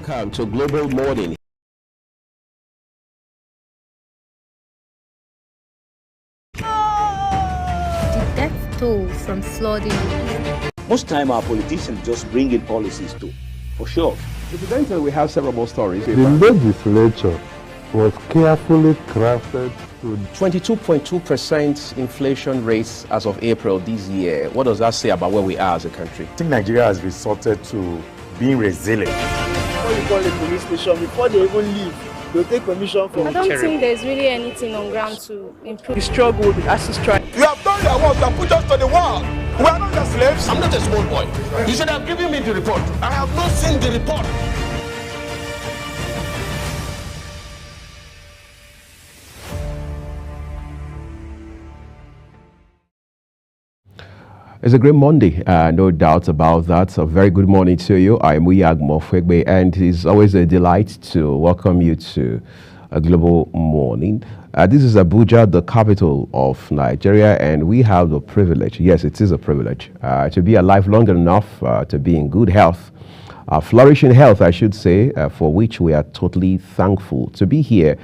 Welcome to Global Morning. The death toll from flooding. Most time our politicians just bring in policies too, for sure. Incidentally, we have several more stories. The legislature was carefully crafted to 22.2% inflation rates as of April this year. What does that say about where we are as a country? I think Nigeria has resorted to being resilient. Before you call the police station, before they even leave, they'll take permission from I don't think there's really anything on ground to improve. the struggle, the ASU strike. You have done your work and put us to the wall. We are not your slaves. I'm not a small boy. You should have given me the report. I have not seen the report. It's a great Monday, no doubt about that. A very good morning to you. I'm Uyag Mofwegbe, and it's always a delight to welcome you to a Global Morning. This is Abuja, the capital of Nigeria, and we have the privilege, yes, it is a privilege, to be alive long enough to be in good health, flourishing health, I should say, for which we are totally thankful to be here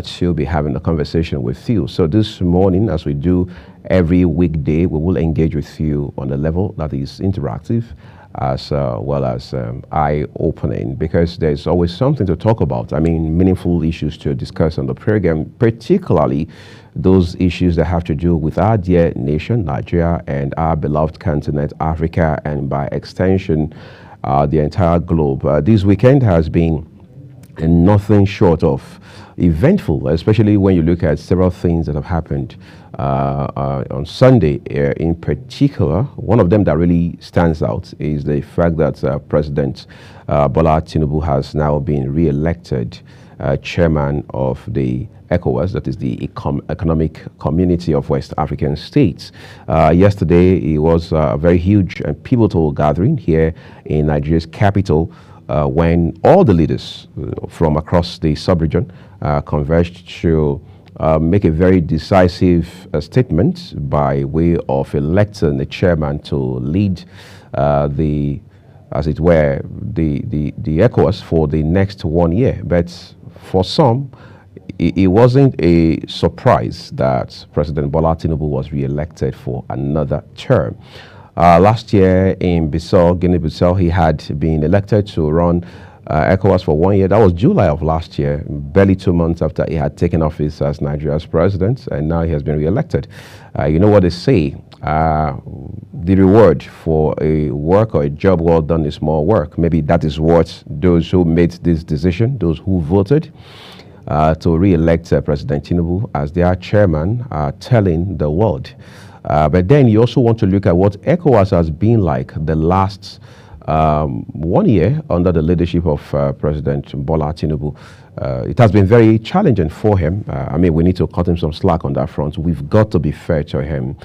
to be having a conversation with you. So this morning, as we do every weekday, we will engage with you on a level that is interactive as well as eye-opening, because there's always something to talk about. I mean, meaningful issues to discuss on the program, particularly those issues that have to do with our dear nation, Nigeria, and our beloved continent, Africa, and by extension, the entire globe. This weekend has been nothing short of eventful, especially when you look at several things that have happened on Sunday. In particular, one of them that really stands out is the fact that President Bola Tinubu has now been re-elected chairman of the ECOWAS, that is the Economic Community of West African States. Yesterday, it was a very huge and pivotal gathering here in Nigeria's capital, when all the leaders from across the sub-region converged to make a very decisive statement by way of electing the chairman to lead as it were, the ECOWAS for the next 1 year. But for some, it wasn't a surprise that President Bola Tinubu was re-elected for another term. Last year in Guinea-Bissau, he had been elected to run ECOWAS for 1 year. That was July of last year, barely 2 months after he had taken office as Nigeria's president, and now he has been re-elected. You know what they say, the reward for a work or a job well done is more work. Maybe that is what those who made this decision, those who voted to re-elect President Tinubu as their chairman, are telling the world. But then you also want to look at what ECOWAS has been like the last 1 year under the leadership of President Bola Tinubu. It has been very challenging for him. I mean, we need to cut him some slack on that front. We've got to be fair to him,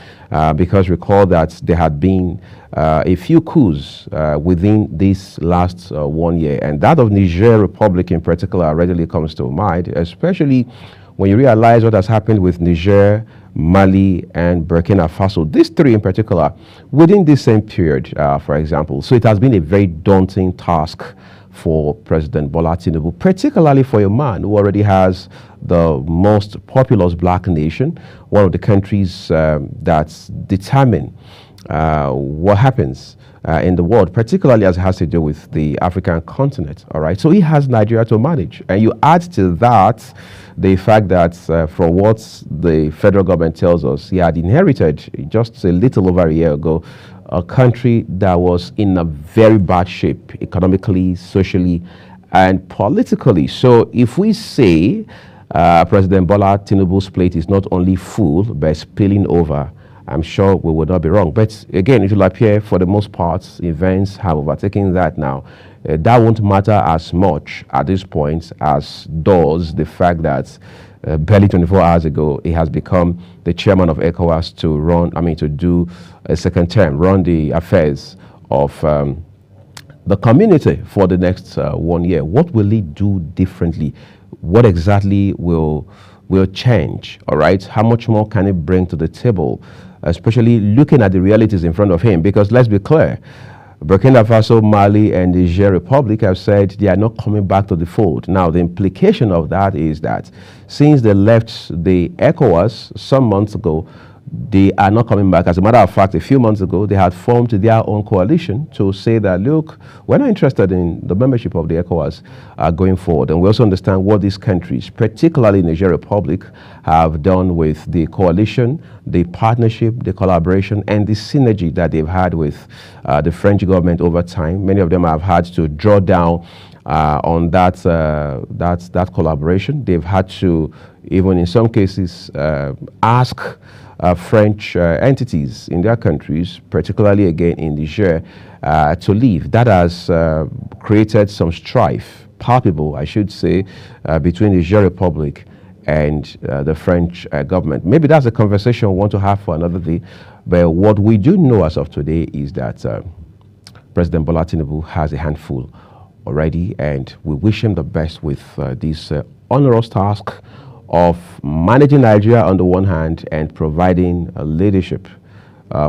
because recall that there had been a few coups within this last 1 year, and that of Niger Republic in particular readily comes to mind, especially when you realize what has happened with Niger, Mali, and Burkina Faso, these three in particular, within the same period, for example. So it has been a very daunting task for President Bola Tinubu, particularly for a man who already has the most populous black nation, one of the countries that determine what happens in the world, particularly as it has to do with the African continent. All right, so he has Nigeria to manage, and you add to that the fact that from what the federal government tells us, he had inherited just a little over a year ago a country that was in a very bad shape economically, socially, and politically. So if we say President Bola Tinubu's plate is not only full but spilling over, I'm sure we would not be wrong. But again, it will appear for the most part, events have overtaken that now. That won't matter as much at this point as does the fact that barely 24 hours ago, he has become the chairman of ECOWAS to do a second term, run the affairs of the community for the next 1 year. What will he do differently? What exactly will change? All right, how much more can he bring to the table, especially looking at the realities in front of him? Because let's be clear, Burkina Faso, Mali, and the Niger Republic have said they are not coming back to the fold. Now, the implication of that is that since they left the ECOWAS some months ago, they are not coming back. As a matter of fact, a few months ago, they had formed their own coalition to say that, look, we're not interested in the membership of the ECOWAS going forward. And we also understand what these countries, particularly Niger Republic, have done with the coalition, the partnership, the collaboration, and the synergy that they've had with the French government over time. Many of them have had to draw down on that collaboration. They've had to, even in some cases, ask French entities in their countries, particularly again in Niger, to leave. That has created some strife, palpable, I should say, between the Niger Republic and the French government. Maybe that's a conversation we want to have for another day. But what we do know as of today is that President Bola Tinubu has a handful already, and we wish him the best with this onerous task of managing Nigeria on the one hand and providing leadership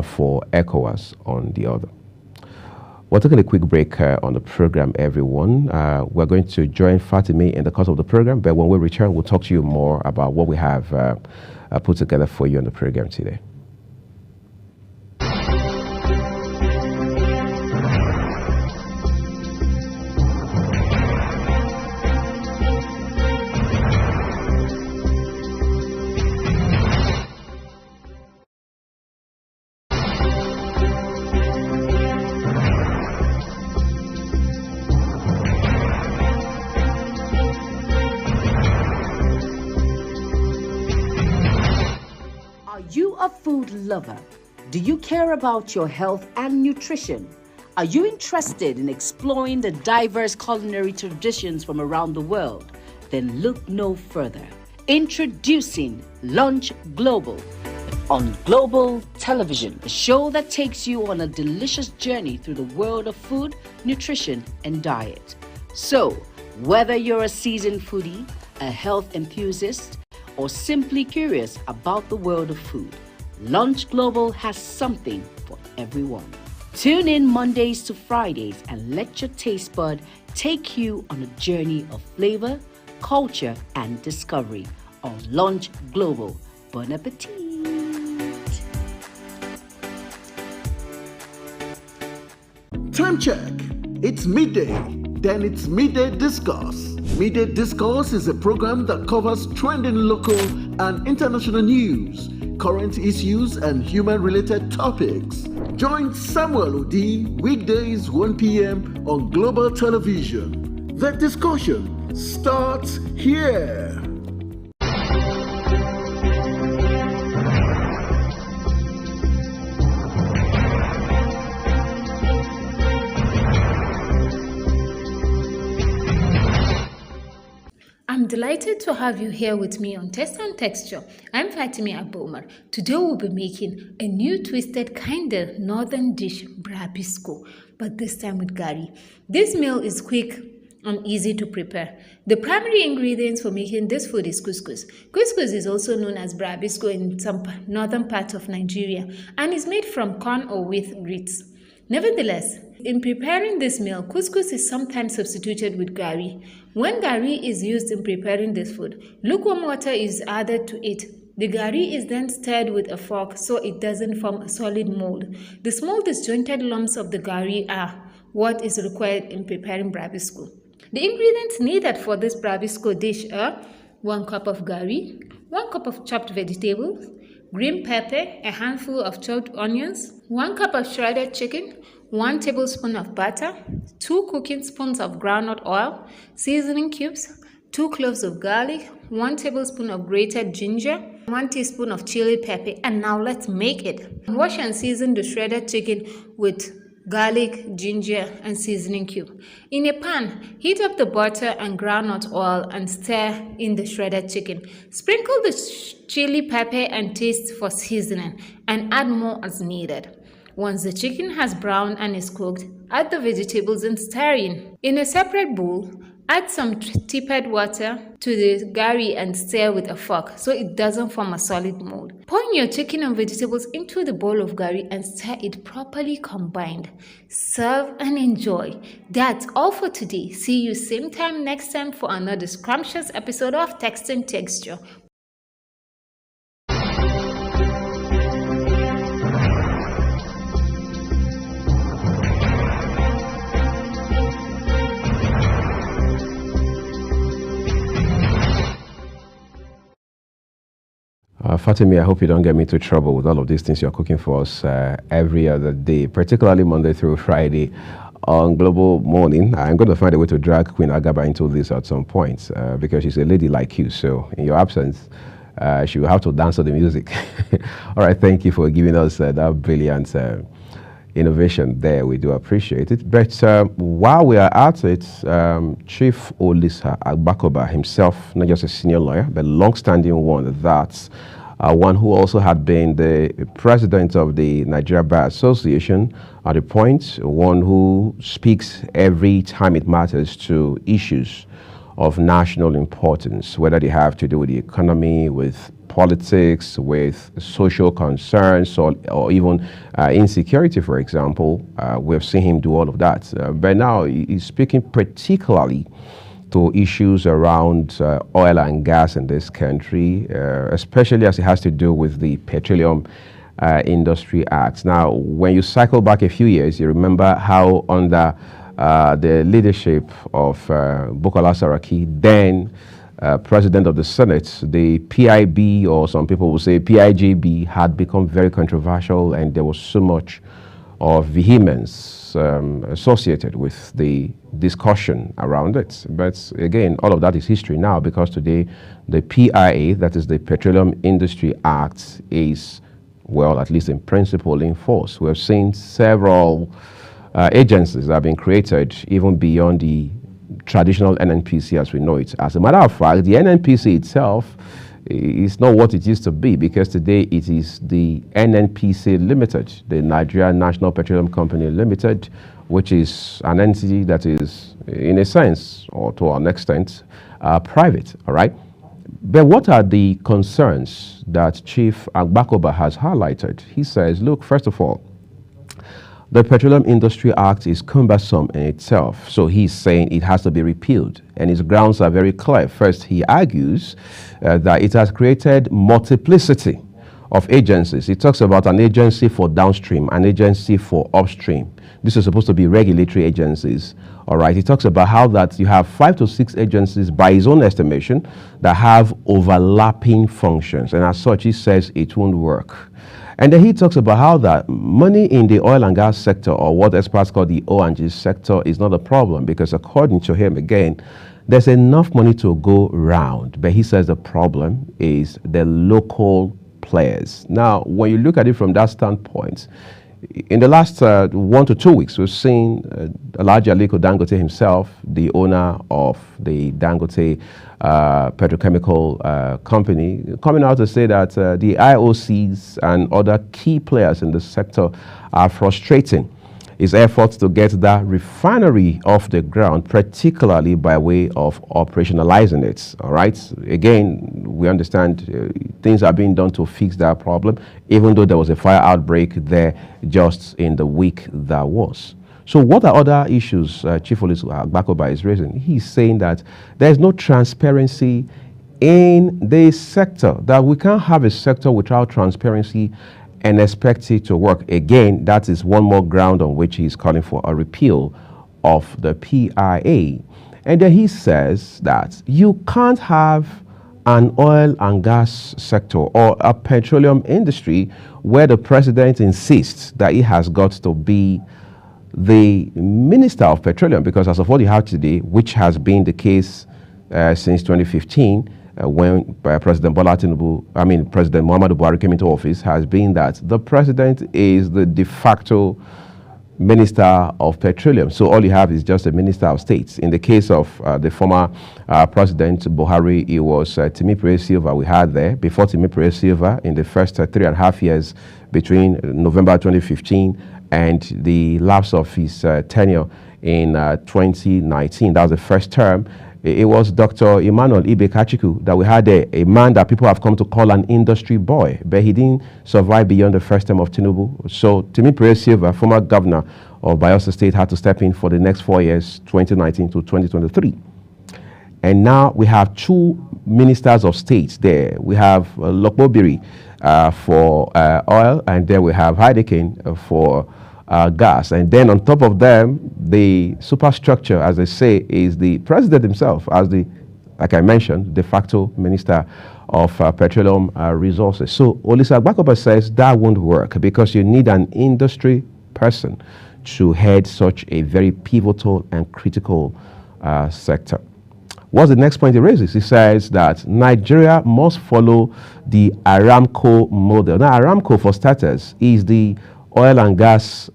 for ECOWAS on the other. We're taking a quick break on the program, everyone. We're going to join Fatimi in the course of the program, but when we return, we'll talk to you more about what we have put together for you on the program today. Lover, do you care about your health and nutrition? Are you interested in exploring the diverse culinary traditions from around the world? Then look no further. Introducing Lunch Global on Global Television, a show that takes you on a delicious journey through the world of food, nutrition, and diet. So, whether you're a seasoned foodie, a health enthusiast, or simply curious about the world of food, Lunch Global has something for everyone. Tune in Mondays to Fridays and let your taste bud take you on a journey of flavor, culture, and discovery on Lunch Global. Bon appetit! Time check. It's midday. Then it's Midday Discourse. Midday Discourse is a program that covers trending local and international news, current issues, and human-related topics. Join Samuel Odi weekdays 1 p.m. on Global Television. The discussion starts here. I'm delighted to have you here with me on Taste and Texture. I'm Fatimi Abomar. Today we'll be making a new twisted kind of northern dish, brabisco, but this time with gari. This meal is quick and easy to prepare. The primary ingredients for making this food is couscous. Couscous is also known as brabisco in some northern parts of Nigeria and is made from corn or wheat grits. Nevertheless, in preparing this meal, couscous is sometimes substituted with gari. When gari is used in preparing this food, lukewarm water is added to it. The gari is then stirred with a fork so it doesn't form a solid mold. The small disjointed lumps of the gari are what is required in preparing brabisco. The ingredients needed for this brabisco dish are 1 cup of gari, 1 cup of chopped vegetables, green pepper, a handful of chopped onions, 1 cup of shredded chicken, 1 tablespoon of butter, 2 cooking spoons of groundnut oil, seasoning cubes, 2 cloves of garlic, 1 tablespoon of grated ginger, 1 teaspoon of chili pepper, and now let's make it. Wash and season the shredded chicken with garlic, ginger, and seasoning cube. In a pan, heat up the butter and groundnut oil and stir in the shredded chicken. Sprinkle the chili pepper and taste for seasoning and add more as needed. Once the chicken has browned and is cooked, add the vegetables and stir in. In a separate bowl, Add some tepid water to the gari and stir with a fork so it doesn't form a solid mold. Pour in your chicken and vegetables into the bowl of gari and stir it properly combined. Serve and enjoy. That's all for today. See you same time next time for another scrumptious episode of Text and Texture. Fatimi, I hope you don't get me into trouble with all of these things you're cooking for us every other day, particularly Monday through Friday on Global Morning. I'm going to find a way to drag Queen Agaba into this at some point because she's a lady like you. So in your absence, she will have to dance to the music. All right, thank you for giving us that brilliant innovation there. We do appreciate it. But while we are at it, Chief Olisa Agbakoba himself, not just a senior lawyer, but long-standing one, that's one who also had been the president of the Nigeria Bar Association at a point, one who speaks every time it matters to issues of national importance, whether they have to do with the economy, with politics, with social concerns, or even insecurity, for example. We've seen him do all of that. But now he's speaking particularly to issues around oil and gas in this country, especially as it has to do with the Petroleum Industry Act. Now, when you cycle back a few years, you remember how under the leadership of Bukola Saraki, then President of the Senate, the PIB, or some people will say PIJB, had become very controversial, and there was so much of vehemence associated with the discussion around it. But again, all of that is history now, because today the PIA, that is the Petroleum Industry Act, is, well, at least in principle, in force. We have seen several agencies that have been created even beyond the traditional NNPC as we know it. As a matter of fact, the NNPC itself is not what it used to be, because today it is the NNPC Limited, the Nigeria National Petroleum Company Limited, which is an entity that is, in a sense, or to an extent, private, all right? But what are the concerns that Chief Agbakoba has highlighted? He says, look, first of all, the Petroleum Industry Act is cumbersome in itself, so he's saying it has to be repealed, and his grounds are very clear. First, he argues that it has created multiplicity of agencies. He talks about an agency for downstream, an agency for upstream. This is supposed to be regulatory agencies, all right? He talks about how that you have 5 to 6 agencies, by his own estimation, that have overlapping functions, and as such, he says it won't work. And then he talks about how that money in the oil and gas sector, or what experts call the O&G sector, is not a problem, because according to him, again, there's enough money to go round. But he says the problem is the local players. Now, when you look at it from that standpoint, in the last 1 to 2 weeks, we've seen Alhaji Aliko Dangote himself, the owner of the Dangote petrochemical company, coming out to say that the IOCs and other key players in the sector are frustrating his efforts to get that refinery off the ground, particularly by way of operationalizing it. All right. Again, we understand things are being done to fix that problem, even though there was a fire outbreak there just in the week that was. So what are other issues Chief Olisa Agbakoba is raising? He's saying that there's no transparency in the sector, that we can't have a sector without transparency and expect it to work. Again, that is one more ground on which he's calling for a repeal of the PIA. And then he says that you can't have an oil and gas sector or a petroleum industry where the president insists that he has got to be the Minister of Petroleum, because as of what you have today, which has been the case since 2015, when President President Muhammadu Buhari came into office, has been that the president is the de facto Minister of Petroleum. So all you have is just a Minister of State. In the case of the former President Buhari, it was Temipire Silva we had there. Before Temipire Silva, in the first 3.5 years between November 2015 and the lapse of his tenure in 2019. That was the first term. It was Dr. Emmanuel Ibekachiku that we had there, a man that people have come to call an industry boy, but he didn't survive beyond the first term of Tinubu. So Timi Perez-Silva, former governor of Bayelsa State, had to step in for the next 4 years, 2019 to 2023. And now we have two ministers of state there. We have Lokbobiri for oil, and then we have Heidekin for gas. And then on top of them, the superstructure, as they say, is the president himself as the, like I mentioned, de facto minister of petroleum resources. So Olisa Agbakoba says that won't work because you need an industry person to head such a very pivotal and critical sector. What's the next point he raises? He says that Nigeria must follow the Aramco model. Now, Aramco, for starters, is the oil and gas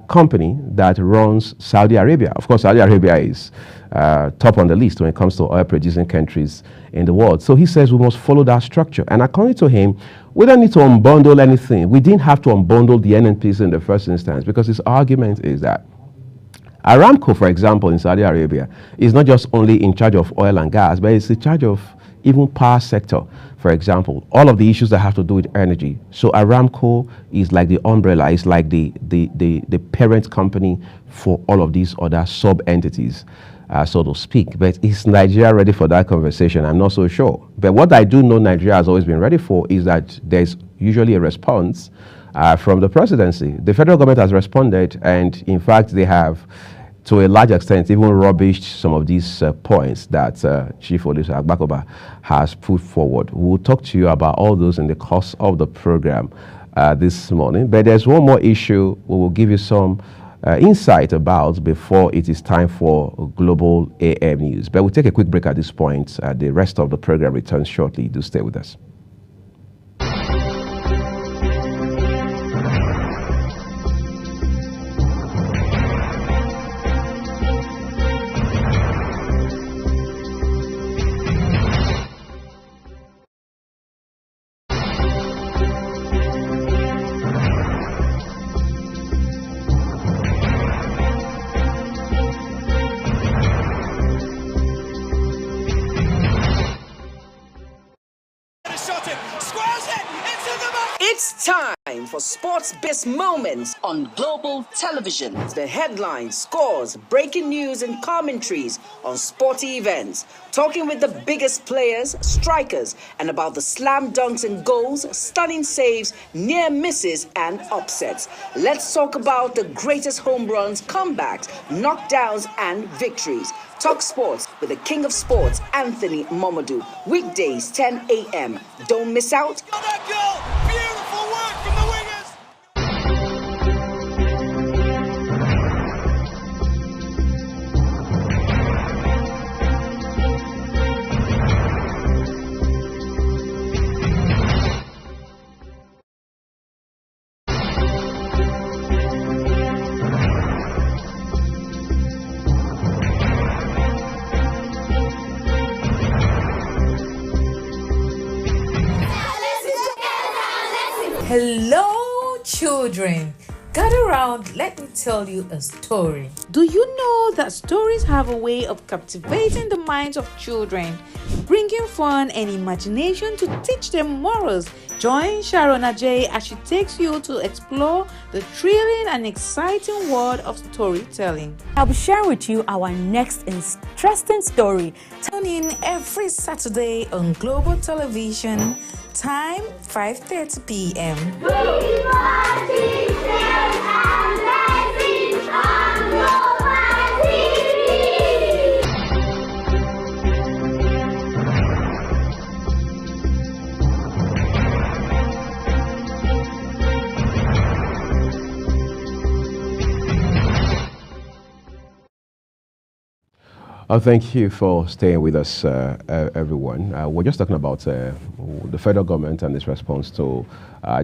company that runs Saudi Arabia. Of course, Saudi Arabia is top on the list when it comes to oil-producing countries in the world. So he says we must follow that structure. And according to him, we don't need to unbundle anything. We didn't have to unbundle the NNPC in the first instance because his argument is that Aramco, for example, in Saudi Arabia, is not just only in charge of oil and gas, but it's in charge of even power sector, for example, all of the issues that have to do with energy. So Aramco is like the umbrella, it's like the parent company for all of these other sub-entities, so to speak. But is Nigeria ready for that conversation? I'm not so sure. But what I do know Nigeria has always been ready for is that there's usually a response from the presidency. The federal government has responded, and in fact, they have, to a large extent, even rubbished some of these points that Chief Olisa Agbakoba has put forward. We'll talk to you about all those in the course of the program this morning. But there's one more issue we will give you some insight about before it is time for Global AM News. But we'll take a quick break at this point. The rest of the program returns shortly. Do stay with us. It's time for sports-based moments on Global Television. The headlines, scores, breaking news and commentaries on sporty events. Talking with the biggest players, strikers, and about the slam dunks and goals, stunning saves, near misses and upsets. Let's talk about the greatest home runs, comebacks, knockdowns and victories. Talk sports with the king of sports, Anthony Momodu. Weekdays, 10 a.m. Don't miss out. Beautiful work from the wingers. Hello, children. Gather around, let me tell you a story. Do you know that stories have a way of captivating the minds of children, bringing fun and imagination to teach them morals? Join Sharon Ajay as she takes you to explore the thrilling and exciting world of storytelling. I'll be sharing with you our next interesting story. Tune in every Saturday on Global Television. Time 5:30 p.m. Thank you for staying with us, everyone. We're just talking about the federal government and its response to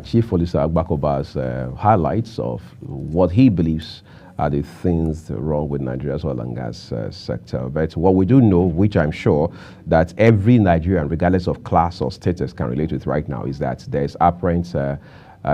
Chief Olisa Agbakoba's highlights of what he believes are the things wrong with Nigeria's oil and gas sector. But what we do know, which I'm sure that every Nigerian, regardless of class or status, can relate with right now, is that there's apparent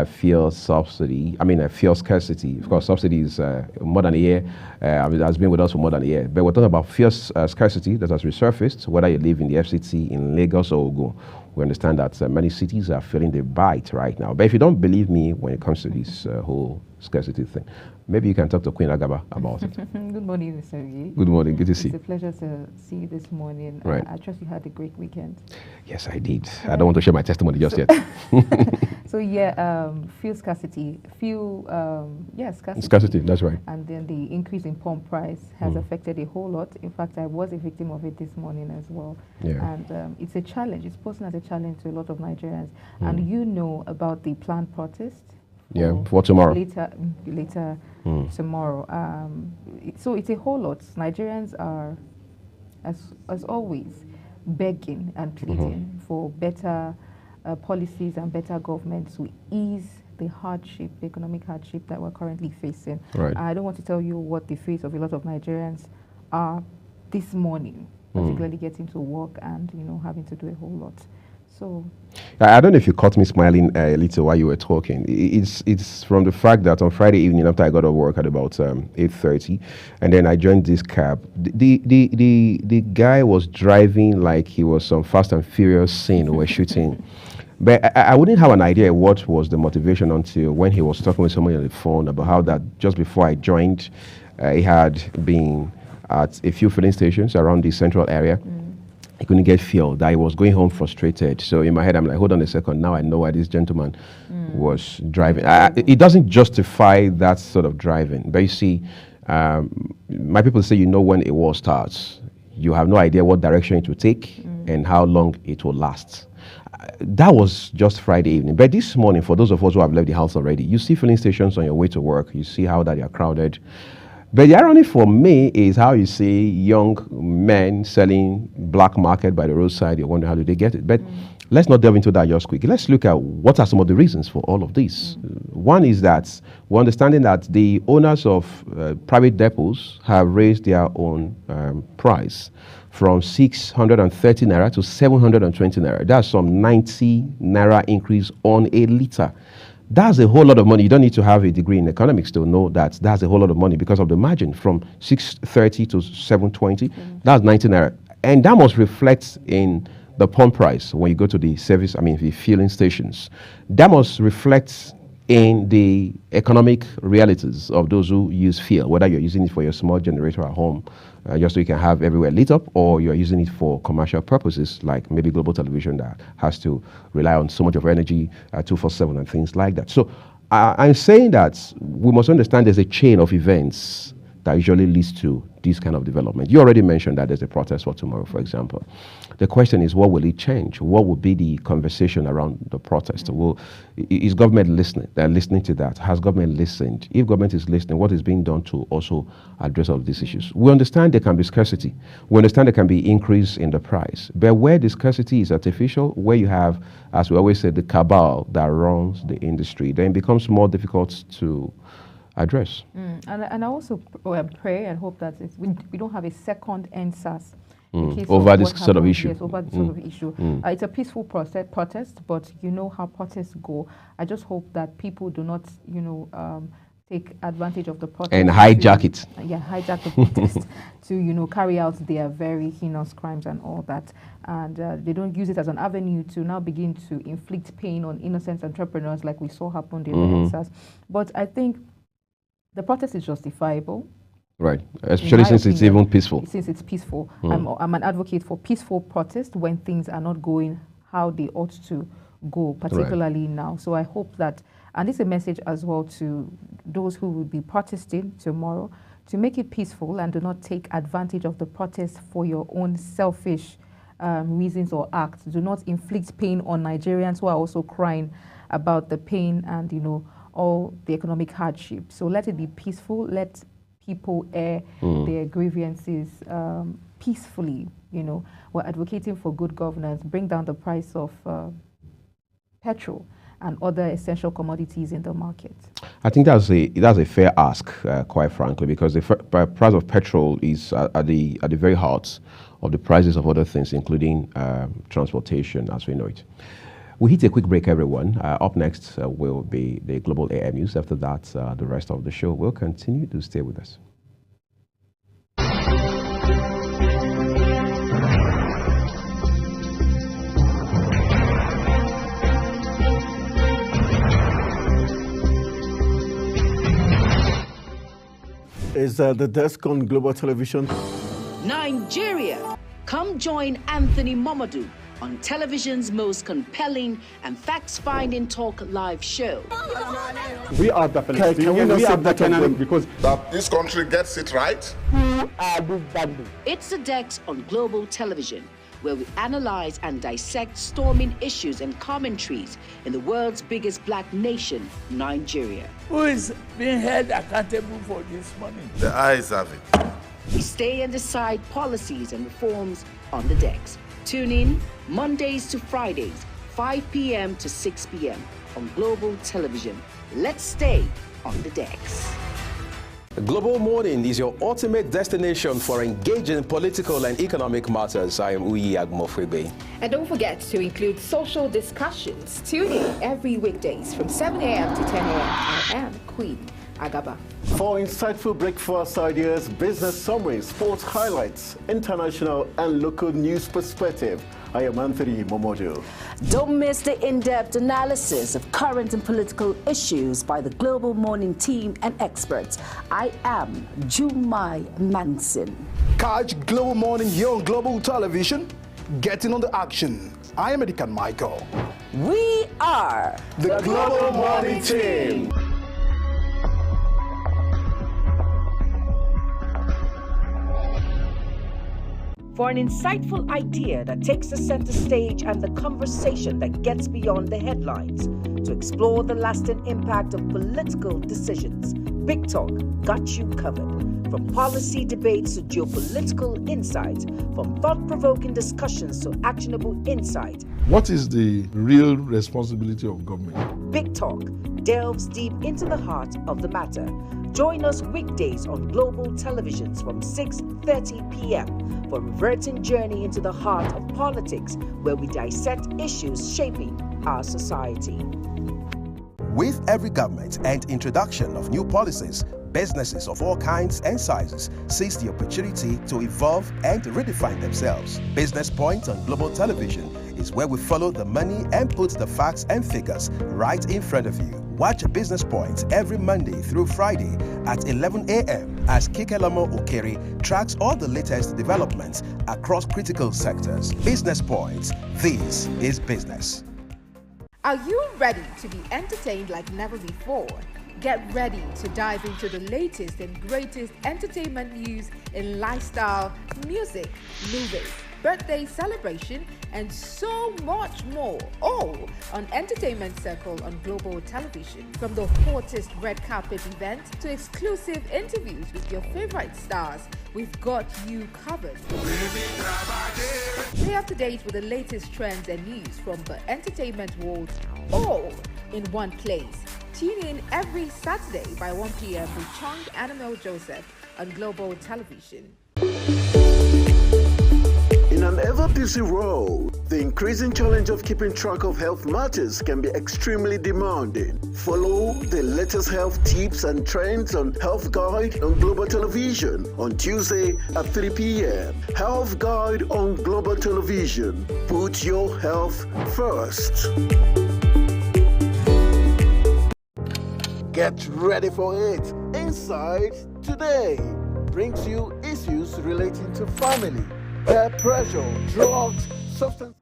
fuel subsidy. I mean, fuel scarcity. Of course, subsidy is more than a year. It has been with us for more than a year. But we're talking about fuel scarcity that has resurfaced, whether you live in the FCT in Lagos or Ogun. We understand that many cities are feeling the bite right now. But if you don't believe me when it comes to this whole scarcity thing, maybe you can talk to Queen Agaba about it. Good morning, Mr. Rie. Good morning. Good to see you. It's a pleasure to see you this morning. Right. I trust you had a great weekend. Yes, I did. I don't want to share my testimony just yet. So yeah, fuel scarcity. Scarcity. Scarcity, that's right. And then the increase in pump price has affected a whole lot. In fact, I was a victim of it this morning as well. Yeah. And it's a challenge. It's posing as a challenge to a lot of Nigerians. And you know about the planned protest. For tomorrow. Later tomorrow. So it's a whole lot. Nigerians are, as always, begging and pleading for better policies and better government to ease the hardship, the economic hardship that we're currently facing. Right. I don't want to tell you what the face of a lot of Nigerians are this morning, particularly getting to work and having to do a whole lot. So I don't know if you caught me smiling a little while you were talking. It's from the fact that on Friday evening after I got off work at about 8:30, and then I joined this cab. The guy was driving like he was some Fast and Furious scene we're shooting. But I wouldn't have an idea what was the motivation until when he was talking with somebody on the phone about how that just before I joined, he had been at a few filling stations around the central area. He couldn't get fuel, that he was going home frustrated. So in my head, I'm like, hold on a second, now I know why this gentleman was driving. It doesn't justify that sort of driving. But you see, my people say, when a war starts, you have no idea what direction it will take and how long it will last. That was just Friday evening. But this morning, for those of us who have left the house already, you see filling stations on your way to work. You see how that they are crowded. But the irony for me is how you see young men selling black market by the roadside. You wonder how do they get it. But let's not delve into that just quickly. Let's look at what are some of the reasons for all of this. One is that we're understanding that the owners of private depots have raised their own price from 630 naira to 720 naira. That's some 90 naira increase on a liter. That's a whole lot of money. You don't need to have a degree in economics to know that that's a whole lot of money because of the margin from 630 to 720. That's 90 naira. And that must reflect in the pump price when you go to the the filling stations. That must reflect in the economic realities of those who use fuel, whether you're using it for your small generator at home, just so you can have everywhere lit up, or you're using it for commercial purposes, like maybe global television that has to rely on so much of energy 24/7 and things like that. So I'm saying that we must understand there's a chain of events that usually leads to this kind of development. You already mentioned that there's a protest for tomorrow, for example. The question is, what will it change? What will be the conversation around the protest? Is government listening? They're listening to that. Has government listened? If government is listening, what is being done to also address all of these issues? We understand there can be scarcity. We understand there can be increase in the price. But where the scarcity is artificial, where you have, as we always say, the cabal that runs the industry, then it becomes more difficult to address. And I also pray and hope that we don't have a second NSAS over this sort of issue. Yes, over this sort of issue. It's a peaceful protest, but you know how protests go. I just hope that people do not, take advantage of the protest and hijack it. Hijack the protest to carry out their very heinous crimes and all that, and they don't use it as an avenue to now begin to inflict pain on innocent entrepreneurs like we saw happen in the NSAS. But I think the protest is justifiable. Right, especially since it's even peaceful. Since it's peaceful. I'm an advocate for peaceful protest when things are not going how they ought to go, particularly now. So I hope that, and this is a message as well to those who will be protesting tomorrow, to make it peaceful and do not take advantage of the protest for your own selfish reasons or acts. Do not inflict pain on Nigerians who are also crying about the pain and, all the economic hardship. So let it be peaceful. Let people air their grievances peacefully. We're advocating for good governance, bring down the price of petrol and other essential commodities in the market. I think that's a fair ask, quite frankly, because the price of petrol is at the very heart of the prices of other things, including transportation as we know it. We'll hit a quick break, everyone. Up next will be the Global AM News. After that, the rest of the show will continue. To stay with us. Is the desk on Global Television? Nigeria. Come join Anthony Momodu on television's most compelling and facts-finding talk live show. We are the Palestinians. Because that this country gets it right. It's the Dex on Global Television, where we analyze and dissect storming issues and commentaries in the world's biggest black nation, Nigeria. Who is being held accountable for this money? The eyes have it. We stay and decide policies and reforms on the Dex. Tune in Mondays to Fridays, 5 p.m. to 6 p.m. on Global Television. Let's stay on the Dex. Global Morning is your ultimate destination for engaging political and economic matters. I am Uyi Agmofwebe. And don't forget to include social discussions. Tune in every weekdays from 7 a.m. to 10 a.m. I am Queen Agaba. For insightful breakfast ideas, business summaries, sports highlights, international and local news perspective, I am Anthony Momodu. Don't miss the in-depth analysis of current and political issues by the Global Morning team and experts. I am Jumai Manson. Catch Global Morning here on Global Television. Getting on the action. I am Edikan Michael. We are the Global Morning team. For an insightful idea that takes the center stage and the conversation that gets beyond the headlines, to explore the lasting impact of political decisions, Big Talk got you covered. From policy debates to geopolitical insights, from thought-provoking discussions to actionable insight. What is the real responsibility of government? Big Talk delves deep into the heart of the matter. Join us weekdays on Global Televisions from 6:30 p.m. for a reverting journey into the heart of politics, where we dissect issues shaping our society. With every government and introduction of new policies, businesses of all kinds and sizes seize the opportunity to evolve and redefine themselves. Business Point on Global Television is where we follow the money and put the facts and figures right in front of you. Watch Business Point every Monday through Friday at 11 a.m. as Kikelamo Okere tracks all the latest developments across critical sectors. Business Point. This is business. Are you ready to be entertained like never before? Get ready to dive into the latest and greatest entertainment news in lifestyle, music, movies, birthday celebration, and so much more, all on Entertainment Circle on Global Television. From the hottest red carpet events to exclusive interviews with your favorite stars, we've got you covered. Stay up to date with the latest trends and news from the entertainment world, all in one place. Tune in every Saturday by 1 p.m. with Chung Animal Joseph on Global Television. In an ever-busy world, the increasing challenge of keeping track of health matters can be extremely demanding. Follow the latest health tips and trends on Health Guide on Global Television on Tuesday at 3 p.m. Health Guide on Global Television. Put your health first. Get ready for it. Inside Today brings you issues relating to family, peer pressure, drugs, substance.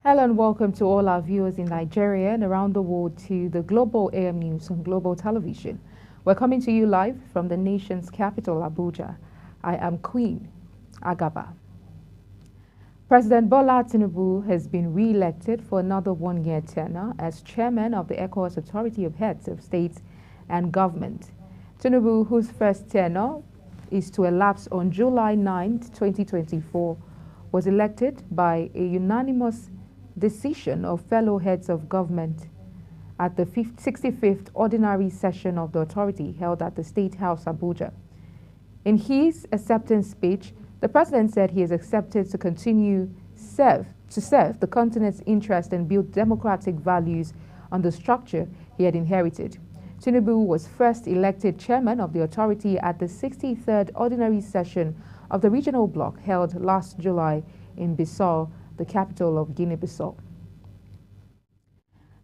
Hello and welcome to all our viewers in Nigeria and around the world to the Global AM News on Global Television. We're coming to you live from the nation's capital, Abuja. I am Queen Agaba. President Bola Tinubu has been re-elected for another one-year tenure as chairman of the ECOWAS Authority of Heads of States and Government. Tinubu, whose first tenure is to elapse on July 9, 2024, was elected by a unanimous decision of fellow heads of government at the 65th Ordinary Session of the Authority held at the State House, Abuja. In his acceptance speech, the president said he has accepted to continue to serve the continent's interest and build democratic values on the structure he had inherited. Tinubu was first elected chairman of the authority at the 63rd Ordinary Session of the Regional Bloc held last July in Bissau, the capital of Guinea-Bissau.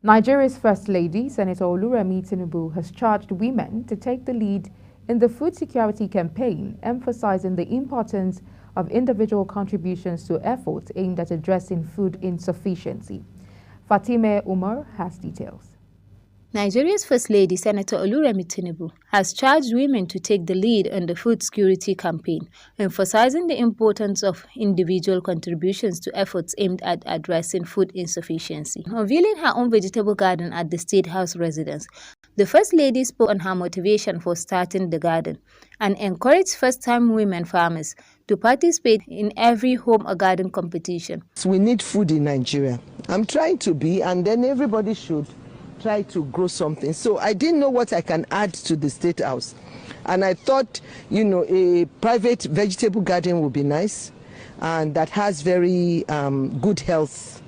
Nigeria's First Lady, Senator Oluremi Tinubu, has charged women to take the lead in the food security campaign, emphasizing the importance of individual contributions to efforts aimed at addressing food insufficiency. Fatime Umar has details. Nigeria's First Lady, Senator Oluremi Tinubu, has charged women to take the lead on the food security campaign, emphasizing the importance of individual contributions to efforts aimed at addressing food insufficiency. Unveiling her own vegetable garden at the State House residence, the First Lady spoke on her motivation for starting the garden and encouraged first-time women farmers to participate in every home or garden competition. We need food in Nigeria. I'm trying to be, and then everybody should try to grow something. So I didn't know what I can add to the State House. And I thought, a private vegetable garden would be nice, and that has very good health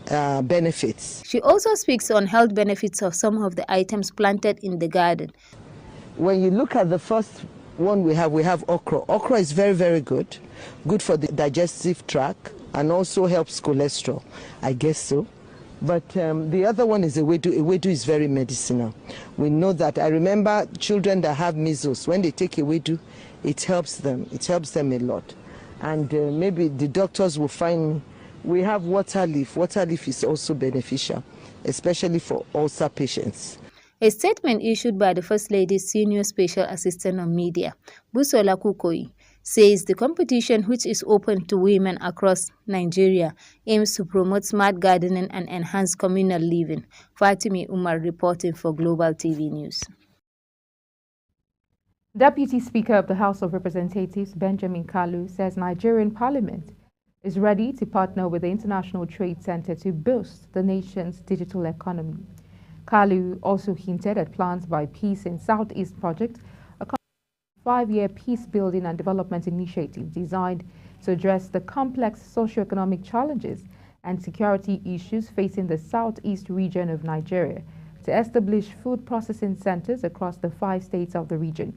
benefits. She also speaks on health benefits of some of the items planted in the garden. When you look at the first one we have okra. Okra is very, very good for the digestive tract and also helps cholesterol, I guess so. But the other one is ewedu. Ewedu is very medicinal. We know that. I remember children that have measles, when they take ewedu, it helps them. It helps them a lot. And maybe the doctors will find we have water leaf. Water leaf is also beneficial, especially for ulcer patients. A statement issued by the First Lady's Senior Special Assistant on Media, Busola Kukoi, says the competition, which is open to women across Nigeria, aims to promote smart gardening and enhance communal living. Fatimi Umar reporting for Global TV News. Deputy Speaker of the House of Representatives, Benjamin Kalu, says Nigerian Parliament is ready to partner with the International Trade Center to boost the nation's digital economy. Kalu also hinted at plans by Peace in Southeast Project, a 5-year peace-building and development initiative designed to address the complex socio-economic challenges and security issues facing the southeast region of Nigeria to establish food processing centers across the 5 states of the region.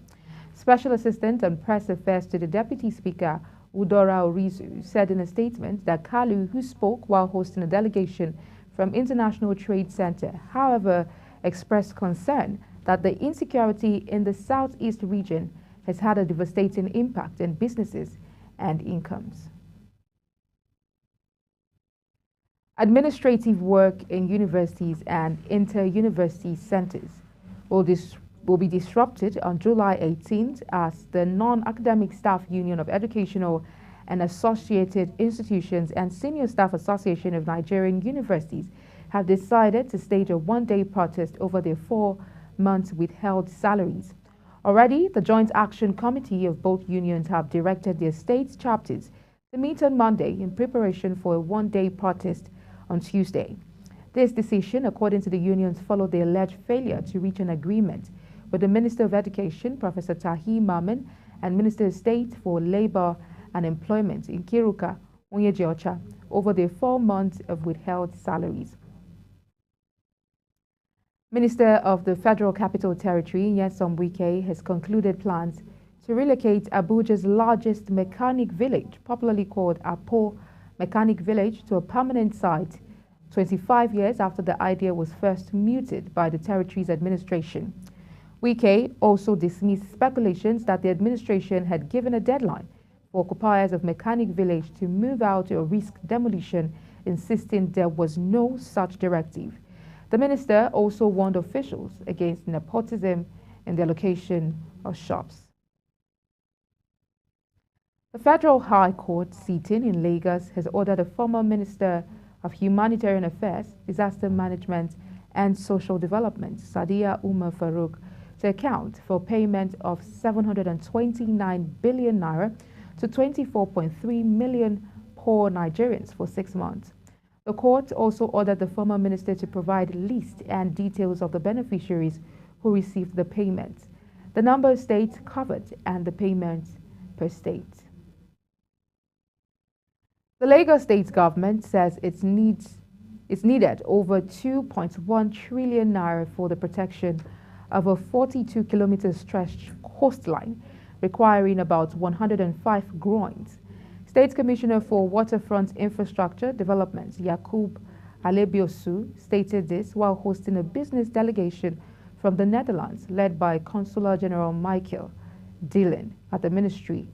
Special Assistant on Press Affairs to the Deputy Speaker, Udora Orizu, said in a statement that Kalu, who spoke while hosting a delegation from International Trade Center, however, expressed concern that the insecurity in the southeast region has had a devastating impact on businesses and incomes. Administrative work in universities and inter-university centers will be disrupted on July 18th as the Non-Academic Staff Union of Educational and Associated Institutions and Senior Staff Association of Nigerian Universities have decided to stage a one-day protest over their 4 months withheld salaries. Already, the Joint Action Committee of both unions have directed their states chapters to meet on Monday in preparation for a one-day protest on Tuesday. This decision, according to the unions, followed the alleged failure to reach an agreement with the Minister of Education, Professor Tahi Maman, and Minister of State for Labor and Employment, Nkiruka Onyeji-Ocha, over their 4 months of withheld salaries. Minister of the Federal Capital Territory, Nyesom Wike, has concluded plans to relocate Abuja's largest mechanic village, popularly called Apo Mechanic Village, to a permanent site 25 years after the idea was first mooted by the territory's administration. Wike also dismissed speculations that the administration had given a deadline for occupiers of Mechanic Village to move out or risk demolition, insisting there was no such directive. The minister also warned officials against nepotism in the allocation of shops. The Federal High Court sitting in Lagos has ordered the former Minister of Humanitarian Affairs, Disaster Management and Social Development, Sadiya Umar Farouk, to account for payment of 729 billion naira to 24.3 million poor Nigerians for 6 months. The court also ordered the former minister to provide list and details of the beneficiaries who received the payments, the number of states covered, and the payments per state. The Lagos State government says it's needed over 2.1 trillion naira for the protection of a 42-kilometer stretched coastline, requiring about 105 groins. State Commissioner for Waterfront Infrastructure Development, Yakub Alebiosu, stated this while hosting a business delegation from the Netherlands led by Consular General Michael Dillon at the ministry.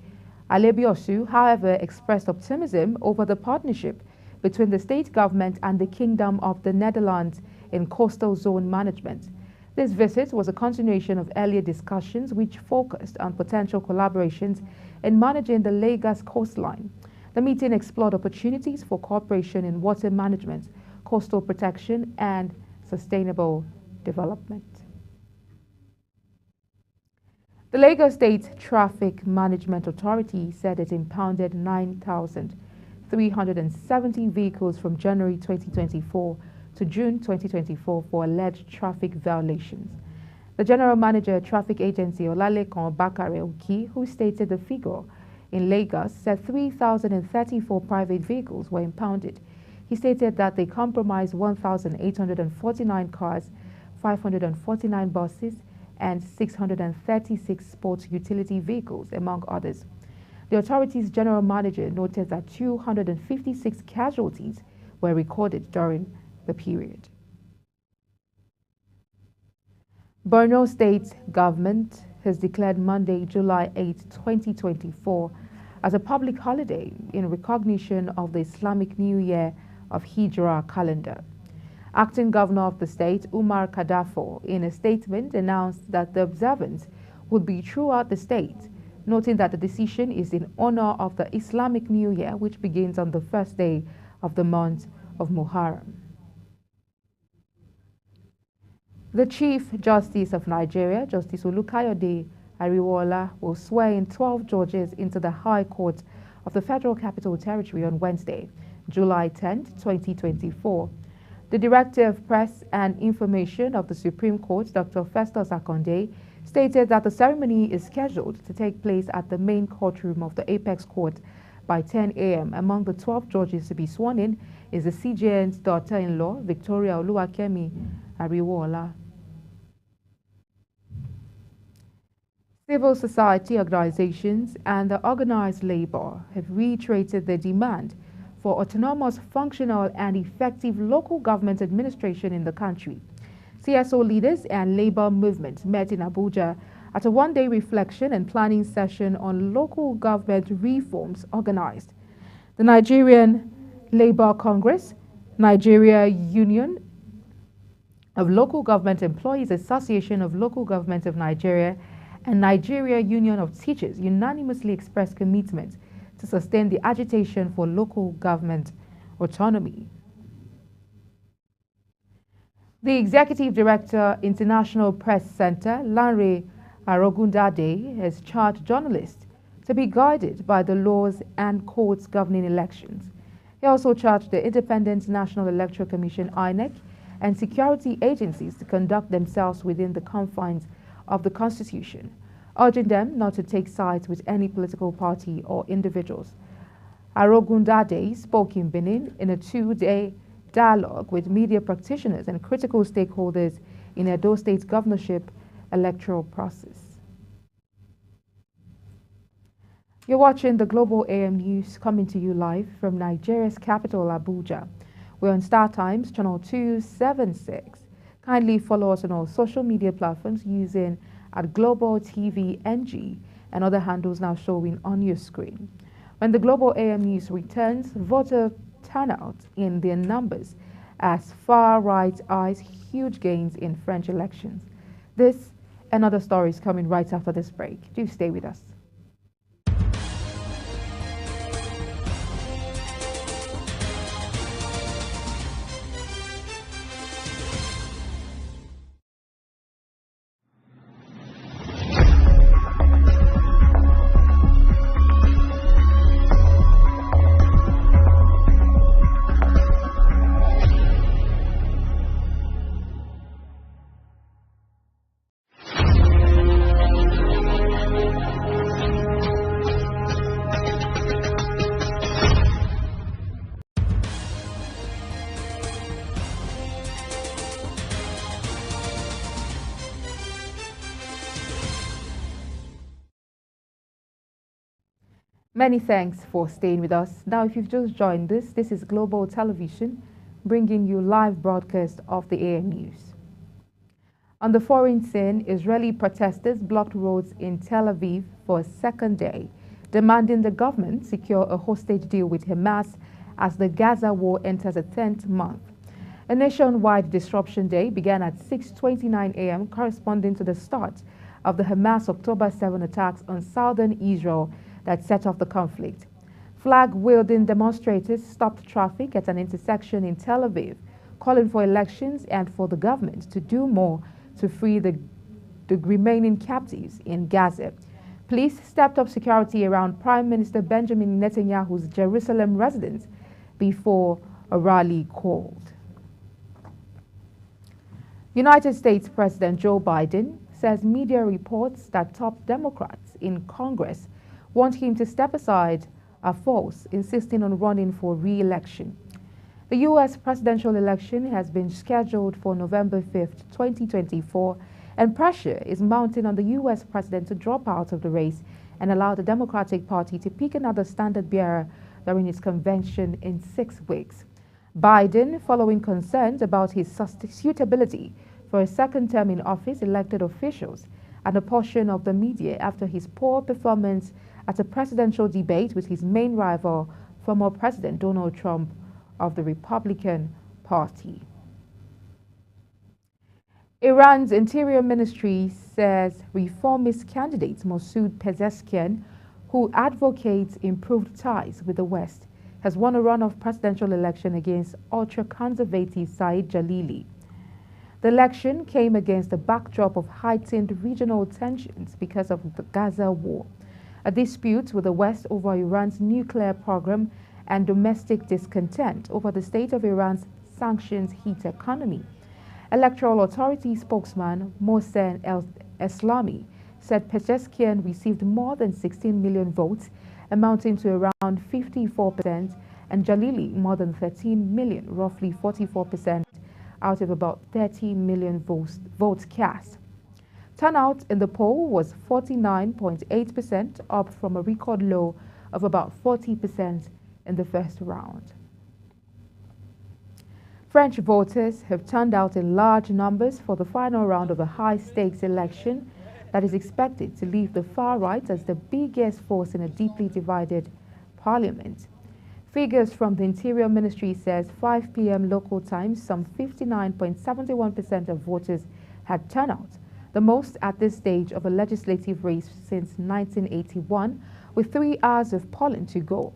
Alebiosu, however, expressed optimism over the partnership between the state government and the Kingdom of the Netherlands in coastal zone management. This visit was a continuation of earlier discussions which focused on potential collaborations in managing the Lagos coastline. The meeting explored opportunities for cooperation in water management, coastal protection, and sustainable development. The Lagos State Traffic Management Authority said it impounded 9,370 vehicles from January 2024 to June 2024 for alleged traffic violations. The General Manager Traffic Agency, Olalekan Bakare Oki, who stated the figure in Lagos, said 3,034 private vehicles were impounded. He stated that they comprised 1,849 cars, 549 buses, and 636 sports utility vehicles, among others. The authority's general manager noted that 256 casualties were recorded during the period. Borno State government has declared Monday, July 8, 2024 as a public holiday in recognition of the Islamic New Year of Hijrah calendar. Acting Governor of the state, Umar Kadafo, in a statement announced that the observance would be throughout the state, noting that the decision is in honor of the Islamic New Year, which begins on the first day of the month of Muharram. The Chief Justice of Nigeria, Justice Olukayode Ariwola, will swear in 12 judges into the High Court of the Federal Capital Territory on Wednesday, July 10, 2024. The Director of Press and Information of the Supreme Court, Dr. Festus Akonde, stated that the ceremony is scheduled to take place at the main courtroom of the Apex Court by 10 a.m. Among the 12 judges to be sworn in is the CJN's daughter-in-law, Victoria Oluwakemi Ariwola. Civil society organizations and the organized labor have reiterated their demand for autonomous, functional, and effective local government administration in the country. CSO leaders and labor movements met in Abuja at a one-day reflection and planning session on local government reforms organized. The Nigerian Labour Congress, Nigeria Union of Local Government Employees Association of Local Government of Nigeria, and Nigeria Union of Teachers unanimously expressed commitment to sustain the agitation for local government autonomy. The Executive Director, International Press Center, Lanre Arogundade, has charged journalists to be guided by the laws and courts governing elections. He also charged the Independent National Electoral Commission, INEC, and security agencies to conduct themselves within the confines of the Constitution, urging them not to take sides with any political party or individuals. Arogundade spoke in Benin in a two-day dialogue with media practitioners and critical stakeholders in Edo State's governorship electoral process. You're watching the Global AM News coming to you live from Nigeria's capital, Abuja. We're on Star Times, channel 276. Kindly follow us on all social media platforms using @Global TV NG and other handles now showing on your screen. When the Global AM News returns, voter turnout in their numbers as far-right eyes huge gains in French elections. This Another story is coming right after this break. Do stay with us. Many thanks for staying with us. Now, if you've just joined us, this is Global Television, bringing you live broadcast of the AM News. On the foreign scene, Israeli protesters blocked roads in Tel Aviv for a second day, demanding the government secure a hostage deal with Hamas as the Gaza war enters a 10th month. A nationwide disruption day began at 6:29 a.m., corresponding to the start of the Hamas October 7 attacks on southern Israel that set off the conflict. Flag-wielding demonstrators stopped traffic at an intersection in Tel Aviv, calling for elections and for the government to do more to free the remaining captives in Gaza. Police stepped up security around Prime Minister Benjamin Netanyahu's Jerusalem residence before a rally called. United States President Joe Biden says media reports that top Democrats in Congress want him to step aside are false, insisting on running for re-election. The U.S. presidential election has been scheduled for November 5th, 2024, and pressure is mounting on the U.S. president to drop out of the race and allow the Democratic Party to pick another standard-bearer during its convention in 6 weeks. Biden, following concerns about his suitability for a second term in office, elected officials and a portion of the media after his poor performance at a presidential debate with his main rival, former President Donald Trump of the Republican Party. Iran's Interior Ministry says reformist candidate Masoud Pezeshkian, who advocates improved ties with the West, has won a runoff presidential election against ultra-conservative Saeed Jalili. The election came against the backdrop of heightened regional tensions because of the Gaza war, a dispute with the West over Iran's nuclear program, and domestic discontent over the state of Iran's sanctions-hit economy. Electoral Authority spokesman Mohsen El-Eslami said Pezeshkian received more than 16 million votes, amounting to around 54%, and Jalili more than 13 million, roughly 44%, out of about 30 million votes cast. Turnout in the poll was 49.8%, up from a record low of about 40% in the first round. French voters have turned out in large numbers for the final round of a high-stakes election that is expected to leave the far right as the biggest force in a deeply divided parliament. Figures from the Interior Ministry says 5 p.m. local time, some 59.71% of voters had turnout, the most at this stage of a legislative race since 1981, with 3 hours of polling to go.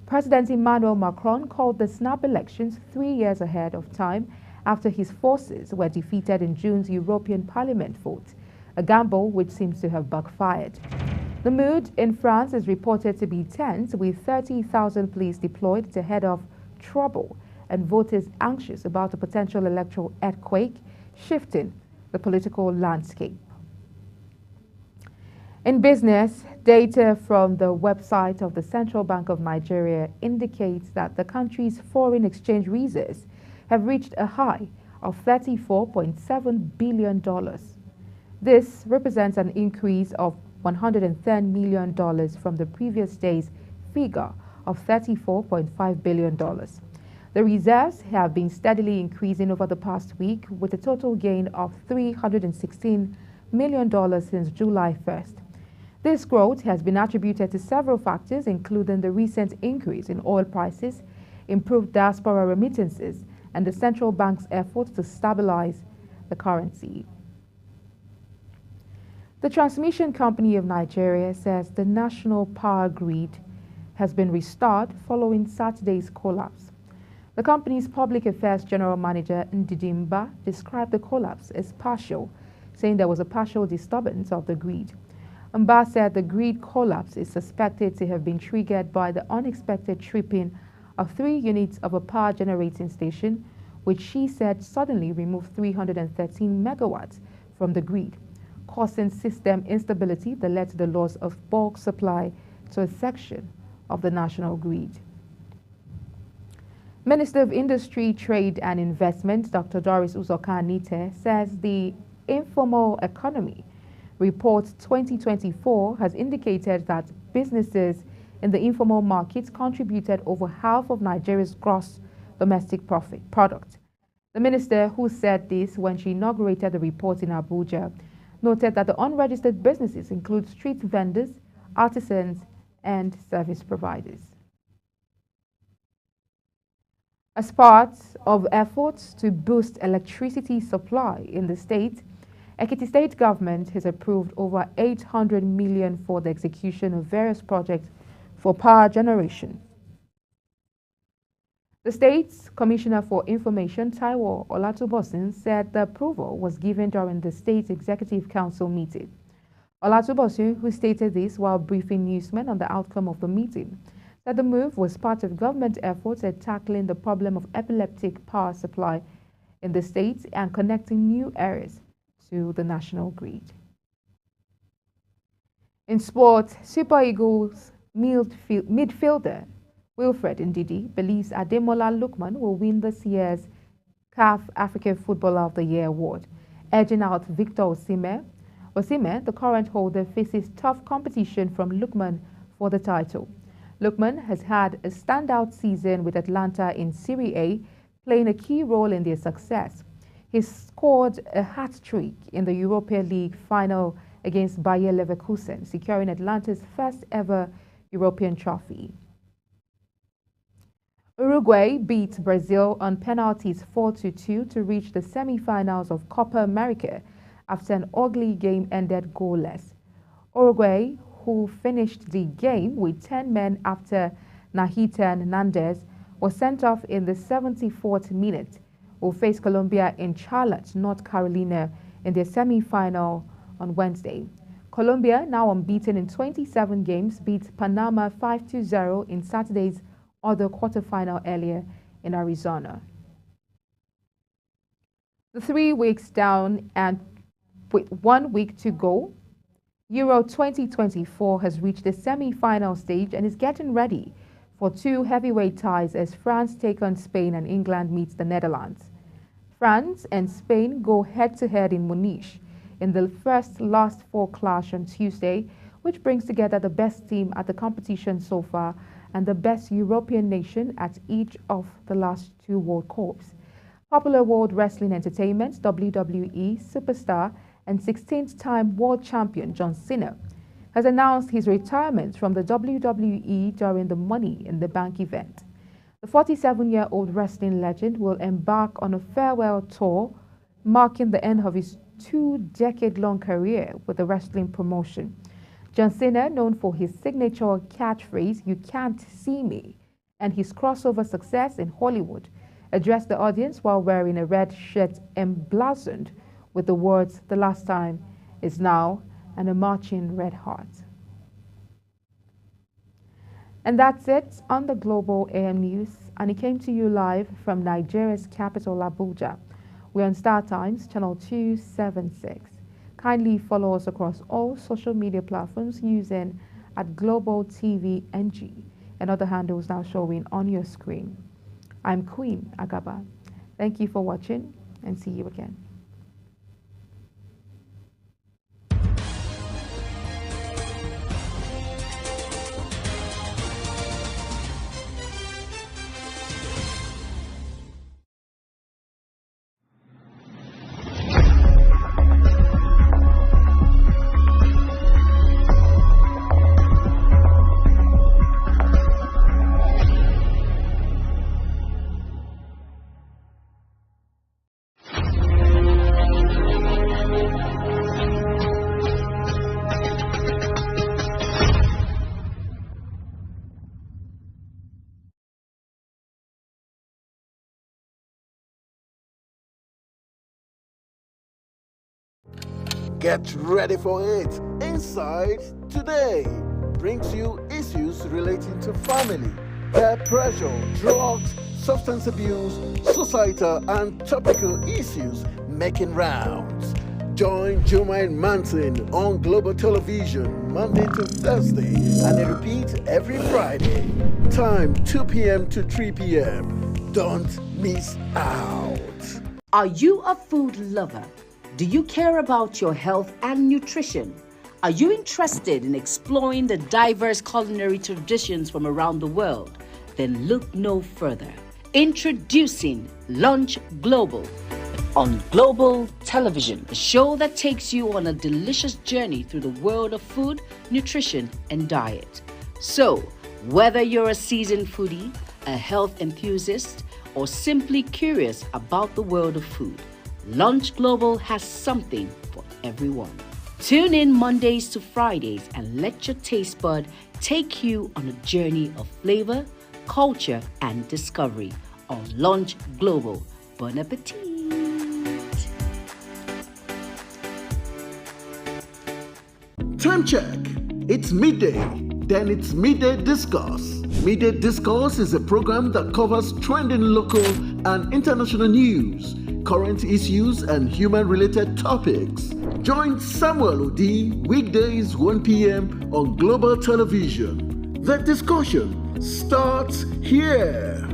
President Emmanuel Macron called the snap elections 3 years ahead of time after his forces were defeated in June's European Parliament vote, a gamble which seems to have backfired. The mood in France is reported to be tense, with 30,000 police deployed to head off trouble and voters anxious about a potential electoral earthquake shifting the political landscape. In business, data from the website of the Central Bank of Nigeria indicates that the country's foreign exchange reserves have reached a high of $34.7 billion. This represents an increase of $110 million from the previous day's figure of $34.5 billion. The reserves have been steadily increasing over the past week, with a total gain of $316 million since July 1st. This growth has been attributed to several factors, including the recent increase in oil prices, improved diaspora remittances, and the central bank's efforts to stabilize the currency. The Transmission Company of Nigeria says the national power grid has been restored following Saturday's collapse. The company's Public Affairs General Manager Ndidi Mba described the collapse as partial, saying there was a partial disturbance of the grid. Mba said the grid collapse is suspected to have been triggered by the unexpected tripping of 3 units of a power generating station, which she said suddenly removed 313 megawatts from the grid, causing system instability that led to the loss of bulk supply to a section of the national grid. Minister of Industry, Trade and Investment, Dr. Doris Uzoka-Anite, says the Informal Economy Report 2024 has indicated that businesses in the informal market contributed over half of Nigeria's gross domestic product. The minister, who said this when she inaugurated the report in Abuja, noted that the unregistered businesses include street vendors, artisans, and service providers. As part of efforts to boost electricity supply in the state, Ekiti State Government has approved over 800 million for the execution of various projects for power generation. The state's Commissioner for Information, Taiwo Olatubosin, said the approval was given during the State Executive Council meeting. Olatubosin, who stated this while briefing newsmen on the outcome of the meeting, said the move was part of government efforts at tackling the problem of epileptic power supply in the state and connecting new areas to the national grid. In sport, Super Eagles midfielder Wilfred Ndidi believes Ademola Lookman will win this year's CAF African Footballer of the Year award, edging out Victor Osimhen. Osimhen, the current holder, faces tough competition from Lookman for the title. Lookman has had a standout season with Atlanta in Serie A, playing a key role in their success. He scored a hat-trick in the Europa League final against Bayer Leverkusen, securing Atlanta's first ever European trophy. Uruguay beat Brazil on penalties 4-2 to reach the semi-finals of Copa America after an ugly game ended goalless. Uruguay, who finished the game with 10 men after Nahitan Nandez was sent off in the 74th minute, will face Colombia in Charlotte, North Carolina in their semi-final on Wednesday. Colombia, now unbeaten in 27 games, beat Panama 5-0 in Saturday's other quarterfinal earlier in Arizona. The 3 weeks down and with 1 week to go, Euro 2024 has reached the semi-final stage and is getting ready for 2 heavyweight ties as France take on Spain and England meets the Netherlands. France and Spain go head-to-head in Munich in the last 4 clash on Tuesday, which brings together the best team at the competition so far and the best European nation at each of the last 2 World Cups. Popular World Wrestling Entertainment, WWE superstar and 16th-time world champion John Cena has announced his retirement from the WWE during the Money in the Bank event. The 47-year-old wrestling legend will embark on a farewell tour, marking the end of his 2-decade-long career with the wrestling promotion. John Cena, known for his signature catchphrase, "You can't see me," and his crossover success in Hollywood, addressed the audience while wearing a red shirt emblazoned with the words, "The last time is now," and a marching red heart. And that's it on the Global AM News, and it came to you live from Nigeria's capital, Abuja. We're on Star Times, channel 276. Kindly follow us across all social media platforms using @GlobalTVNG and other handles now showing on your screen. I'm Queen Agaba. Thank you for watching and see you again. Get ready for it. Inside Today brings you issues relating to family, peer pressure, drugs, substance abuse, societal and topical issues making rounds. Join Jumaine Manson on Global Television Monday to Thursday and they repeat every Friday. Time 2 p.m. to 3 p.m. Don't miss out. Are you a food lover? Do you care about your health and nutrition? Are you interested in exploring the diverse culinary traditions from around the world? Then look no further. Introducing Lunch Global on Global Television, a show that takes you on a delicious journey through the world of food, nutrition, and diet. So, whether you're a seasoned foodie, a health enthusiast, or simply curious about the world of food, Lunch Global has something for everyone. Tune in Mondays to Fridays and let your taste bud take you on a journey of flavor, culture, and discovery on Lunch Global. Bon appetit! Time check. It's midday. Then it's Midday Discourse. Midday Discourse is a program that covers trending local and international news, current issues, and human-related topics. Join Samuel Odi weekdays 1 p.m. on Global Television. The discussion starts here.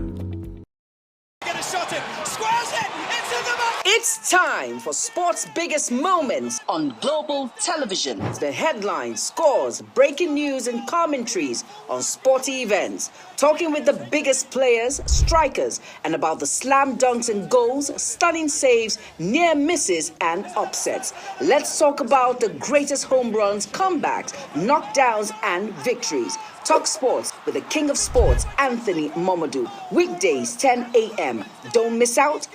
It's time for sports' biggest moments on Global Television. The headlines, scores, breaking news, and commentaries on sporty events. Talking with the biggest players, strikers, and about the slam dunks and goals, stunning saves, near misses, and upsets. Let's talk about the greatest home runs, comebacks, knockdowns, and victories. Talk sports with the king of sports, Anthony Momodu. Weekdays, 10 a.m. Don't miss out.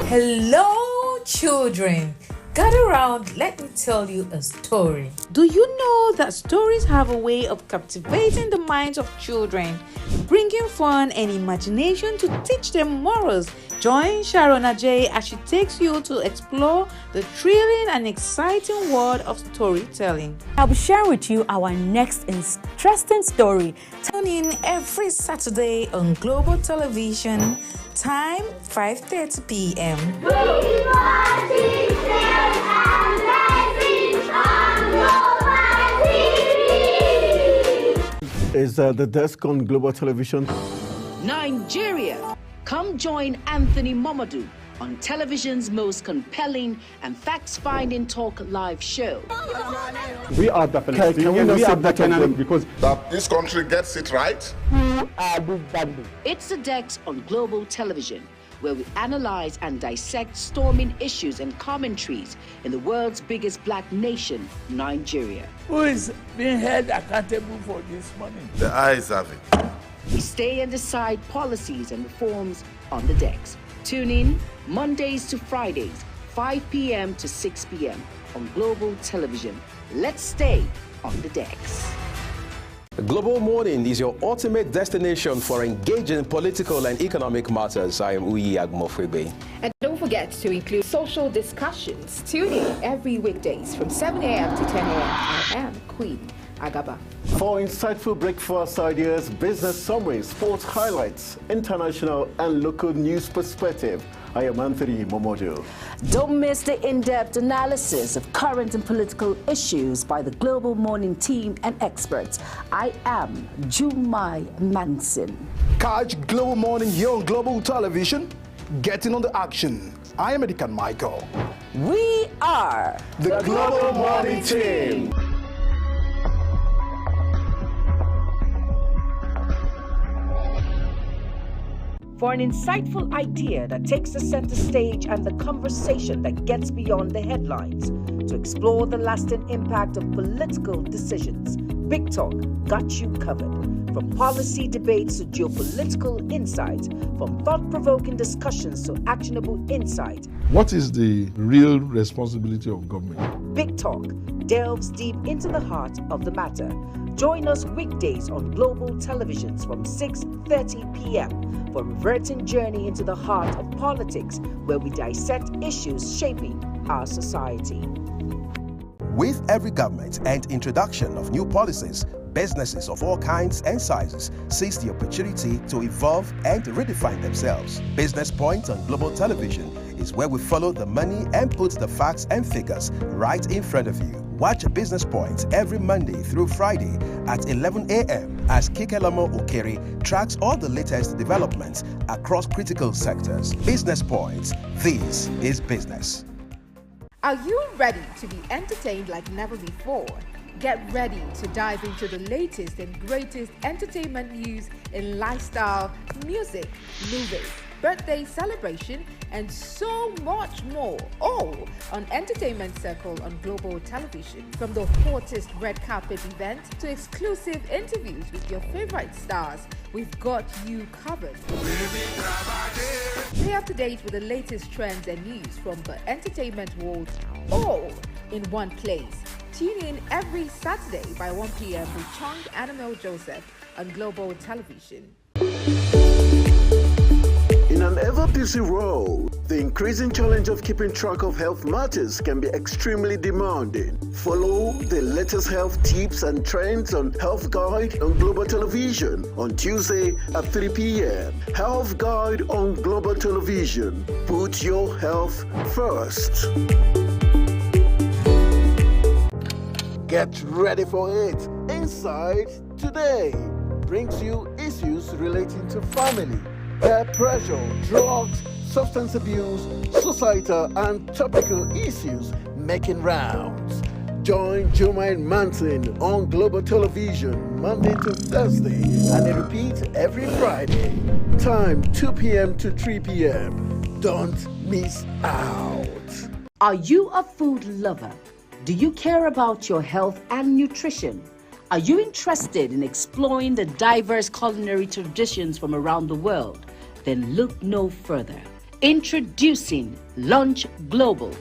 Hello, children. Gather round, let me tell you a story. Do you know that stories have a way of captivating the minds of children, bringing fun and imagination to teach them morals? Join Sharon Ajay as she takes you to explore the thrilling and exciting world of storytelling. I'll be sharing with you our next interesting story. Tune in every Saturday on Global Television, time 5:30 p.m. Is the desk on Global Television? Nigeria. Come join Anthony Momodu on television's most compelling and facts-finding talk live show. We are definitely because that this country gets it right. It's the Dex on Global Television, where we analyze and dissect storming issues and commentaries in the world's biggest black nation, Nigeria. Who is being held accountable for this money? The eyes have it. We stay and decide policies and reforms on the Dex. Tune in Mondays to Fridays, 5 p.m. to 6 p.m. on Global Television. Let's stay on the Dex. Global Morning is your ultimate destination for engaging political and economic matters. I am Uyi Agmofwebe. And don't forget to include social discussions. Tune in every weekdays from 7 a.m. to 10 a.m. I am Queen Agaba. For insightful breakfast ideas, business summaries, sports highlights, international and local news perspective, I am Anthony Momodu. Don't miss the in-depth analysis of current and political issues by the Global Morning team and experts. I am Jumaine Manson. Catch Global Morning here on Global Television. Getting on the action. I am Edikan Michael. We are the Global Morning team. For an insightful idea that takes the center stage and the conversation that gets beyond the headlines, to explore the lasting impact of political decisions, Big Talk got you covered. From policy debates to geopolitical insights, from thought-provoking discussions to actionable insight. What is the real responsibility of government? Big Talk delves deep into the heart of the matter. Join us weekdays on global televisions from 6:30 p.m. for a reverting journey into the heart of politics, where we dissect issues shaping our society. With every government and introduction of new policies, businesses of all kinds and sizes seize the opportunity to evolve and redefine themselves. Business Point on global television is where we follow the money and put the facts and figures right in front of you. Watch Business Point every Monday through Friday at 11 a.m. as Kikelamo Okeri tracks all the latest developments across critical sectors. Business Point, this is business. Are you ready to be entertained like never before? Get ready to dive into the latest and greatest entertainment news in lifestyle, music, movies, birthday celebration, and so much more. All on Entertainment Circle on global television. From the hottest red carpet event to exclusive interviews with your favorite stars, we've got you covered. Stay up to date with the latest trends and news from the entertainment world, all in one place. Tune in every Saturday by 1 p.m. with Chung and Emil Joseph on global television. In an ever-busy world, the increasing challenge of keeping track of health matters can be extremely demanding. Follow the latest health tips and trends on Health Guide on Global Television on Tuesday at 3 p.m. Health Guide on Global Television. Put your health first. Get ready for it. Inside Today brings you issues relating to family, peer pressure, drugs, substance abuse, societal and topical issues making rounds. Join Jumaine Manson on Global Television Monday to Thursday and it repeats every Friday. Time 2 p.m. to 3 p.m. Don't miss out. Are you a food lover? Do you care about your health and nutrition? Are you interested in exploring the diverse culinary traditions from around the world? Then look no further. Introducing Lunch Global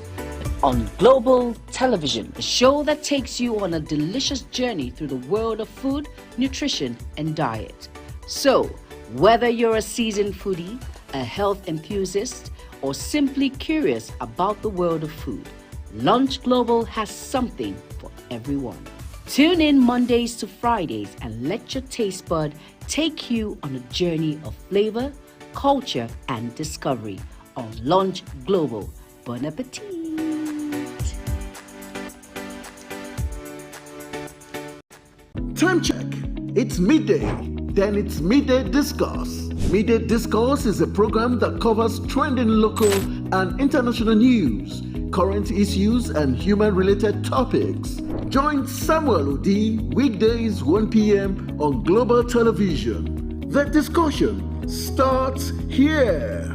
on global television, a show that takes you on a delicious journey through the world of food, nutrition, and diet. So, whether you're a seasoned foodie, a health enthusiast, or simply curious about the world of food, Lunch Global has something for everyone. Tune in Mondays to Fridays and let your taste bud take you on a journey of flavor, culture, and discovery on Lunch Global. Bon appetit! Time check. It's midday. Then it's Midday Discourse. Midday Discourse is a program that covers trending local and international news, current issues, and human-related topics. Join Samuel Odi weekdays 1 p.m. on Global Television. The discussion starts here.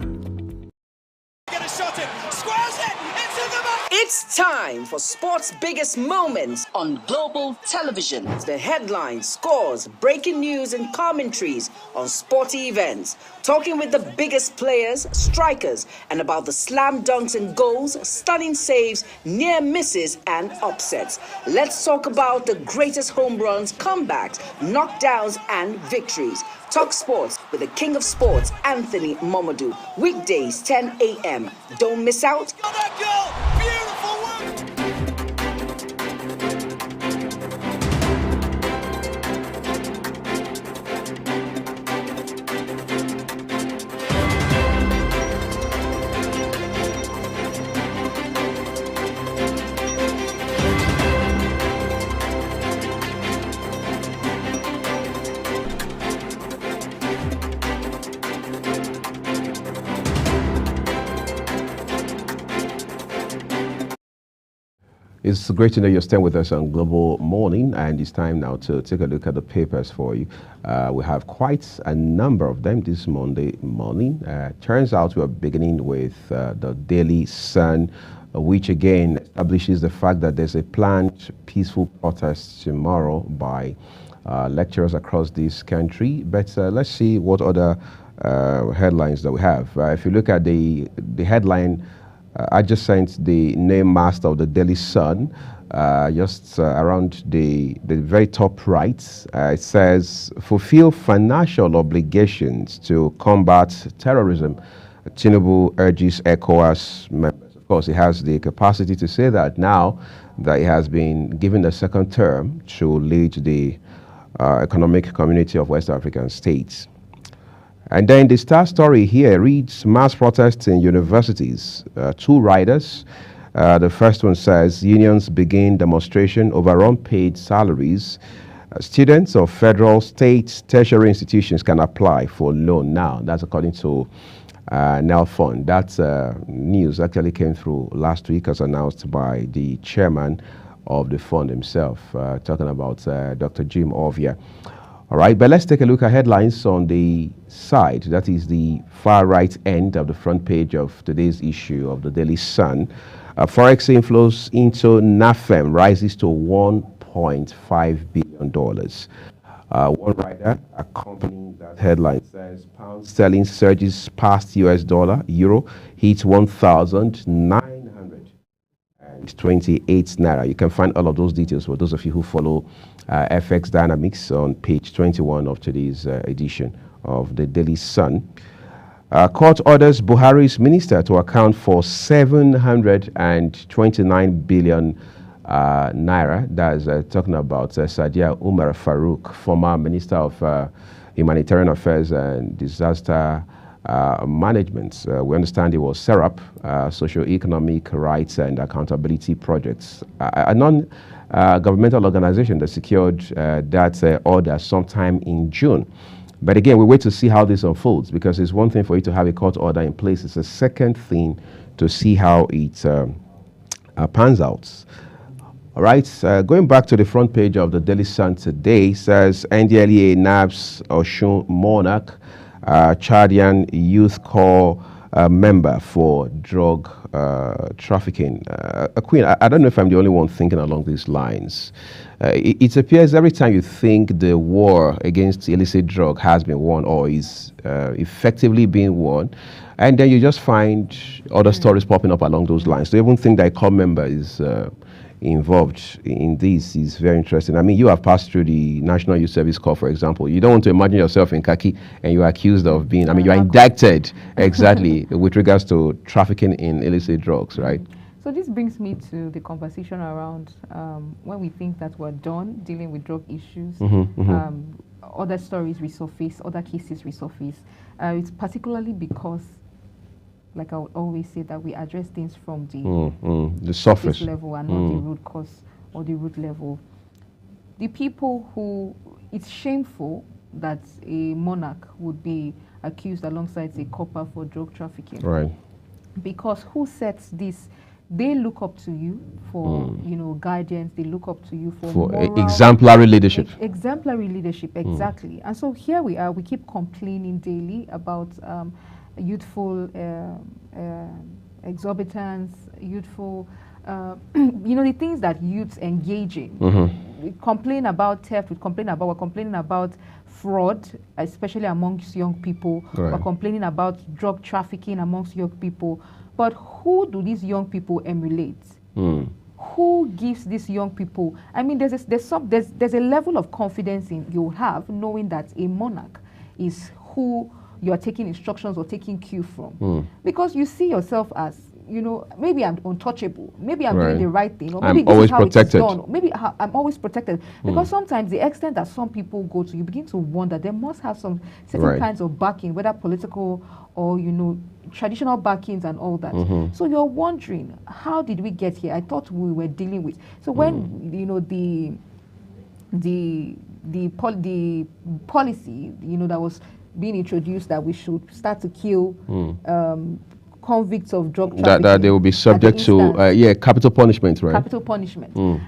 It's time for sports' biggest moments on global television. The headlines, scores, breaking news, and commentaries on sporty events. Talking with the biggest players, strikers, and about the slam dunks and goals, stunning saves, near misses, and upsets. Let's talk about the greatest home runs, comebacks, knockdowns, and victories. Talk sports with the king of sports, Anthony Momodu. Weekdays, 10 a.m. Don't miss out. It's great to know you're staying with us on Global Morning, and it's time now to take a look at the papers for you. We have quite a number of them this Monday morning. Turns out we're beginning with the Daily Sun, which again establishes the fact that there's a planned peaceful protest tomorrow by lecturers across this country. But let's see what other headlines that we have. If you look at the headline I just sent the name master of the Daily Sun, just around the very top right. It says, fulfill financial obligations to combat terrorism. Tinubu urges ECOWAS members. Of course, he has the capacity to say that now that he has been given a second term to lead the Economic Community of West African States. And then the star story here reads, mass protests in universities, 2 riders. The first one says, unions begin demonstration over unpaid salaries. Students of federal, state, tertiary institutions can apply for loan now. That's according to NELFund. That news actually came through last week as announced by the chairman of the fund himself, talking about Dr. Jim Ovia. All right, but let's take a look at headlines on the side. That is the far right end of the front page of today's issue of the Daily Sun. Forex inflows into NAFEM rises to $1.5 billion. One writer accompanying that headline says, pound sterling surges past US dollar, euro hits 1,928 naira. You can find all of those details for those of you who follow FX Dynamics on page 21 of today's edition of the Daily Sun. Court orders Buhari's minister to account for 729 billion naira. That's talking about Sadia Umar Farouk, former Minister of Humanitarian Affairs and Disaster Management. We understand it was SERAP, Socio-Economic Rights and Accountability Projects, a non-governmental organization that secured that order sometime in June. But again, we wait to see how this unfolds, because it's one thing for you to have a court order in place. It's a second thing to see how it pans out. All right, going back to the front page of the Daily Sun today, says NDLEA nabs Oshun Monarch, Chadian Youth Corps member for drug trafficking. Queen, I don't know if I'm the only one thinking along these lines. It appears every time you think the war against illicit drug has been won or is effectively being won, and then you just find other stories popping up along those lines. So even think that a corps member is involved in this is very interesting. I mean, you have passed through the National Youth Service Corps, for example. You don't want to imagine yourself in khaki and you're accused of being, I mean, you're indicted, exactly, with regards to trafficking in illicit drugs, right? So this brings me to the conversation around when we think that we're done dealing with drug issues, other stories resurface, other cases resurface. It's particularly because, like I would always say, that we address things from the surface level and not the root cause or the root level. The people who, it's shameful that a monarch would be accused alongside a copper for drug trafficking. Right. Because who sets this? They look up to you for, guidance. They look up to you for moral, exemplary leadership. Exemplary leadership, exactly. And so here we are. We keep complaining daily about youthful exorbitance, youthful, the things that youths engage in. We complain about theft. We're complaining about fraud, especially amongst young people. Right. We're complaining about drug trafficking amongst young people. But who do these young people emulate? Who gives these young people? I mean, there's a level of confidence in you have knowing that a monarch is who you are taking instructions or taking cue from, because you see yourself as, maybe I'm untouchable, maybe I'm doing the right thing, or maybe this is how it's done. Maybe I'm always protected, because sometimes the extent that some people go to, you begin to wonder they must have some certain kinds of backing, whether political or traditional backings and all that. So you're wondering, how did we get here? I thought we were dealing with. So when the policy that was being introduced that we should start to kill convicts of drug trafficking, that they will be subject to capital punishment, right? Capital punishment.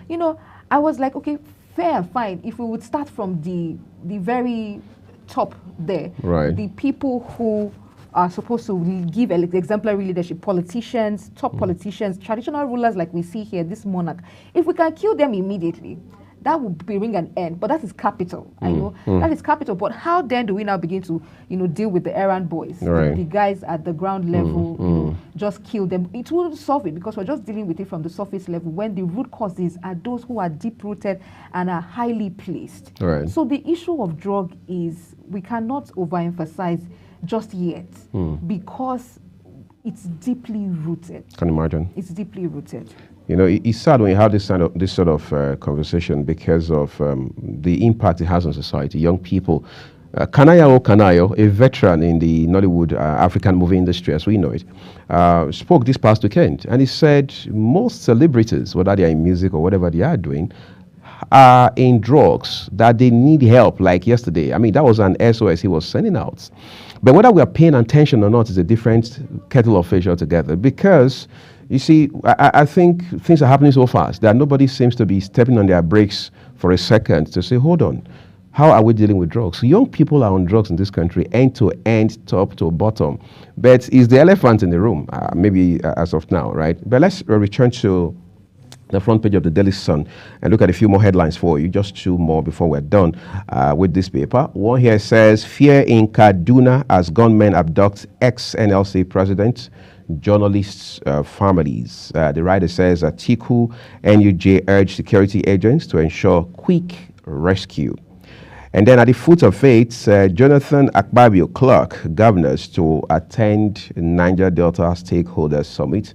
I was like, okay, fair, fine. If we would start from the very top there, right? The people who are supposed to give exemplary leadership, politicians, top politicians, traditional rulers like we see here, this monarch. If we can kill them immediately, that would bring an end. But that is capital. I know that is capital. But how then do we now begin to, deal with the errand boys, the guys at the ground level, just kill them. It will solve it because we're just dealing with it from the surface level when the root causes are those who are deep-rooted and are highly placed. Right. So the issue of drug is we cannot overemphasize just yet because it's deeply rooted. Can you imagine? It's deeply rooted. You know, it's sad when you have this sort of conversation because of the impact it has on society. Young people. Kanayo, a veteran in the Nollywood African movie industry as we know it, spoke this past weekend, and he said most celebrities, whether they are in music or whatever they are doing, are in drugs, that they need help like yesterday. I mean, that was an SOS he was sending out. But whether we are paying attention or not is a different kettle of fish altogether, because you see, I think things are happening so fast that nobody seems to be stepping on their brakes for a second to say, hold on, how are we dealing with drugs? Young people are on drugs in this country, end to end, top to bottom. But is the elephant in the room? Maybe as of now, right? But let's return to the front page of the Daily Sun and look at a few more headlines for you, just two more before we're done with this paper. One here says, fear in Kaduna as gunmen abduct ex-NLC president, journalists' families. The writer says, Atiku NUJ urged security agents to ensure quick rescue. And then at the foot of it, Jonathan Akpabio clerk governors to attend Niger Delta Stakeholders Summit.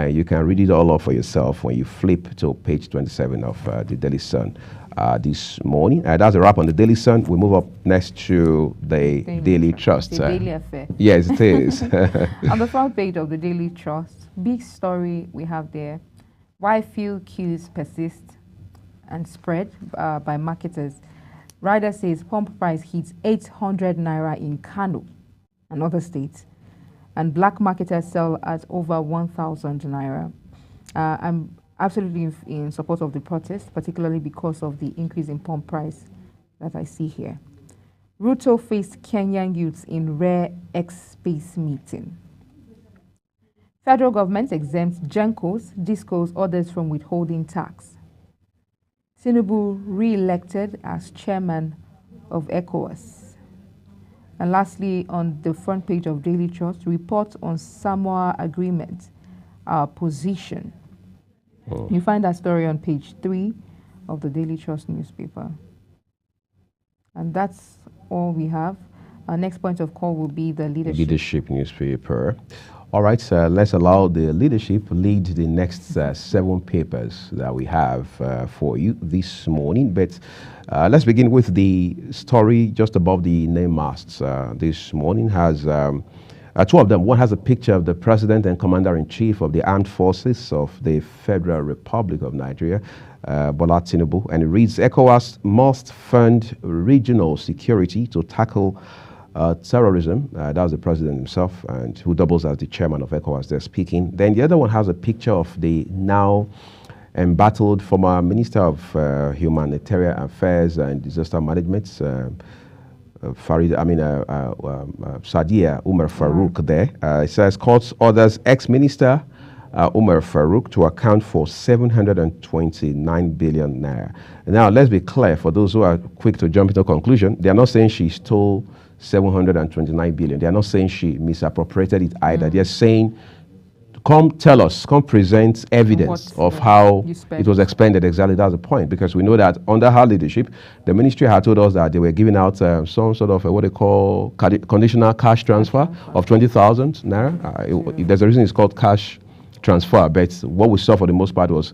You can read it all off for yourself when you flip to page 27 of the Daily Sun this morning. That's a wrap on the Daily Sun. We move up next to the Daily Trust. The Daily Affair. Yes, it is. On the front page of the Daily Trust, big story we have there. Why fuel queues persist and spread by marketers. Rider says pump price hits 800 naira in Kano and other states, and black marketers sell at over 1,000 naira. I'm absolutely in support of the protest, particularly because of the increase in pump price that I see here. Ruto faced Kenyan youths in rare X-Space meeting. Federal government exempts Gencos, Discos, others from withholding tax. Tinubu re-elected as chairman of ECOWAS. And lastly, on the front page of Daily Trust, report on Samoa agreement, our position. You find that story on page 3 of the Daily Trust newspaper. And that's all we have. Our next point of call will be the leadership newspaper. All right, let's allow the leadership lead the next 7 papers that we have for you this morning. But let's begin with the story just above the name masts. This morning has 2 of them. One has a picture of the President and Commander-in-Chief of the Armed Forces of the Federal Republic of Nigeria, Bola Tinubu, and it reads, ECOWAS must fund regional security to tackle terrorism. That was the president himself, and who doubles as the chairman of ECOWAS there speaking. Then the other one has a picture of the now embattled former Minister of Humanitarian Affairs and Disaster Management, Sadia Umar Farouk there. It says, courts orders ex-minister Umar Farouk to account for 729 billion naira. Now, let's be clear, for those who are quick to jump into a conclusion, they are not saying she stole 729 billion. They are not saying she misappropriated it either. They're saying, come tell us, come present evidence of how it was expended. Exactly, that's the point. Because we know that under her leadership, the ministry had told us that they were giving out some sort of what they call conditional cash transfer of 20,000 naira. There's a reason it's called cash transfer, but what we saw for the most part was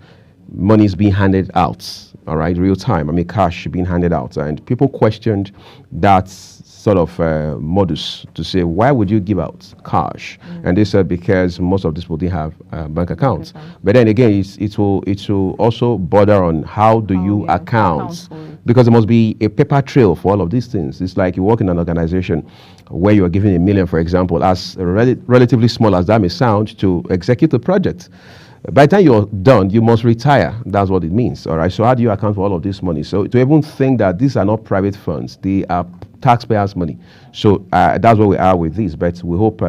monies being handed out, all right, real time. I mean, cash being handed out. And people questioned that sort of modus to say, why would you give out cash? And they said because most of these people didn't have bank accounts. But then again, it will also border on how do you account, because there must be a paper trail for all of these things. It's like you work in an organization where you are given $1 million, for example, as relatively small as that may sound, to execute the project. By the time you're done, you must retire. That's what it means. All right. So how do you account for all of this money? So to even think that these are not private funds, they are taxpayers' money. So that's where we are with this. But we hope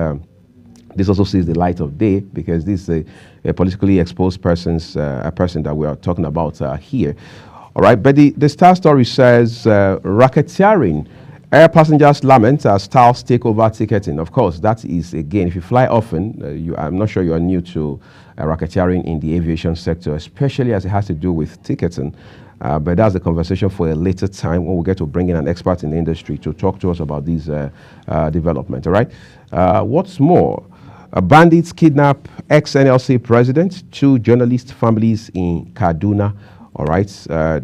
this also sees the light of day, because this is a politically exposed person that we are talking about here. All right. But the Star story says racketeering Air passengers lament as Stars take over ticketing. Of course, that is, again, if you fly often, I'm not sure you are new to racketeering in the aviation sector, especially as it has to do with ticketing. But that's a conversation for a later time when we get to bring in an expert in the industry to talk to us about these developments, all right? What's more, bandits kidnap ex-NLC president, 2 journalist families in Kaduna. All right,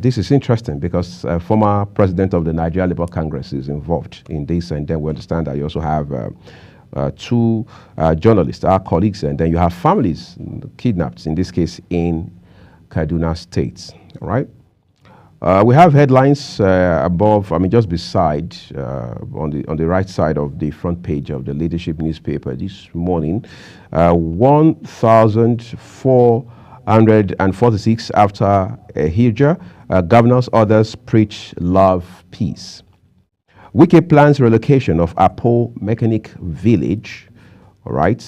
this is interesting because former president of the Nigeria Labour Congress is involved in this, and then we understand that you also have 2 journalists, our colleagues, and then you have families kidnapped, in this case in Kaduna State. All right, we have headlines above, just beside, on the right side of the front page of the Leadership newspaper this morning. 1,446 after Hijra, governors, others preach love, peace. Wike plans relocation of Apo Mechanic Village. All right,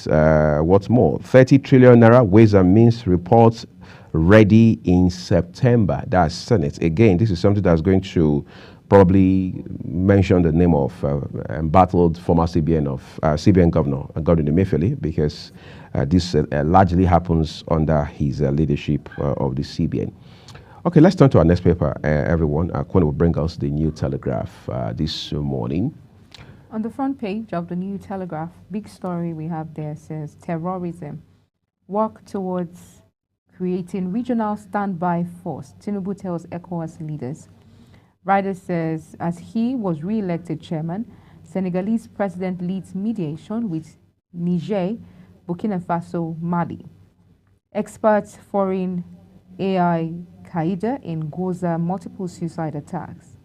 what's more, 30 trillion naira Ways and Means reports ready in September. That's Senate. Again, this is something that's going to probably mention the name of embattled former CBN governor, Godwin Emefiele, because this largely happens under his leadership of the CBN. Okay, let's turn to our next paper, everyone. Kwame will bring us the New Telegraph this morning. On the front page of the New Telegraph, big story we have there says, terrorism, work towards creating regional standby force, Tinubu tells ECOWAS leaders. Rider says, as he was re-elected chairman, Senegalese president leads mediation with Niger, Burkina Faso, Mali. Experts foreign AI Qaeda in Gaza, multiple suicide attacks.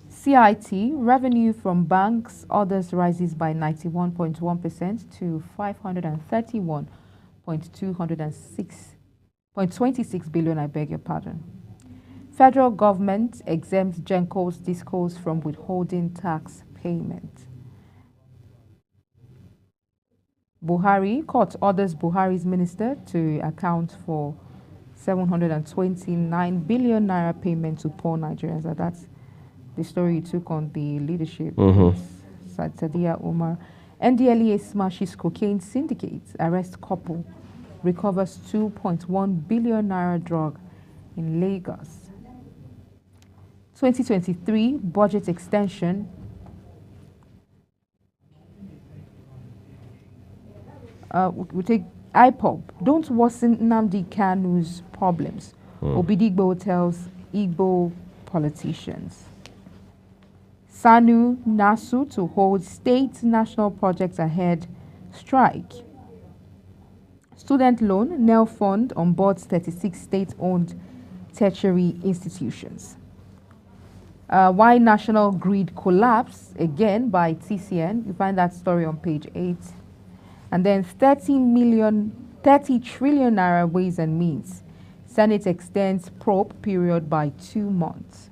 CIT, revenue from banks, others rises by 91.1% to 531.26 billion, I beg your pardon. Federal government exempts Genco's discos from withholding tax payment. Buhari, court orders Buhari's minister to account for 729 billion naira payment to poor Nigerians. That's the story you took on the leadership. Sadiya Umar. NDLEA smashes cocaine syndicates, arrest couple, recovers 2.1 billion naira drug in Lagos. 2023 budget extension. We take IPOB. Don't worsen Nnamdi Kanu's problems. Obidigbo tells Igbo politicians. SANU, NASU to hold state national projects ahead strike. Student loan, NEL fund onboards 36 state-owned tertiary institutions. Why national grid collapse, again by TCN. You find that story on page 8. And then 30 trillion naira Ways and Means. Senate extends probe period by 2 months.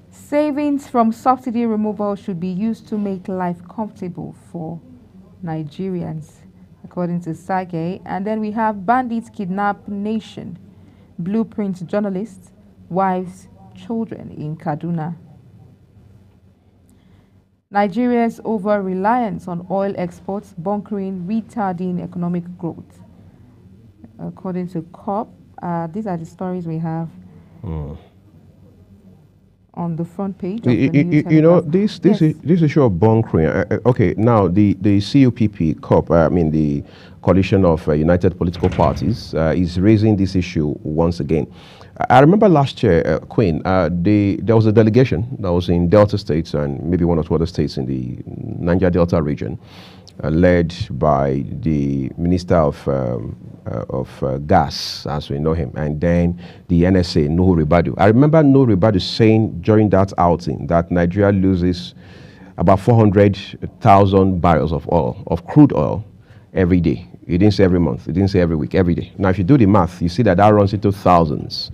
Savings from subsidy removal should be used to make life comfortable for Nigerians, according to Sage. And then we have bandits kidnap nation, blueprint journalists, wives, children in Kaduna. Nigeria's over-reliance on oil exports bunkering, retarding economic growth. According to COP, these are the stories we have on the front page. Of you know, this issue of bunkering. Okay, now the CUPP, COP, the Coalition of United Political Parties, is raising this issue once again. I remember last year, Queen, there was a delegation that was in Delta states and maybe 1 or 2 other states in the Niger Delta region, led by the Minister of Gas, as we know him, and then the NSA, Nuhu Ribadu. I remember Nuhu Ribadu saying during that outing that Nigeria loses about 400,000 barrels of oil, of crude oil, every day. He didn't say every month. He didn't say every week, every day. Now, if you do the math, you see that runs into thousands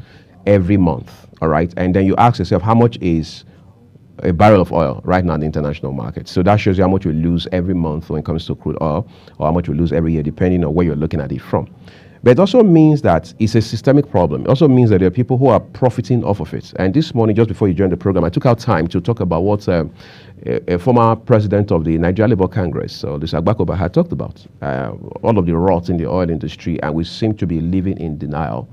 every month, all right? And then you ask yourself, how much is a barrel of oil right now in the international market? So that shows you how much we lose every month when it comes to crude oil, or how much we lose every year, depending on where you're looking at it from. But it also means that it's a systemic problem. It also means that there are people who are profiting off of it. And this morning, just before you joined the program, I took out time to talk about what a former president of the Nigeria Labour Congress, Olusegun Agbakoba, had talked about. All of the rot in the oil industry, and we seem to be living in denial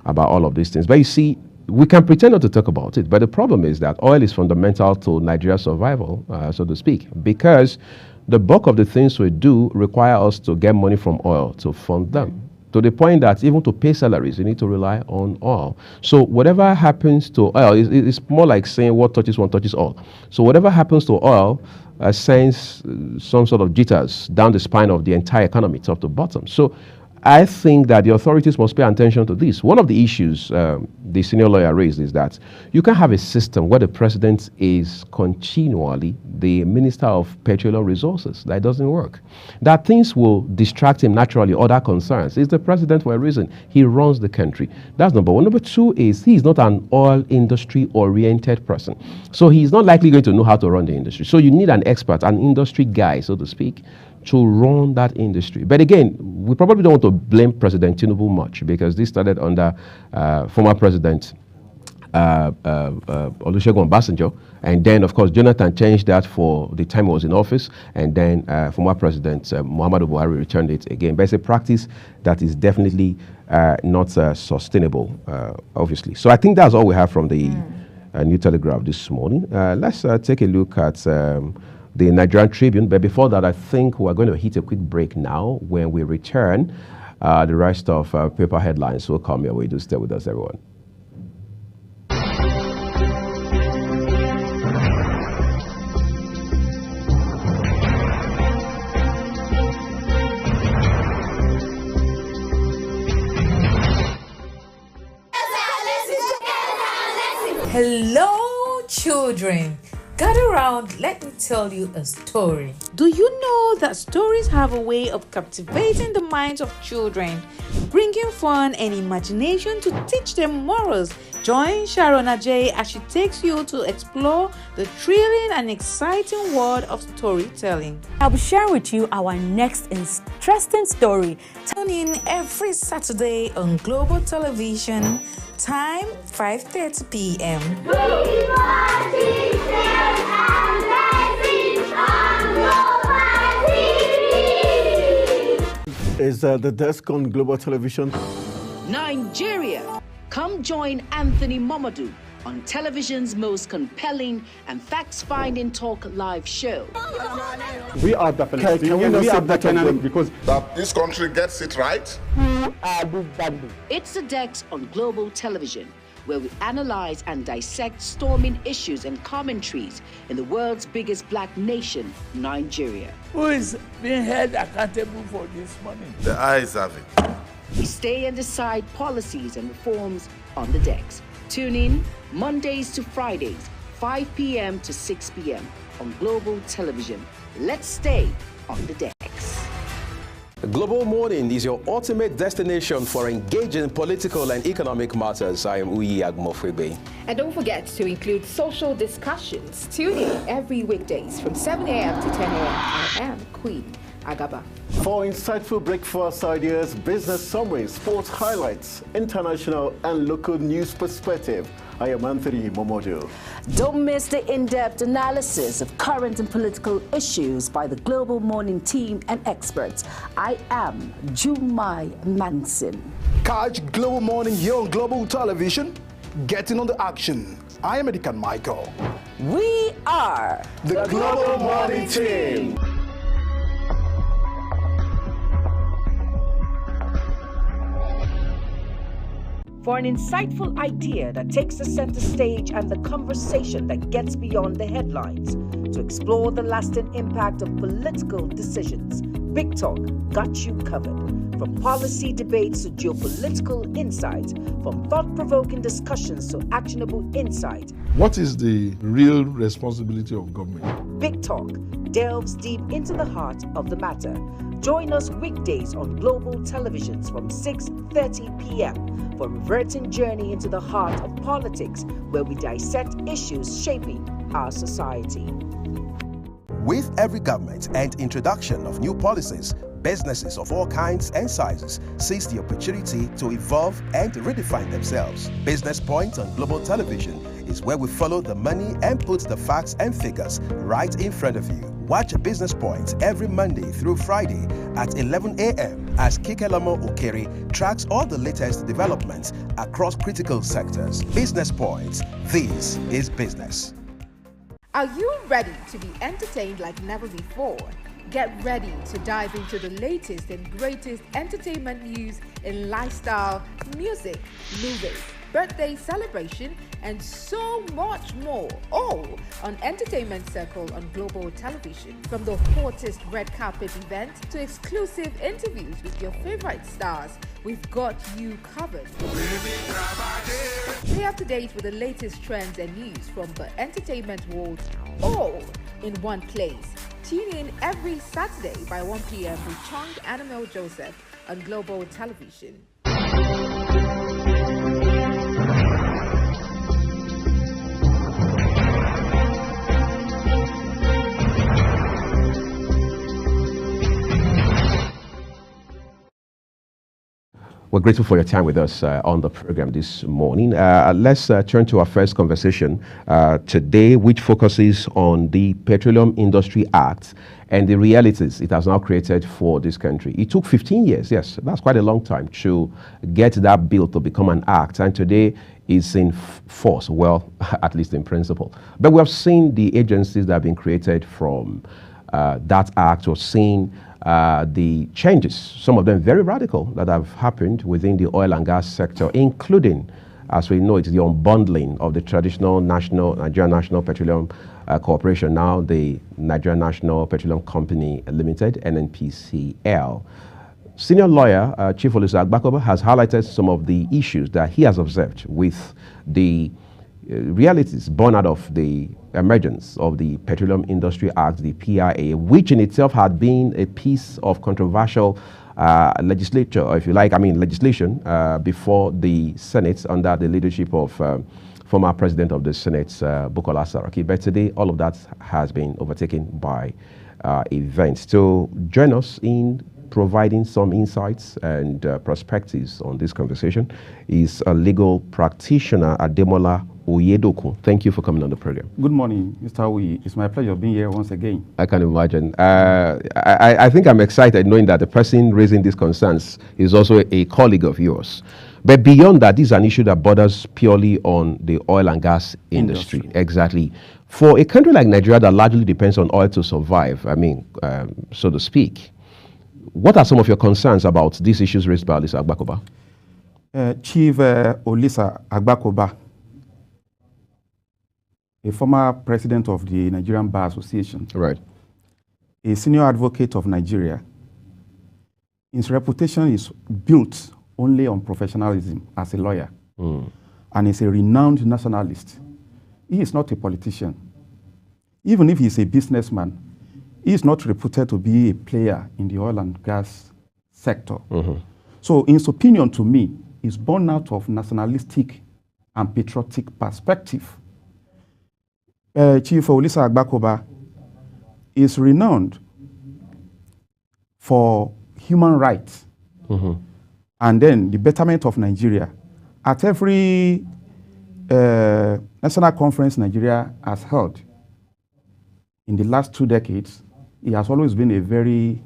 about all of these things. But you see, we can pretend not to talk about it, but the problem is that oil is fundamental to Nigeria's survival, so to speak, because the bulk of the things we do require us to get money from oil to fund them, to the point that even to pay salaries, you need to rely on oil. So whatever happens to oil, it's more like saying what touches one touches all. So whatever happens to oil sends some sort of jitters down the spine of the entire economy, top to bottom. So I think that the authorities must pay attention to this. One of the issues the senior lawyer raised is that you can have a system where the president is continually the minister of petroleum resources. That doesn't work. That things will distract him naturally, other concerns. He's the president for a reason. He runs the country. That's number one. Number two is he's not an oil industry-oriented person. So he's not likely going to know how to run the industry. So you need an expert, an industry guy, so to speak, to run that industry. But again, we probably don't want to blame President Tinubu much, because this started under former President Olusegun Obasanjo, and then of course Jonathan changed that for the time he was in office, and then former President Muhammadu Buhari returned it again. But it's a practice that is definitely not sustainable, obviously. So I think that's all we have from the New Telegraph this morning. Let's take a look at the Nigerian Tribune. But before that, I think we're going to hit a quick break now. When we return, the rest of paper headlines will come your way. Do stay with us, everyone. Hello, children. Gather around, let me tell you a story. Do you know that stories have a way of captivating the minds of children, bringing fun and imagination to teach them morals? Join Sharon Ajay as she takes you to explore the thrilling and exciting world of storytelling. I'll be sharing with you our next interesting story. Tune in every Saturday on Global Television, time 5:30 p.m. Is the desk on Global Television? Nigeria. Come join Anthony Momodu on television's most compelling and facts-finding talk live show. We are definitely because that this country gets it right. It's the Dex on Global Television, where we analyze and dissect storming issues and commentaries in the world's biggest black nation, Nigeria. Who is being held accountable for this money? The eyes have it. We stay and decide policies and reforms on the Dex. Tune in Mondays to Fridays, 5 p.m. to 6 p.m. on Global Television. Let's stay on the Dex. Global Morning is your ultimate destination for engaging political and economic matters. I am Uyi Agmofwebe. And don't forget to include social discussions. Tune in every weekdays from 7 a.m. to 10 a.m. I am Queen Agaba. For insightful breakfast ideas, business summaries, sports highlights, international and local news perspective, I am Anthony Momodu. Don't miss the in-depth analysis of current and political issues by the Global Morning team and experts. I am Jumai Manson. Catch Global Morning here on Global Television. Getting on the action. I am Edikan Michael. We are the Global Morning team. For an insightful idea that takes the center stage and the conversation that gets beyond the headlines, to explore the lasting impact of political decisions, Big Talk got you covered. From policy debates to geopolitical insights, from thought-provoking discussions to actionable insight. What is the real responsibility of government? Big Talk delves deep into the heart of the matter. Join us weekdays on Global Televisions from 6:30 p.m. for a reverting journey into the heart of politics, where we dissect issues shaping our society. With every government and introduction of new policies, Businesses of all kinds and sizes seize the opportunity to evolve and redefine themselves. Business Point on Global Television is where we follow the money and put the facts and figures right in front of you. Watch Business Point every Monday through Friday at 11 a.m. as Kikelamo Okere tracks all the latest developments across critical sectors. Business Point. This is business. Are you ready to be entertained like never before? Get ready to dive into the latest and greatest entertainment news in lifestyle, music, movies, birthday celebration, and so much more, all on Entertainment Circle on Global Television. From the hottest red carpet events to exclusive interviews with your favorite stars, we've got you covered. Stay up to date with the latest trends and news from the entertainment world, all in one place. Tune in every Saturday by 1 p.m. with Chung Animal Joseph on Global Television. We're grateful for your time with us on the program this morning. Let's turn to our first conversation today, which focuses on the Petroleum Industry Act and the realities it has now created for this country. It took 15 years, yes, that's quite a long time, to get that bill to become an act, and today it's in force, well, at least in principle. But we have seen the agencies that have been created from that act, or seen the changes, some of them very radical, that have happened within the oil and gas sector, including, as we know, it's the unbundling of the traditional Nigerian National Petroleum Corporation, now the Nigerian National Petroleum Company Limited, NNPCL. Senior lawyer Chief Olisa Agbakoba has highlighted some of the issues that he has observed with the realities born out of the emergence of the Petroleum Industry Act, the PIA, which in itself had been a piece of controversial legislation before the Senate under the leadership of former President of the Senate, Bukola Saraki. But today, all of that has been overtaken by events. To join us in providing some insights and perspectives on this conversation is a legal practitioner, Ademola Oyedoku. Thank you for coming on the program. Good morning, Mr. Awi. It's my pleasure being here once again. I can imagine. I think I'm excited knowing that the person raising these concerns is also a colleague of yours. But beyond that, this is an issue that borders purely on the oil and gas industry. Exactly. For a country like Nigeria that largely depends on oil to survive, so to speak, what are some of your concerns about these issues raised by Olisa Agbakoba? Chief Olisa Agbakoba, a former president of the Nigerian Bar Association, right, a senior advocate of Nigeria. His reputation is built only on professionalism as a lawyer, and is a renowned nationalist. He is not a politician. Even if he is a businessman, he is not reputed to be a player in the oil and gas sector. So his opinion, to me, is born out of nationalistic and patriotic perspective. Chief Olisa Agbakoba is renowned for human rights and then the betterment of Nigeria. At every national conference Nigeria has held in the last 2 decades, he has always been a very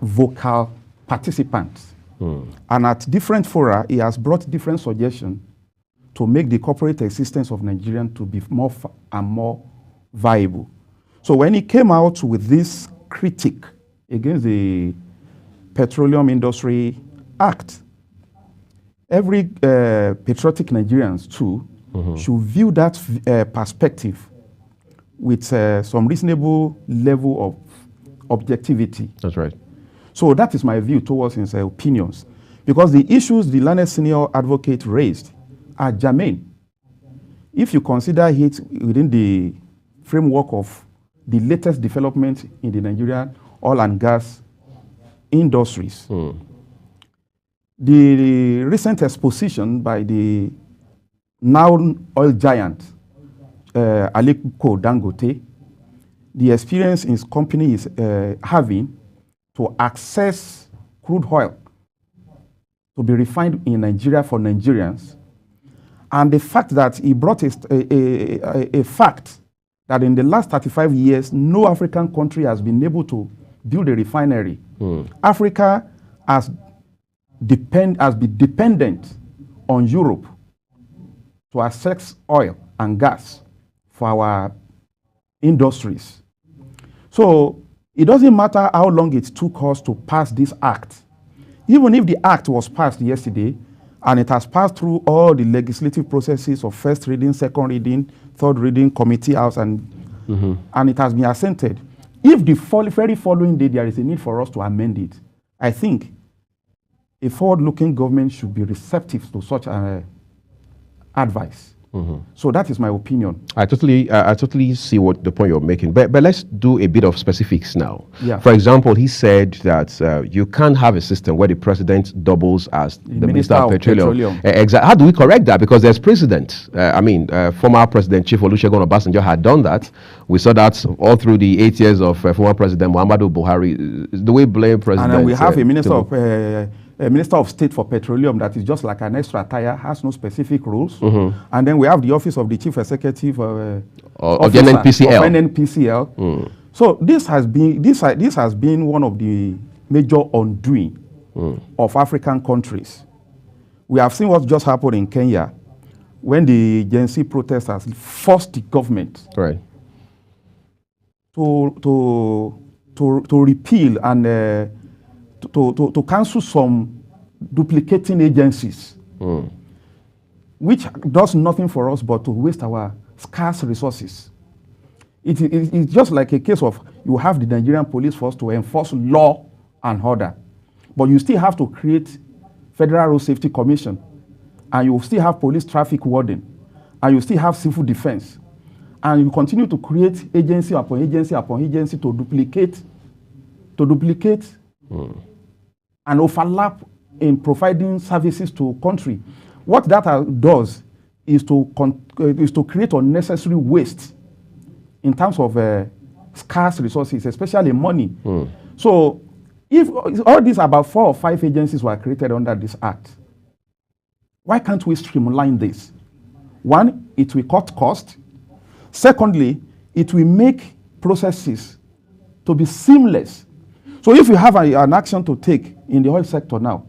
vocal participant. And at different fora, he has brought different suggestions to make the corporate existence of Nigerians to be more and more viable. So when he came out with this critique against the Petroleum Industry Act, every patriotic Nigerians too should view that perspective with some reasonable level of objectivity. That's right. So that is my view towards his opinions. Because the issues the learned senior advocate raised are germane. If you consider it within the framework of the latest development in the Nigerian oil and gas industries, the recent exposition by the now oil giant, Aliko Dangote, the experience his company is having to access crude oil to be refined in Nigeria for Nigerians, and the fact that he brought a fact that in the last 35 years, no African country has been able to build a refinery. Africa has been dependent on Europe to access oil and gas for our industries. So it doesn't matter how long it took us to pass this act. Even if the act was passed yesterday, and it has passed through all the legislative processes of first reading, second reading, third reading, committee house, and it has been assented. If the very following day there is a need for us to amend it, I think a forward-looking government should be receptive to such advice. So that is my opinion. I totally see what the point you're making. But let's do a bit of specifics now. Yeah. For example, he said that you can't have a system where the president doubles as the Minister of Petroleum. Exactly. How do we correct that? Because there's precedent. Former President Chief Olusegun Obasanjo had done that. We saw that all through the 8 years of former President Muhammadu Buhari. The way blame President. And then we have a Minister of State for Petroleum that is just like an extra tire, has no specific rules. And then we have the Office of the Chief Executive of the NNPCL. So this has been one of the major undoing of African countries. We have seen what just happened in Kenya when the Gen Z protesters forced the government to repeal and to cancel some duplicating agencies, which does nothing for us but to waste our scarce resources. It's just like a case of you have the Nigerian police force to enforce law and order, but you still have to create Federal Road Safety Commission, and you still have police traffic warden, and you still have civil defense, and you continue to create agency upon agency upon agency to duplicate and overlap in providing services to country. What that does is to create unnecessary waste in terms of scarce resources, especially money. So if all these about 4 or 5 agencies were created under this act, why can't we streamline this? One, it will cut cost. Secondly, it will make processes to be seamless. So if you have an action to take in the oil sector now,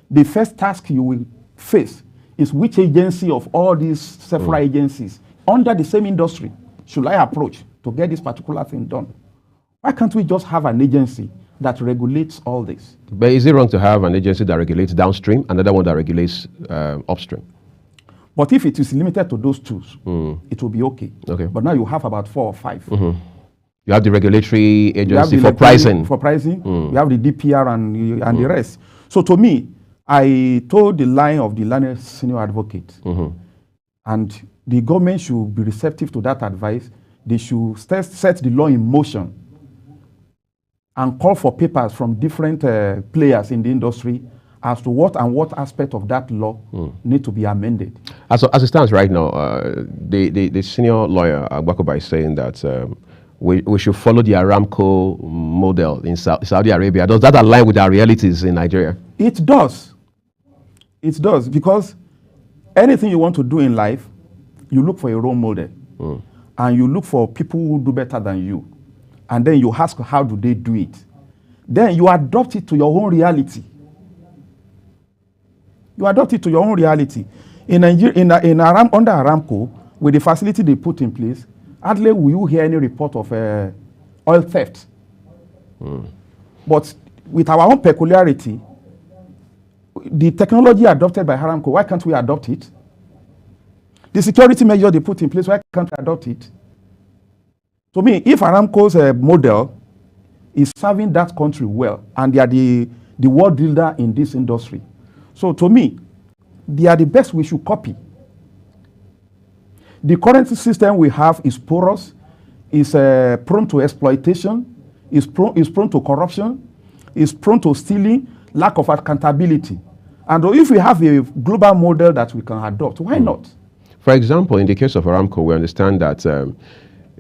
the first task you will face is which agency of all these several agencies under the same industry should I approach to get this particular thing done? Why can't we just have an agency that regulates all this? But is it wrong to have an agency that regulates downstream, another one that regulates upstream? But if it is limited to those two, it will be okay. But now you have about 4 or 5. You have the regulatory agency for pricing. You have the DPR and the rest. So to me, I told the line of the learned senior advocate, and the government should be receptive to that advice. They should set the law in motion and call for papers from different players in the industry as to what aspect of that law need to be amended. As it stands right now, the senior lawyer, Agbakoba, is saying that we should follow the Aramco model in Saudi Arabia. Does that align with our realities in Nigeria? It does. It does, because anything you want to do in life, you look for a role model. And you look for people who do better than you. And then you ask, how do they do it? Then you adopt it to your own reality. You adopt it to your own reality. In Nigeria, under Aramco, with the facility they put in place, hardly will you hear any report of oil theft. But with our own peculiarity, the technology adopted by Aramco, why can't we adopt it? The security measure they put in place, why can't we adopt it? To me, if Aramco's model is serving that country well, and they are the world leader in this industry, so to me, they are the best we should copy. The current system we have is porous, is prone to exploitation, is prone to corruption, is prone to stealing, lack of accountability. And if we have a global model that we can adopt, why not? For example, in the case of Aramco, we understand that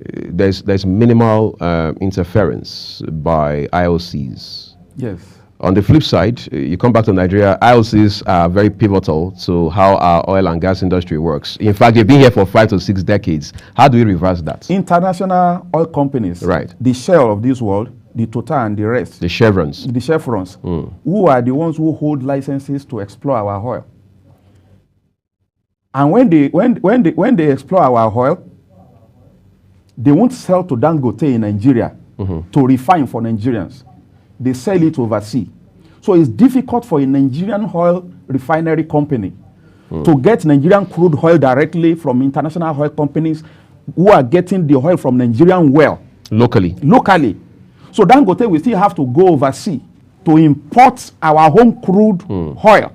there's minimal interference by IOCs Yes. On the flip side, you come back to Nigeria, IOCs are very pivotal to how our oil and gas industry works. In fact, they've been here for 5 to 6 decades. How do we reverse that? International oil companies, right? The Shell of this world, the Total and the rest. The Chevrons. The Chevrons, who are the ones who hold licenses to explore our oil. And when they explore our oil, they won't sell to Dangote in Nigeria to refine for Nigerians. They sell it overseas. So it's difficult for a Nigerian oil refinery company to get Nigerian crude oil directly from international oil companies who are getting the oil from Nigerian well. Locally. So Dangote will still have to go overseas to import our home crude oil.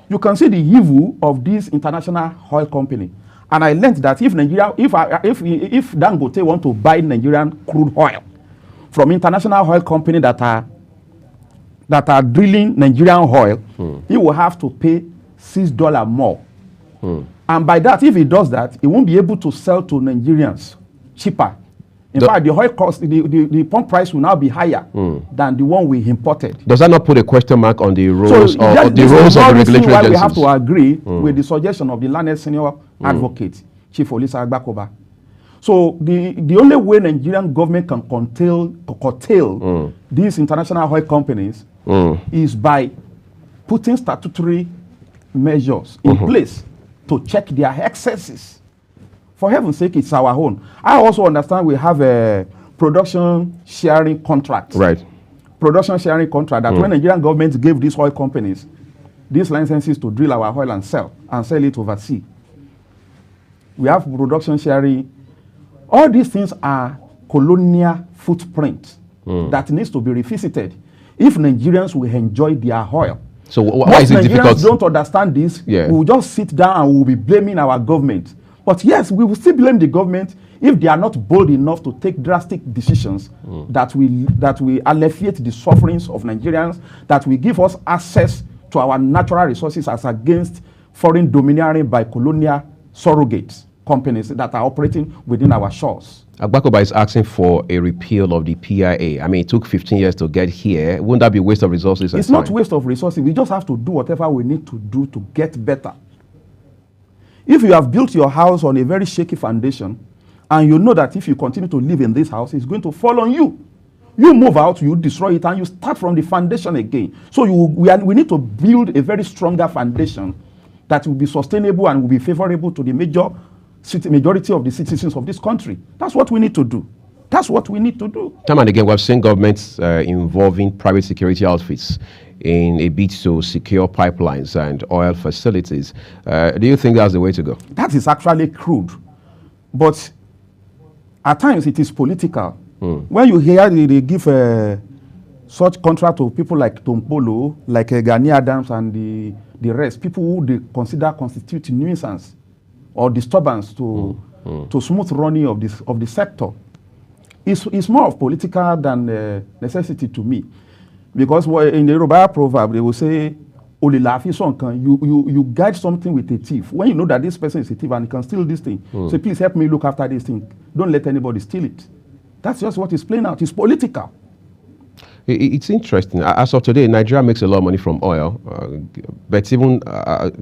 You can see the evil of this international oil company. And I learned that if Dangote want to buy Nigerian crude oil from international oil company that are drilling Nigerian oil, he will have to pay $6 more. And by that, if he does that, he won't be able to sell to Nigerians cheaper. In fact, the oil cost, the pump price will now be higher than the one we imported. Does that not put a question mark on the roles of the regulatory agencies? We have to agree with the suggestion of the learned senior advocate, Chief Olisa Agbakoba. So the only way Nigerian government can curtail these international oil companies is by putting statutory measures in place to check their excesses. For heaven's sake, it's our own. I also understand we have a production sharing contract. Right. Production sharing contract that when Nigerian government gave these oil companies these licenses to drill our oil and sell it overseas. We have production sharing. All these things are colonial footprints that needs to be revisited if Nigerians will enjoy their oil. So why is it difficult? Nigerians don't understand this. Yeah. We will just sit down and we will be blaming our government. But yes, we will still blame the government if they are not bold enough to take drastic decisions that will alleviate the sufferings of Nigerians, that will give us access to our natural resources as against foreign domineering by colonial surrogates companies that are operating within our shores. Agbakoba is asking for a repeal of the PIA. I mean, it took 15 years to get here. Wouldn't that be a waste of resources? It's not waste of resources. We just have to do whatever we need to do to get better. If you have built your house on a very shaky foundation, and you know that if you continue to live in this house, it's going to fall on you. You move out, you destroy it, and you start from the foundation again. So we need to build a very stronger foundation that will be sustainable and will be favorable to the majority of the citizens of this country. That's what we need to do. That's what we need to do. Time and again, we've seen governments involving private security outfits in a bid to secure pipelines and oil facilities. Do you think that's the way to go? That is actually crude. But at times it is political. When you hear they give such contract to people like Tompolo, like Gani Adams and the rest, people who they consider constitute nuisance or disturbance to smooth running of the sector, it's more of political than necessity to me. Because in the Yoruba proverb, they will say, you guide something with a thief. When you know that this person is a thief and he can steal this thing, say, please help me look after this thing. Don't let anybody steal it. That's just what is playing out. It's political. It's interesting. As of today, Nigeria makes a lot of money from oil, but even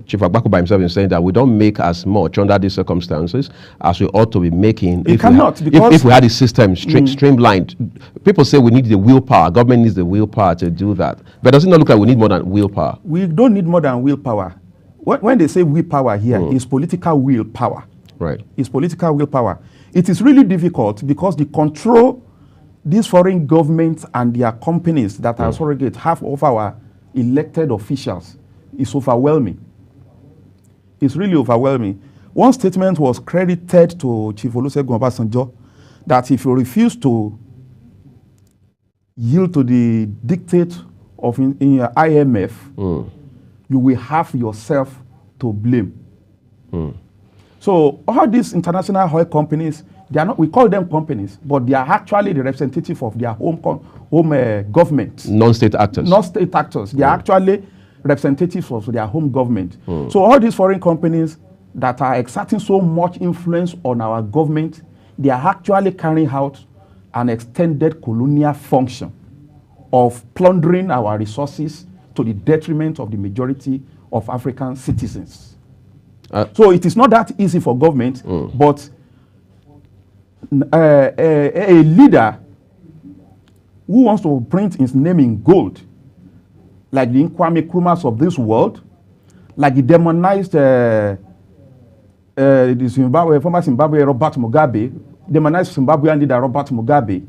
Chief Agbakoba himself is saying that we don't make as much under these circumstances as we ought to be making. It cannot, because if we had a system streamlined. People say we need the willpower. Government needs the willpower to do that. But does it not look like we need more than willpower? We don't need more than willpower. When they say willpower here, it's political willpower. Right. It's political willpower. It is really difficult because the control these foreign governments and their companies that are surrogate have of our elected officials is overwhelming. It's really overwhelming. One statement was credited to Chief Olusegun Obasanjo that if you refuse to yield to the dictate of IMF, you will have yourself to blame. So all these international oil companies, they are not, we call them companies, but they are actually the representative of their home government. Non-state actors. Non-state actors. They are actually representatives of their home government. So all these foreign companies that are exerting so much influence on our government, they are actually carrying out an extended colonial function of plundering our resources to the detriment of the majority of African citizens. So it is not that easy for government, but a leader who wants to print his name in gold, like the Kwame Nkrumahs of this world, like the demonized the former Zimbabwe Robert Mugabe, demonized Zimbabwean leader Robert Mugabe,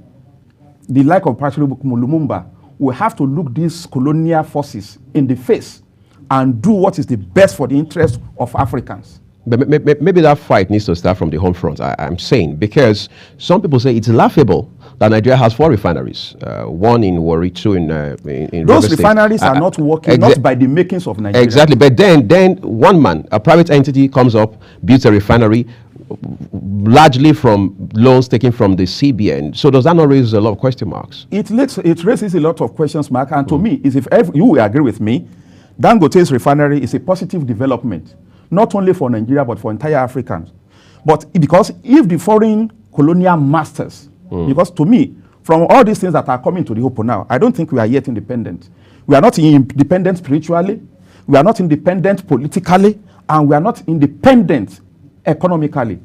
the like of Patrick Lumumba, we have to look these colonial forces in the face and do what is the best for the interest of Africans. But maybe that fight needs to start from the home front, I'm saying, because some people say it's laughable that Nigeria has 4 refineries, one in Warri, 2 in those refineries are not working, not by the makings of Nigeria. Exactly, but then one man, a private entity comes up, builds a refinery, largely from loans taken from the CBN. So does that not raise a lot of question marks? It raises a lot of questions marks, and to me, if you will agree with me, Dangote's refinery is a positive development, not only for Nigeria, but for entire Africans. But because if the foreign colonial masters, because to me, from all these things that are coming to the open now, I don't think we are yet independent. We are not independent spiritually, we are not independent politically, and we are not independent economically.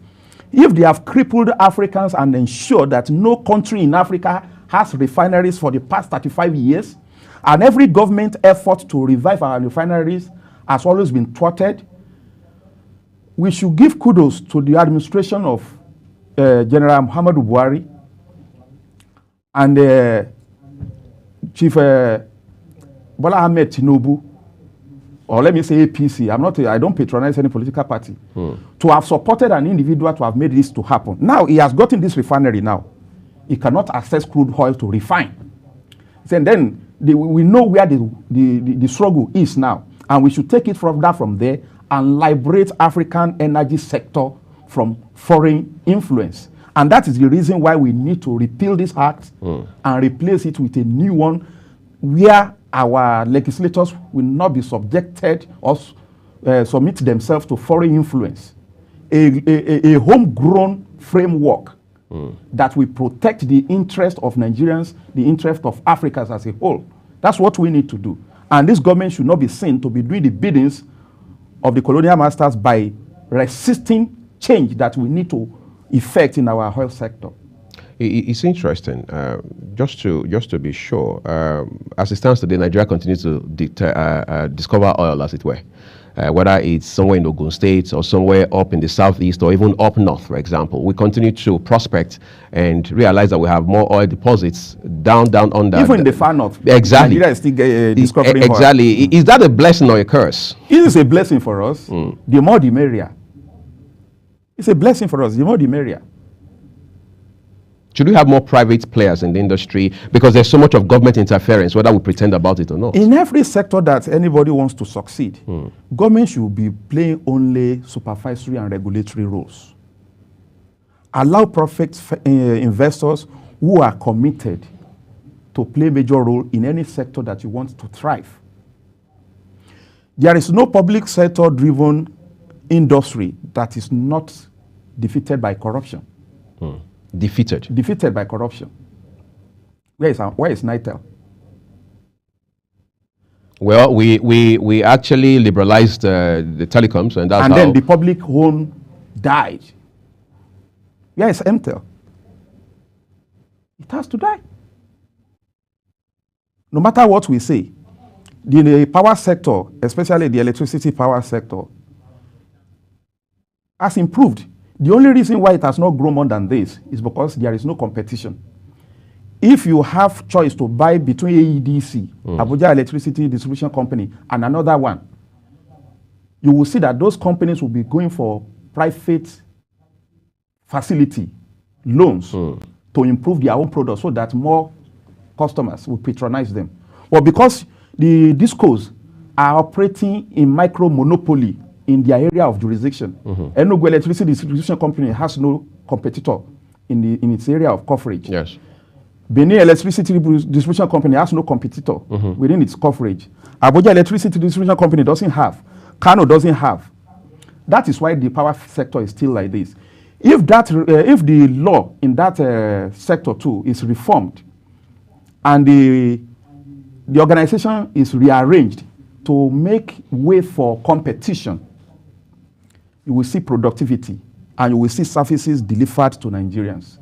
If they have crippled Africans and ensured that no country in Africa has refineries for the past 35 years, and every government effort to revive our refineries has always been thwarted, we should give kudos to the administration of General Muhammadu Buhari and Chief Bola Ahmed Tinubu, or let me say APC. I don't patronize any political party, to have supported an individual to have made this to happen. Now he has gotten this refinery now. He cannot access crude oil to refine. And then we know where the struggle is now, and we should take it from there and liberate African energy sector from foreign influence. And that is the reason why we need to repeal this act and replace it with a new one where our legislators will not be subjected or submit themselves to foreign influence. A homegrown framework that will protect the interest of Nigerians, the interest of Africans as a whole. That's what we need to do. And this government should not be seen to be doing the biddings of the colonial masters by resisting change that we need to effect in our oil sector. It's interesting. Just to be sure, as it stands today, Nigeria continues to discover oil, as it were. Whether it's somewhere in Ogun State or somewhere up in the southeast or even up north, for example, we continue to prospect and realize that we have more oil deposits down under. Even in the far north. Exactly. Nigeria is still discovering exactly. oil. Is that a blessing or a curse? It is a blessing for us. The more the merrier. It's a blessing for us. The more the merrier. Should we have more private players in the industry? Because there's so much of government interference, whether we pretend about it or not. In every sector that anybody wants to succeed, government should be playing only supervisory and regulatory roles. Allow private investors who are committed to play a major role in any sector that you want to thrive. There is no public sector driven industry that is not defeated by corruption. Defeated by corruption. Where is NITEL? Well, we actually liberalized the telecoms, and that's then the public home died. Where is MTEL? It has to die. No matter what we say, the power sector, especially the electricity power sector, has improved. The only reason why it has not grown more than this is because there is no competition. If you have choice to buy between AEDC, Abuja Electricity Distribution Company, and another one, you will see that those companies will be going for private facility loans to improve their own products so that more customers will patronize them. Well, because the discos are operating in micro monopoly in their area of jurisdiction. Enugu Electricity Distribution Company has no competitor in its area of coverage. Yes. Benin Electricity Distribution Company has no competitor within its coverage. Abuja Electricity Distribution Company doesn't have. Kano doesn't have. That is why the power sector is still like this. If the law in that sector too is reformed, and the the organization is rearranged to make way for competition, you will see productivity and you will see services delivered to Nigerians.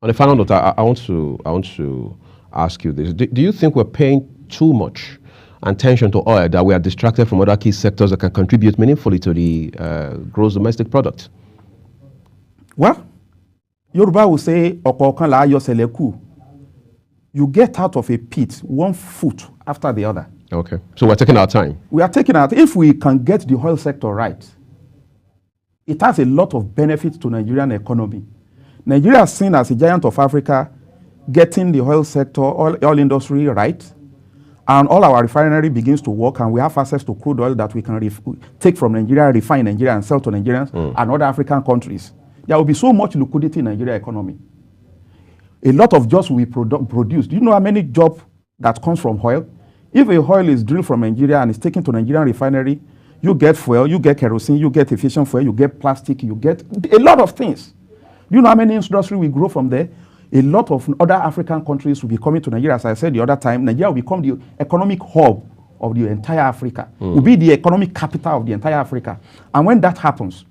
On a final note, I want to ask you this. Do you think we're paying too much attention to oil, that we are distracted from other key sectors that can contribute meaningfully to the gross domestic product? Well, Yoruba will say, "Ọ̀kọ̀ọ̀kan là á yọ sẹ̀lẹ̀kù." You get out of a pit one foot after the other. Okay, so we're taking our time. We are taking out. If we can get the oil sector right, it has a lot of benefits to Nigerian economy. Nigeria is seen as a giant of Africa, getting the oil sector, oil industry right, and all our refinery begins to work, and we have access to crude oil that we can take from Nigeria, refine Nigeria, and sell to Nigerians and other African countries. There will be so much liquidity in Nigeria economy. A lot of jobs will be produced. Do you know how many jobs that comes from oil? If a oil is drilled from Nigeria and is taken to Nigerian refinery, you get fuel, you get kerosene, you get efficient fuel, you get plastic, you get a lot of things. Do you know how many industry will grow from there? A lot of other African countries will be coming to Nigeria. As I said the other time, Nigeria will become the economic hub of the entire Africa. Will be the economic capital of the entire Africa. And when that happens,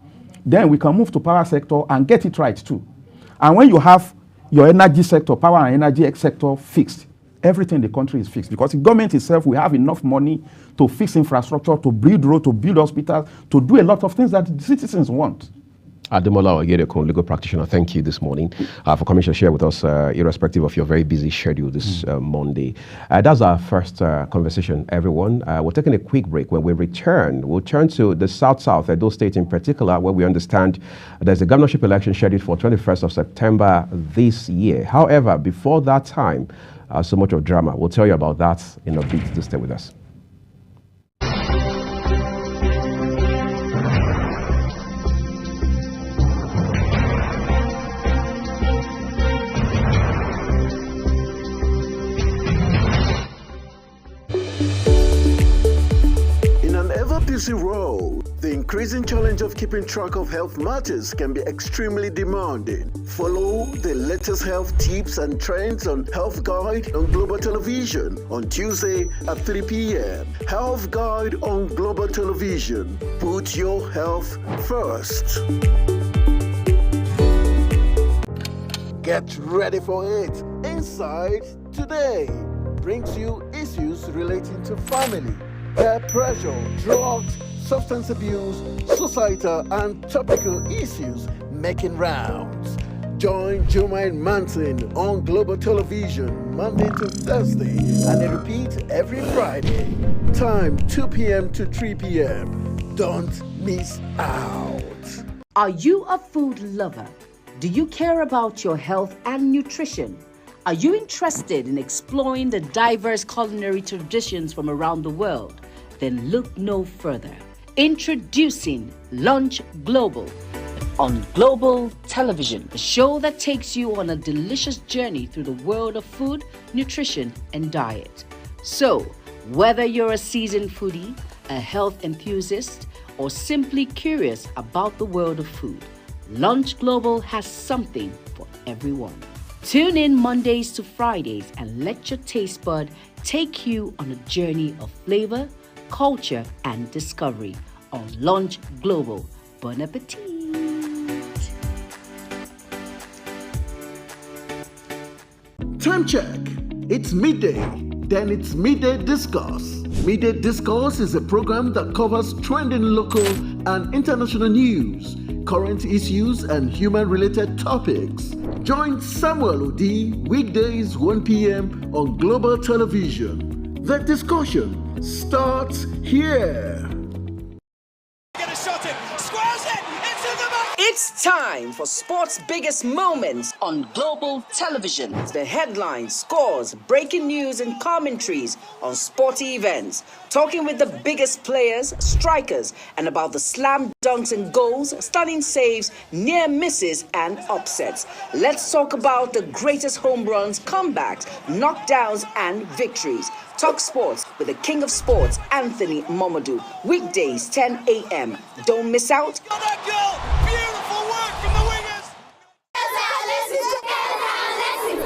then we can move to power sector and get it right too. And when you have your energy sector, power and energy sector fixed, everything in the country is fixed, because the government itself will have enough money to fix infrastructure, to build roads, to build hospitals, to do a lot of things that the citizens want. Ademola Oyedekun, legal practitioner, thank you this morning for coming to share with us, irrespective of your very busy schedule this Monday. That's our first conversation, everyone. We're taking a quick break. When we return, we'll turn to the South, Edo State in particular, where we understand there's a governorship election scheduled for 21st of September this year. However, before that time, so much of drama. We'll tell you about that in a bit. To stay with us. Busy road, the increasing challenge of keeping track of health matters can be extremely demanding. Follow the latest health tips and trends on Health Guide on Global Television on Tuesday at 3 p.m. Health Guide on Global Television. Put your health first. Get ready for it. Inside Today brings you issues relating to family, peer pressure, drugs, substance abuse, societal and topical issues making rounds. Join Jumain Manson on Global Television Monday to Thursday and a repeat every Friday. Time 2 p.m. to 3 p.m. Don't miss out. Are you a food lover? Do you care about your health and nutrition? Are you interested in exploring the diverse culinary traditions from around the world? Then look no further. Introducing Lunch Global on Global Television, a show that takes you on a delicious journey through the world of food, nutrition, and diet. So, whether you're a seasoned foodie, a health enthusiast, or simply curious about the world of food, Lunch Global has something for everyone. Tune in Mondays to Fridays and let your taste bud take you on a journey of flavor, culture, and discovery on Lunch Global. Bon appetit! Time check. It's midday. Then it's Midday Discourse. Midday Discourse is a program that covers trending local and international news, current issues, and human-related topics. Join Samuel Odi weekdays 1 p.m. on Global Television. The discussion starts here. It's time for sports' biggest moments on Global Television. The headlines, scores, breaking news, and commentaries on sporty events. Talking with the biggest players, strikers, and about the slam dunks and goals, stunning saves, near misses, and upsets. Let's talk about the greatest home runs, comebacks, knockdowns, and victories. Talk sports with the king of sports, Anthony Momodu. Weekdays, 10 a.m. Don't miss out.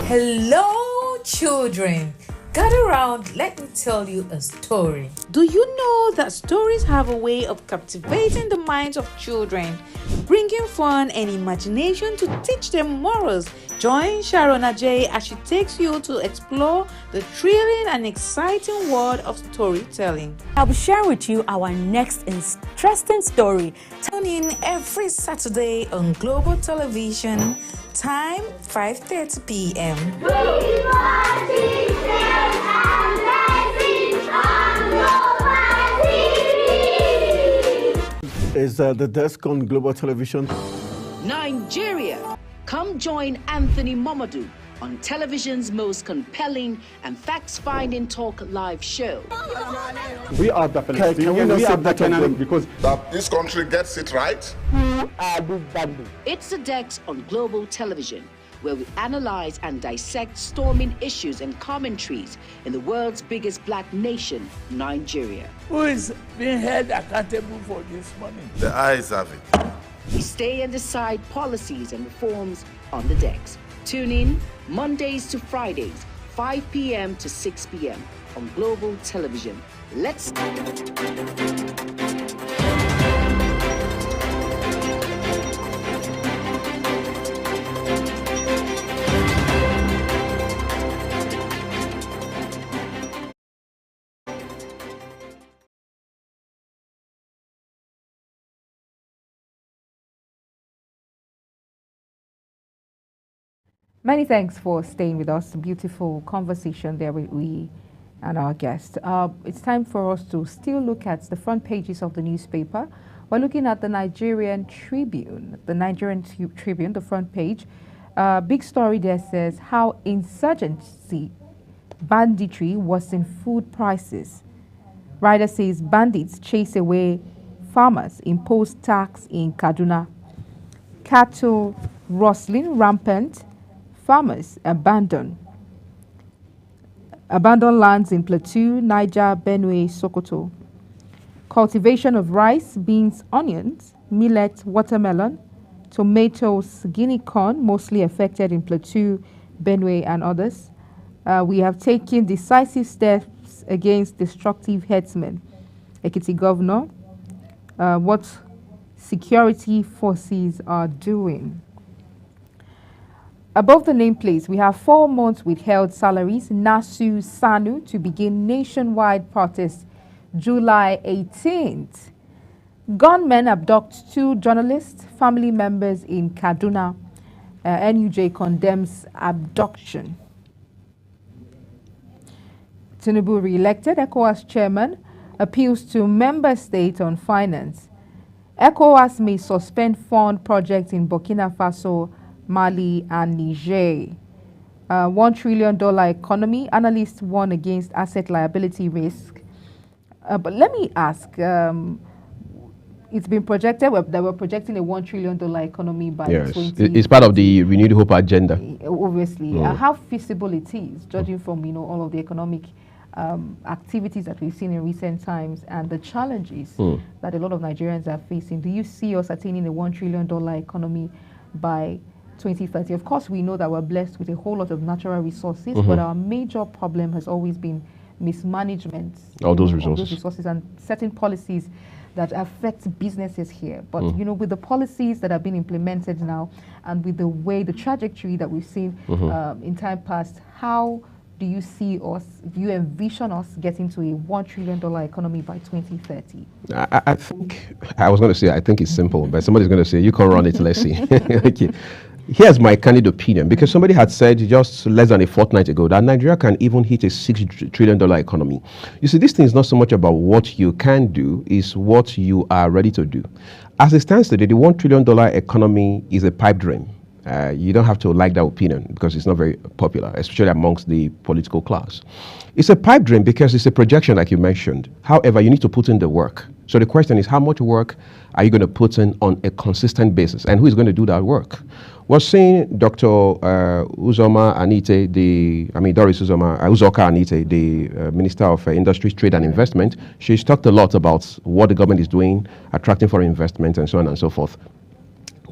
Hello, children. Gather round, let me tell you a story. Do you know that stories have a way of captivating the minds of children, bringing fun and imagination to teach them morals? Join Sharon Ajay as she takes you to explore the thrilling and exciting world of storytelling. I'll be sharing with you our next interesting story. Tune in every Saturday on Global Television, time 5:30 p.m. Is the desk on Global Television? Nigeria. Come join Anthony Momadou on television's most compelling and facts-finding talk live show. We are definitely. Can we not say that again? Because that this country gets it right? It's the Dex on Global Television, where we analyze and dissect storming issues and commentaries in the world's biggest black nation, Nigeria. Who is being held accountable for this money? The eyes have it. We stay and decide policies and reforms on the Dex. Tune in Mondays to Fridays, 5 p.m. to 6 p.m. on Global Television. Let's... Many thanks for staying with us. Beautiful conversation there with we and our guest. It's time for us to still look at the front pages of the newspaper. We're looking at the Nigerian Tribune. The Nigerian Tribune, the front page. Big story there says how insurgency, banditry worsen food prices. Rider says bandits chase away farmers, impose tax in Kaduna. Cattle rustling rampant. Farmers abandon lands in Plateau, Niger, Benue, Sokoto. Cultivation of rice, beans, onions, millet, watermelon, tomatoes, guinea corn, mostly affected in Plateau, Benue, and others. We have taken decisive steps against destructive herdsmen. Ekiti Governor, what security forces are doing. Above the nameplates, we have 4 months withheld salaries, NASU SANU, to begin nationwide protest July 18th. Gunmen abduct 2 journalists, family members in Kaduna. NUJ condemns abduction. Tinubu re-elected ECOWAS chairman, appeals to member states on finance. ECOWAS may suspend fund projects in Burkina Faso, Mali, and Niger. $1 trillion economy. Analysts warn against asset liability risk. But let me ask, it's been projected that we're projecting a $1 trillion economy by 20. It's part of the Renewed Hope agenda. Obviously. How feasible it is, judging from all of the economic activities that we've seen in recent times and the challenges that a lot of Nigerians are facing. Do you see us attaining a $1 trillion economy by 2030? Of course, we know that we're blessed with a whole lot of natural resources, but our major problem has always been mismanagement of those resources and certain policies that affect businesses here. But with the policies that have been implemented now and with the way, the trajectory that we've seen in time past, how do you see us, do you envision us getting to a $1 trillion economy by 2030? I think, I was going to say, I think it's simple, but somebody's going to say, you can run it, let's see. Okay. Here's my candid opinion, because somebody had said just less than a fortnight ago that Nigeria can even hit a $6 trillion economy. You see, this thing is not so much about what you can do, it's what you are ready to do. As it stands today, the $1 trillion economy is a pipe dream. You don't have to like that opinion because it's not very popular, especially amongst the political class. It's a pipe dream because it's a projection, like you mentioned. However, you need to put in the work. So the question is, how much work are you going to put in on a consistent basis? And who is going to do that work? We're seeing Dr. Uzoma Anite, Doris Uzoka Anite, the Minister of Industries, Trade and Investment. She's talked a lot about what the government is doing, attracting foreign investment, and so on and so forth.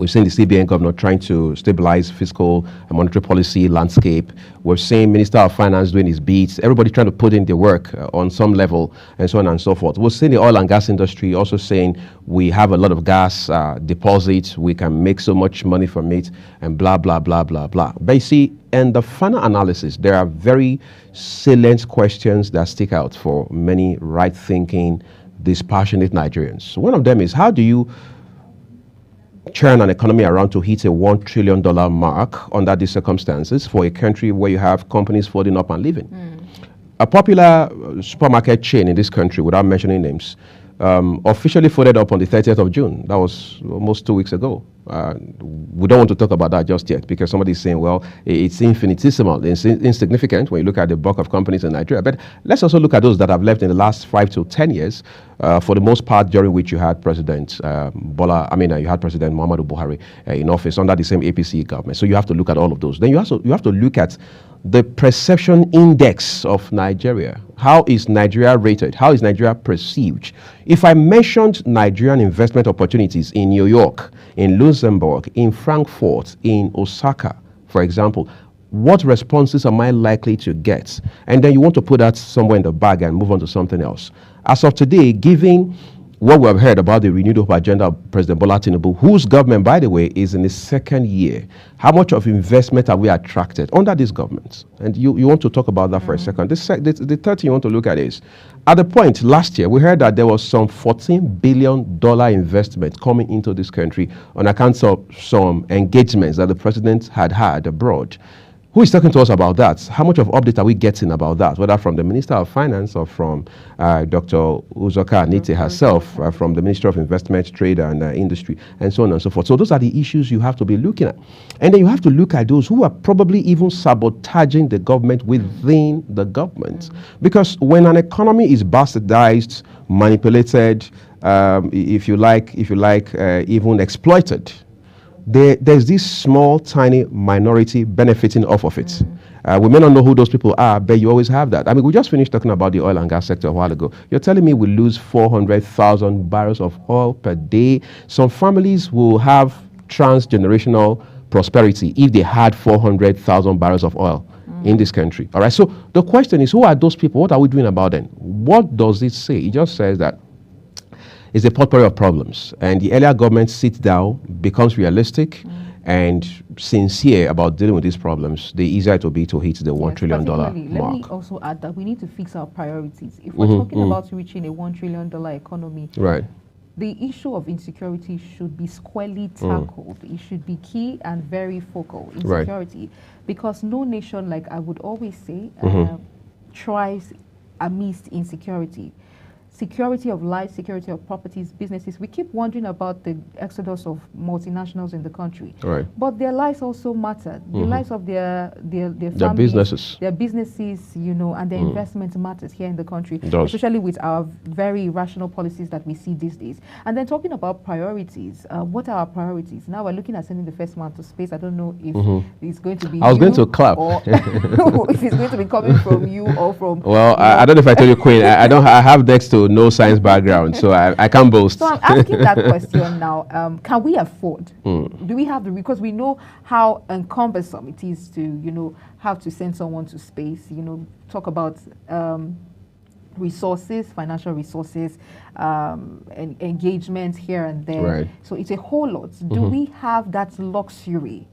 We've seen the CBN governor trying to stabilize fiscal and monetary policy landscape. We've seen Minister of Finance doing his beats. Everybody trying to put in the work on some level, and so on and so forth. We've seen the oil and gas industry also saying we have a lot of gas deposits, we can make so much money from it, and blah, blah, blah, blah, blah. But you see, in the final analysis, there are very salient questions that stick out for many right-thinking, dispassionate Nigerians. One of them is, how do you churn an economy around to hit a $1 trillion mark under these circumstances for a country where you have companies folding up and leaving? A popular supermarket chain in this country, without mentioning names, officially folded up on the 30th of June. That was almost 2 weeks ago. We don't want to talk about that just yet because somebody's saying, well, it's infinitesimal, it's insignificant when you look at the bulk of companies in Nigeria. But let's also look at those that have left in the last 5 to 10 years, for the most part during which you had President you had President Muhammadu Buhari in office under the same APC government. So you have to look at all of those. Then you have to look at the perception index of Nigeria. How is Nigeria rated? How is Nigeria perceived? If I mentioned Nigerian investment opportunities in New York, in Luxembourg, in Frankfurt, in Osaka, for example, what responses am I likely to get? And then you want to put that somewhere in the bag and move on to something else. As of today, given what we have heard about the renewed hope agenda of President Bola Tinubu, whose government, by the way, is in its second year, how much of investment have we attracted under this government? And you want to talk about that for a second. The third thing you want to look at is, at the point last year, we heard that there was some $14 billion investment coming into this country on account of some engagements that the president had abroad. Who is talking to us about that? How much of update are we getting about that, whether from the Minister of Finance or from Dr. Uzoka Anite herself, from the Ministry of Investment, Trade and Industry, and so on and so forth. So those are the issues you have to be looking at. And then you have to look at those who are probably even sabotaging the government within the government. Because when an economy is bastardized, manipulated, if you like, even exploited, there's this small, tiny minority benefiting off of it. We may not know who those people are, but you always have that. I mean, we just finished talking about the oil and gas sector a while ago. You're telling me we lose 400,000 barrels of oil per day. Some families will have transgenerational prosperity if they had 400,000 barrels of oil in this country. All right. So the question is, who are those people? What are we doing about them? What does it say? It just says that it's a potpourri of problems, and the earlier government sits down, becomes realistic and sincere about dealing with these problems, the easier it will be to hit the $1 trillion mark. Let me also add that we need to fix our priorities. If we're talking about reaching a $1 trillion economy, right, the issue of insecurity should be squarely tackled. It should be key and very focal, insecurity, because no nation, like I would always say, thrives amidst insecurity. Security of life, security of properties, businesses. We keep wondering about the exodus of multinationals in the country. Right. But their lives also matter. The lives of their families, their businesses, you know, and their investment matters here in the country, especially with our very irrational policies that we see these days. And then talking about priorities, what are our priorities? Now we're looking at sending the first man to space. I don't know if it's going to be I was going to clap. Or if it's going to be coming from you or from... Well, I don't know if I told you, Queen. I have next to no science background, so I can't boast. So I'm asking that question now. Can we afford? Do we have the... Because we know how cumbersome it is to, you know, have to send someone to space, you know, talk about resources, financial resources, and engagement here and there. Right. So it's a whole lot. Do we have that luxury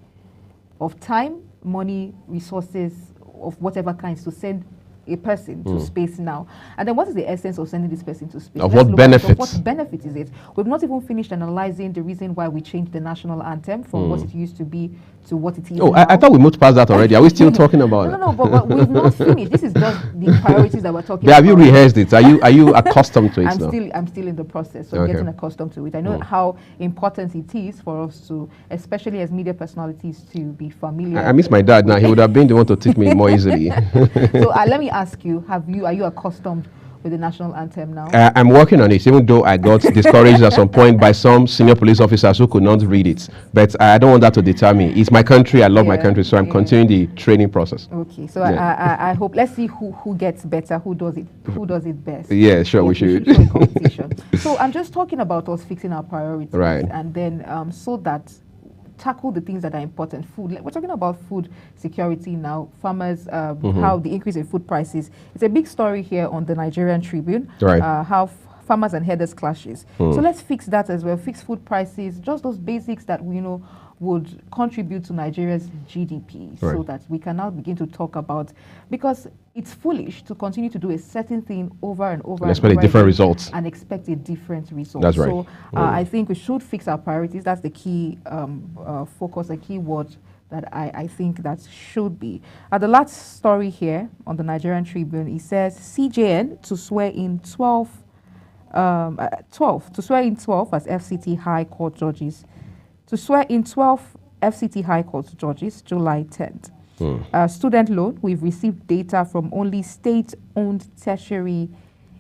of time, money, resources of whatever kinds to send a person to space now? And then what is the essence of sending this person to space? Of what benefits? What benefit is it? We've not even finished analyzing the reason why we changed the national anthem from what it used to be to what it is now. I thought we moved past that already. Are we still talking about it? No, but we've not finished. This is just the priorities that we're talking about. Have you rehearsed it? Are you accustomed to it now? I'm still in the process of getting accustomed to it. I know how important it is for us to, especially as media personalities, to be familiar. I miss my dad now. He would have been the one to teach me more easily. So let me ask you, are you accustomed with the national anthem now? I'm working on it, even though I got discouraged at some point by some senior police officers who could not read it. But I don't want that to deter me. It's my country. I love my country, so I'm continuing the training process. Okay, so I hope, let's see who gets better, who does it best. Yeah, sure, we should. Show a competition. So I'm just talking about us fixing our priorities, right? And then so that tackle the things that are important. Food, we're talking about food security now, farmers, how the increase in food prices. It's a big story here on the Nigerian Tribune, how farmers and herders clashes. So let's fix that as well, fix food prices, just those basics that we know would contribute to Nigeria's GDP, so that we can now begin to talk about, because it's foolish to continue to do a certain thing over and over and expect a different result. And expect a different result. That's right. So I think we should fix our priorities. That's the key focus, a key word that I think that should be. The last story here on the Nigerian Tribune, it says CJN to swear in 12 as FCT High Court judges. To swear in 12 FCT High Court judges, July 10th. Student loan, we've received data from only state-owned tertiary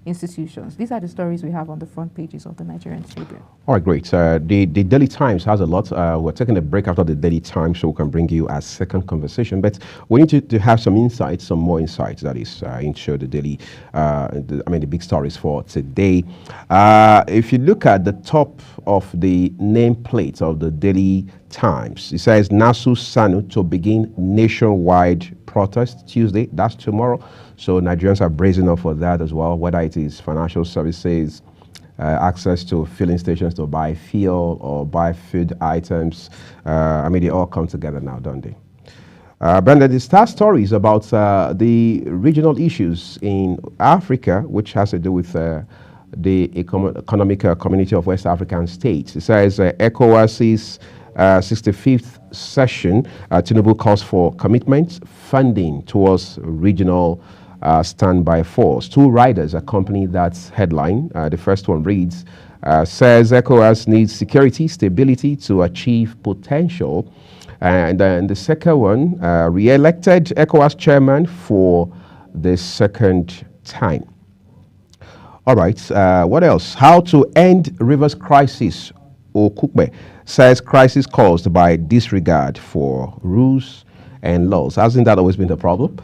institutions. These are the stories we have on the front pages of the Nigerian Tribune. All right, great. The Daily Times has a lot. We're taking a break after the Daily Times so we can bring you a second conversation. But we need to have some insights, some more insights, that is, into the daily, the big stories for today. If you look at the top of the nameplate of the Daily Times, it says NASU SANU to begin nationwide protest Tuesday. That's tomorrow. So Nigerians are bracing up for that as well, whether it is financial services, access to filling stations to buy fuel or buy food items. They all come together now, don't they? Brandon, the star story is about the regional issues in Africa, which has to do with the economic community of West African states. It says ECOWAS's 65th session, Tinubu calls for commitment, funding towards regional standby force. Two riders accompany that headline. The first one reads, says ECOWAS needs security, stability to achieve potential. And then the second one, re-elected ECOWAS chairman for the second time. All right, what else? How to end rivers crisis. Okukme says crisis caused by disregard for rules and laws. Hasn't that always been the problem?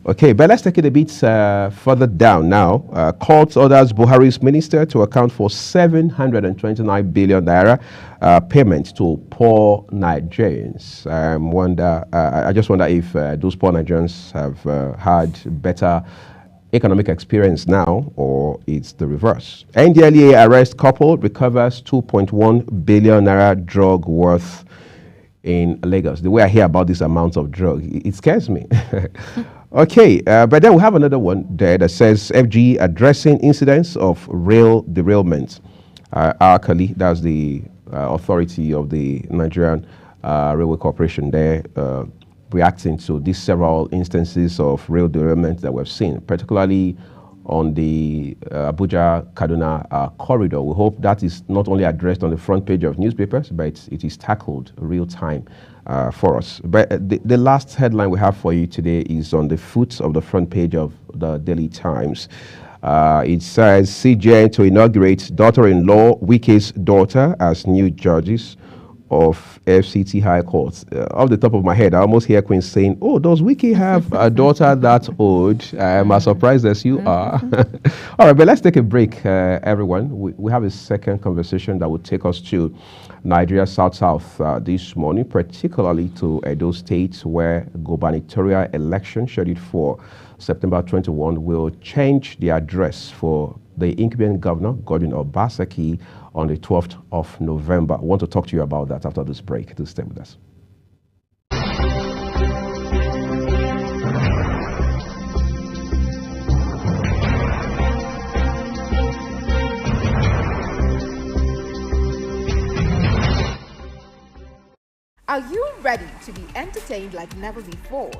Okay, but let's take it a bit further down now. Court orders Buhari's minister to account for 729 billion naira payment to poor Nigerians. I just wonder if those poor Nigerians have had better economic experience now, or it's the reverse. NDLEA arrest couple recovers 2.1 billion naira drug worth in Lagos. The way I hear about this amount of drug, it scares me. Okay, but then we have another one there that says FG addressing incidents of rail derailment. Arkali, that's the authority of the Nigerian Railway Corporation there, reacting to these several instances of rail derailment that we've seen, particularly on the Abuja-Kaduna corridor. We hope that is not only addressed on the front page of newspapers, but it is tackled real time for us. But the last headline we have for you today is on the foot of the front page of the Daily Times. It says CJN to inaugurate daughter-in-law, Wike's daughter, as new judges of FCT High Court. Off the top of my head, I almost hear Queen saying, oh, does Wike have a daughter that old? I am as surprised as you are. All right, but let's take a break, everyone. We have a second conversation that will take us to Nigeria South this morning, particularly to Edo State, where gubernatorial election scheduled for September 21 will change the address for the incumbent governor, Godwin Obaseki, on the 12th of November. I want to talk to you about that after this break. Do stay with us. Are you ready to be entertained like never before?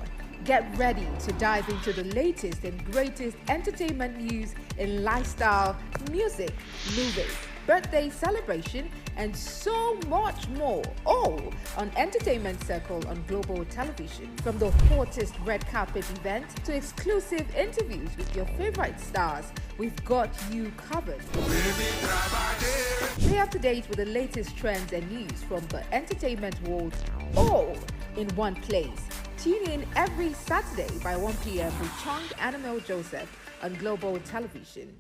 Get ready to dive into the latest and greatest entertainment news in lifestyle, music, movies, birthday celebration, and so much more. All on Entertainment Circle on Global Television. From the hottest red carpet event to exclusive interviews with your favorite stars, we've got you covered. Stay up to date with the latest trends and news from the entertainment world, all in one place. Tune in every Saturday by 1 p.m. with Chong Animal Joseph on Global Television.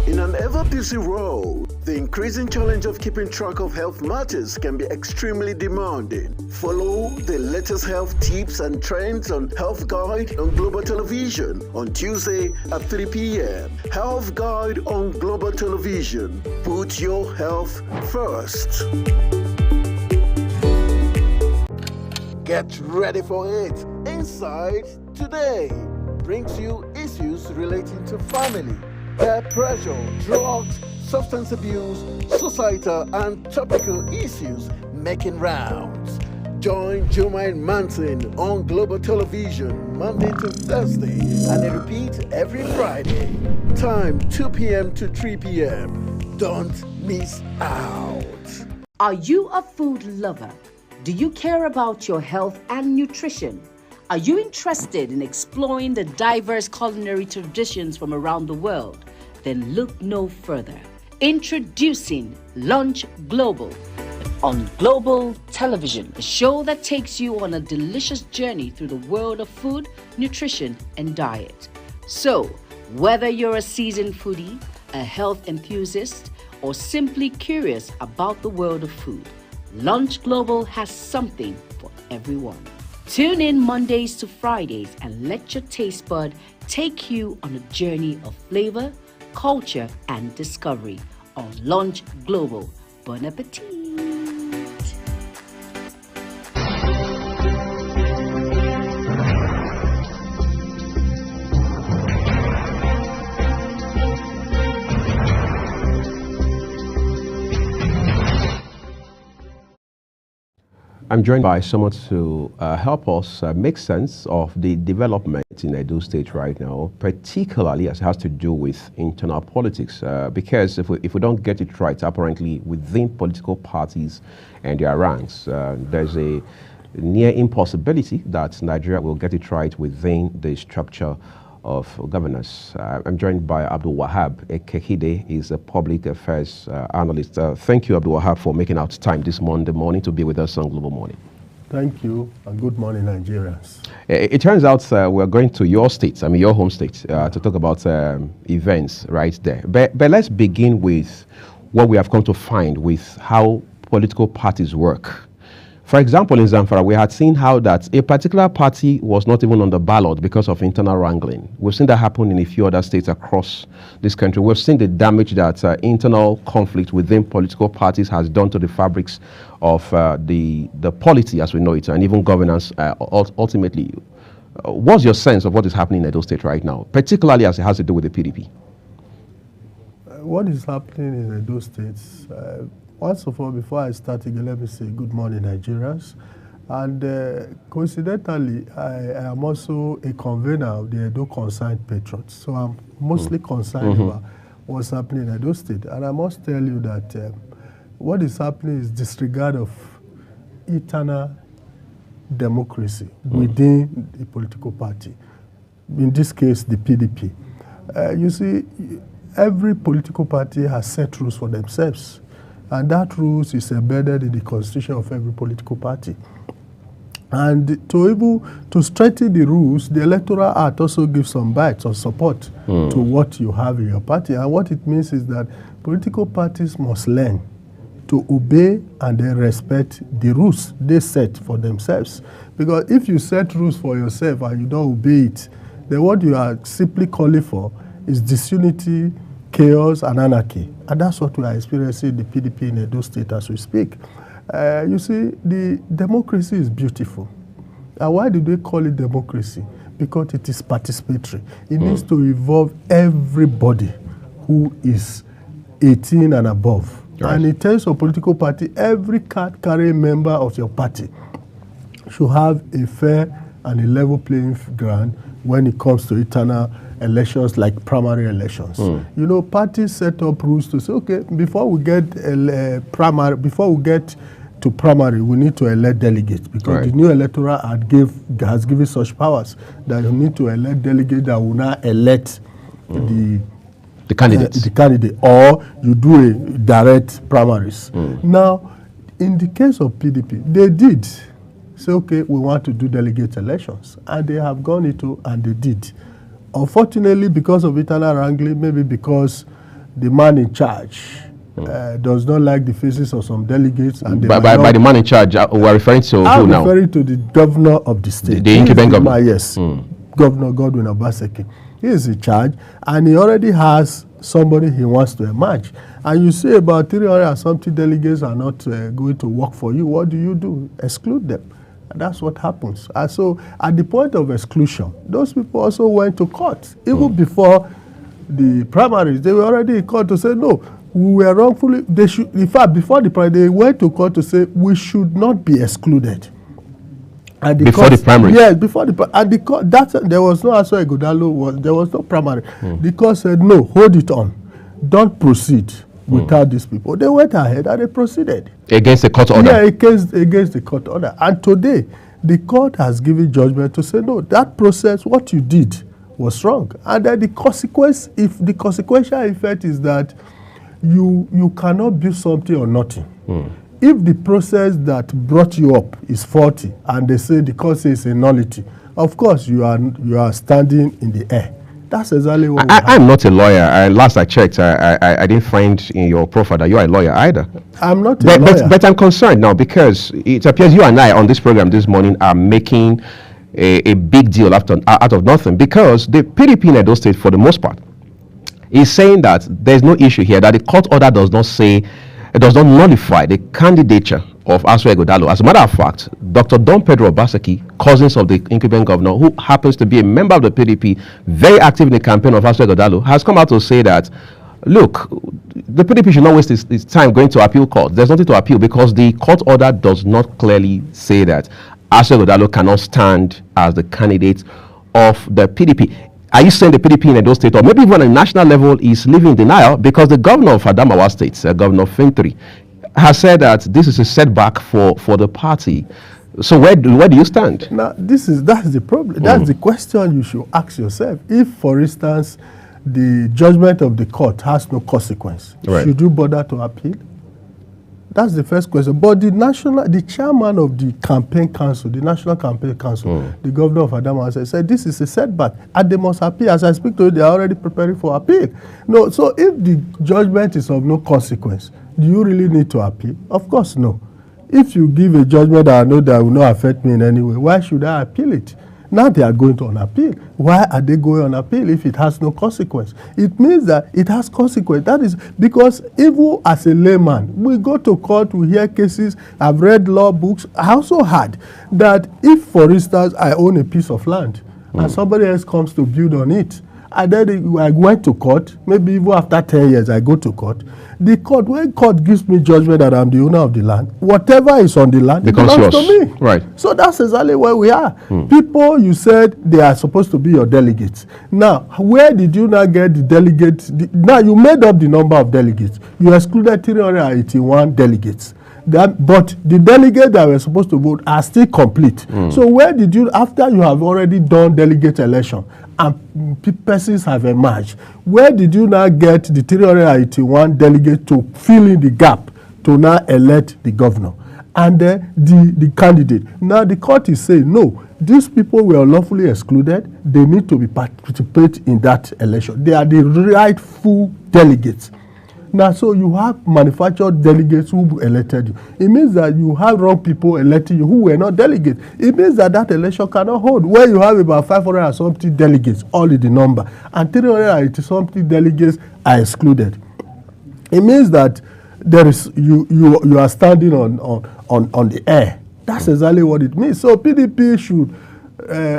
In an ever-busy world, the increasing challenge of keeping track of health matters can be extremely demanding. Follow the latest health tips and trends on Health Guide on Global Television on Tuesday at 3 p.m. Health Guide on Global Television. Put your health first. Get ready for it. Inside Today brings you issues relating to family, peer pressure, drugs, substance abuse, societal and topical issues making rounds. Join Jumaine Manson on Global Television Monday to Thursday and a repeat every Friday. Time 2 p.m. to 3 p.m. Don't miss out. Are you a food lover? Do you care about your health and nutrition? Are you interested in exploring the diverse culinary traditions from around the world? Then look no further. Introducing Lunch Global on Global Television, a show that takes you on a delicious journey through the world of food, nutrition, and diet. So, whether you're a seasoned foodie, a health enthusiast, or simply curious about the world of food, Lunch Global has something for everyone. Tune in Mondays to Fridays and let your taste bud take you on a journey of flavor, culture, and discovery on Lunch Global. Bon appetit! I'm joined by someone to help us make sense of the development in Edo State right now, particularly as it has to do with internal politics. Because if we don't get it right, apparently within political parties and their ranks, there's a near impossibility that Nigeria will get it right within the structure of governance. I'm joined by Abdul Wahab Ekehide. He's a public affairs analyst. Thank you, Abdul Wahab, for making out time this Monday morning to be with us on Global Morning. Thank you, and good morning, Nigerians. It turns out we're going to your state, your home state, to talk about events right there. But let's begin with what we have come to find with how political parties work. For example, in Zamfara, we had seen how that a particular party was not even on the ballot because of internal wrangling. We've seen that happen in a few other states across this country. We've seen the damage that internal conflict within political parties has done to the fabrics of the polity as we know it, and even governance ultimately. What's your sense of what is happening in Edo State right now, particularly as it has to do with the PDP? What is happening in Edo State? First of all, before I start again, let me say good morning, Nigerians. And coincidentally, I am also a convener of the Edo Concerned Patriots. So I'm mostly concerned about what's happening in Edo State. And I must tell you that what is happening is disregard of internal democracy within the political party. In this case, the PDP. You see, every political party has set rules for themselves. And that rules is embedded in the constitution of every political party. And to strengthen the rules, the Electoral Act also gives some bites or support to what you have in your party. And what it means is that political parties must learn to obey and then respect the rules they set for themselves. Because if you set rules for yourself and you don't obey it, then what you are simply calling for is disunity, chaos, and anarchy. And that's what we are experiencing in the PDP in Edo State as we speak. You see, the democracy is beautiful. And why do they call it democracy? Because it is participatory. It needs to involve everybody who is 18 and above. Right. And in terms of political party, every card-carrying member of your party should have a fair and a level playing ground when it comes to internal elections like primary elections. You know, parties set up rules to say, okay, before we get to primary, we need to elect delegates because the new Electoral Act has given such powers that you need to elect delegates that will now elect the candidate, or you do a direct primaries. Now, in the case of PDP, they did say, okay, we want to do delegate elections, and they have gone into, and they did. Unfortunately, because of internal wrangling, maybe because the man in charge does not like the faces of some delegates. And by the man in charge, we're referring to who now? I'm referring to the governor of the state. The incumbent governor? Yes, Governor Godwin Obaseki. He is in charge, and he already has somebody he wants to emerge. And you say about 300 and something delegates are not going to work for you. What do? Exclude them. And that's what happens. And so at the point of exclusion, those people also went to court. Even before the primaries, they were already in court to say, no, we were wrongfully, they should, in fact, before the primary, they went to court to say we should not be excluded. And the before the primary? Yes, before the primary. And the court, there was no Aso Ighodalo, there was no primary. The court said, no, hold it on. Don't proceed without these people. They went ahead and they proceeded. Against the court order? Yeah, against the court order. And today, the court has given judgment to say, no, that process, what you did was wrong. And then the consequence, if the consequential effect is that you cannot build something or nothing. If the process that brought you up is faulty and they say the court says a nullity, of course you are standing in the air. That's exactly what I'm not a lawyer. Last I checked, I didn't find in your profile that you are a lawyer either. I'm not a lawyer. But I'm concerned now because it appears you and I on this program this morning are making a big deal out of nothing, because the PDP in Edo State, for the most part, is saying that there's no issue here, that the court order does not nullify the candidature of Aso Ighodalo. As a matter of fact, Dr. Don Pedro Obaseki, cousins of the incumbent governor, who happens to be a member of the PDP, very active in the campaign of Aso Ighodalo, has come out to say that, look, the PDP should not waste its time going to appeal court. There's nothing to appeal because the court order does not clearly say that Aso Ighodalo cannot stand as the candidate of the PDP. Are you saying the PDP in Edo State, or maybe even on a national level, is living in denial because the governor of Adamawa State, Governor Fintri, has said that this is a setback for the party? So where do you stand? Now, that's the problem. That's the question you should ask yourself. If, for instance, the judgment of the court has no consequence, should you bother to appeal? That's the first question. But the chairman of the campaign council, the National Campaign Council, the governor of Adamawa said this is a setback and they must appeal. As I speak to you, they are already preparing for appeal. No, so if the judgment is of no consequence, do you really need to appeal? Of course, no. If you give a judgment that I know that will not affect me in any way, why should I appeal it? Now they are going to on appeal. Why are they going on appeal if it has no consequence? It means that it has consequence. That is because even as a layman, we go to court, we hear cases, I've read law books. I also heard that if, for instance, I own a piece of land and somebody else comes to build on it, and then I went to court, maybe even after 10 years I go to court, when court gives me judgment that I'm the owner of the land, whatever is on the land, it belongs to me. Right. So that's exactly where we are. People, you said they are supposed to be your delegates. Now, where did you now get the delegates? Now, you made up the number of delegates. You excluded 381 delegates. But the delegates that were supposed to vote are still complete. So where did you, after you have already done delegate election and persons have emerged, where did you now get the 381 delegates to fill in the gap to now elect the governor and the candidate? Now the court is saying, no, these people were lawfully excluded. They need to participate in that election. They are the rightful delegates. Now, so you have manufactured delegates who elected you. It means that you have wrong people electing you who were not delegates. It means that election cannot hold. Where you have about 500 and something delegates, all in the number, and 380 something delegates are excluded. It means that there is you are standing on the air. That's exactly what it means. So PDP should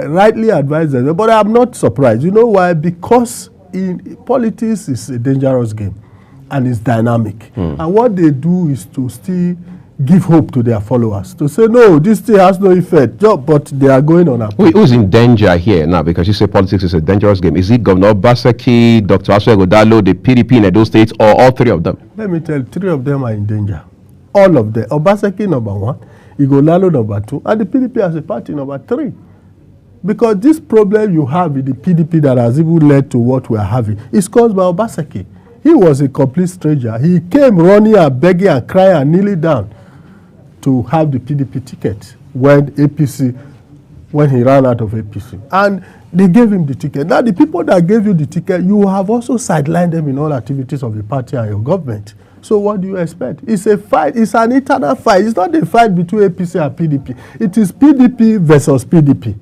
rightly advise them. But I'm not surprised. You know why? Because in politics is a dangerous game. And it's dynamic. And what they do is to still give hope to their followers, to say, no, this thing has no effect, but they are going on up. Who's in danger here now? Because you say politics is a dangerous game. Is it Governor Obaseki, Dr. Aso Ighodalo, the PDP in Edo State, or all three of them? Let me tell you, three of them are in danger. All of them. Obaseki number 1, Ighodalo number 2, and the PDP as a party number 3. Because this problem you have in the PDP that has even led to what we are having is caused by Obaseki. He was a complete stranger. He came running and begging and crying and kneeling down to have the PDP ticket when APC when he ran out of APC. And they gave him the ticket. Now, the people that gave you the ticket, you have also sidelined them in all activities of the party and your government. So what do you expect? It's a fight. It's an internal fight. It's not a fight between APC and PDP. It is PDP versus PDP.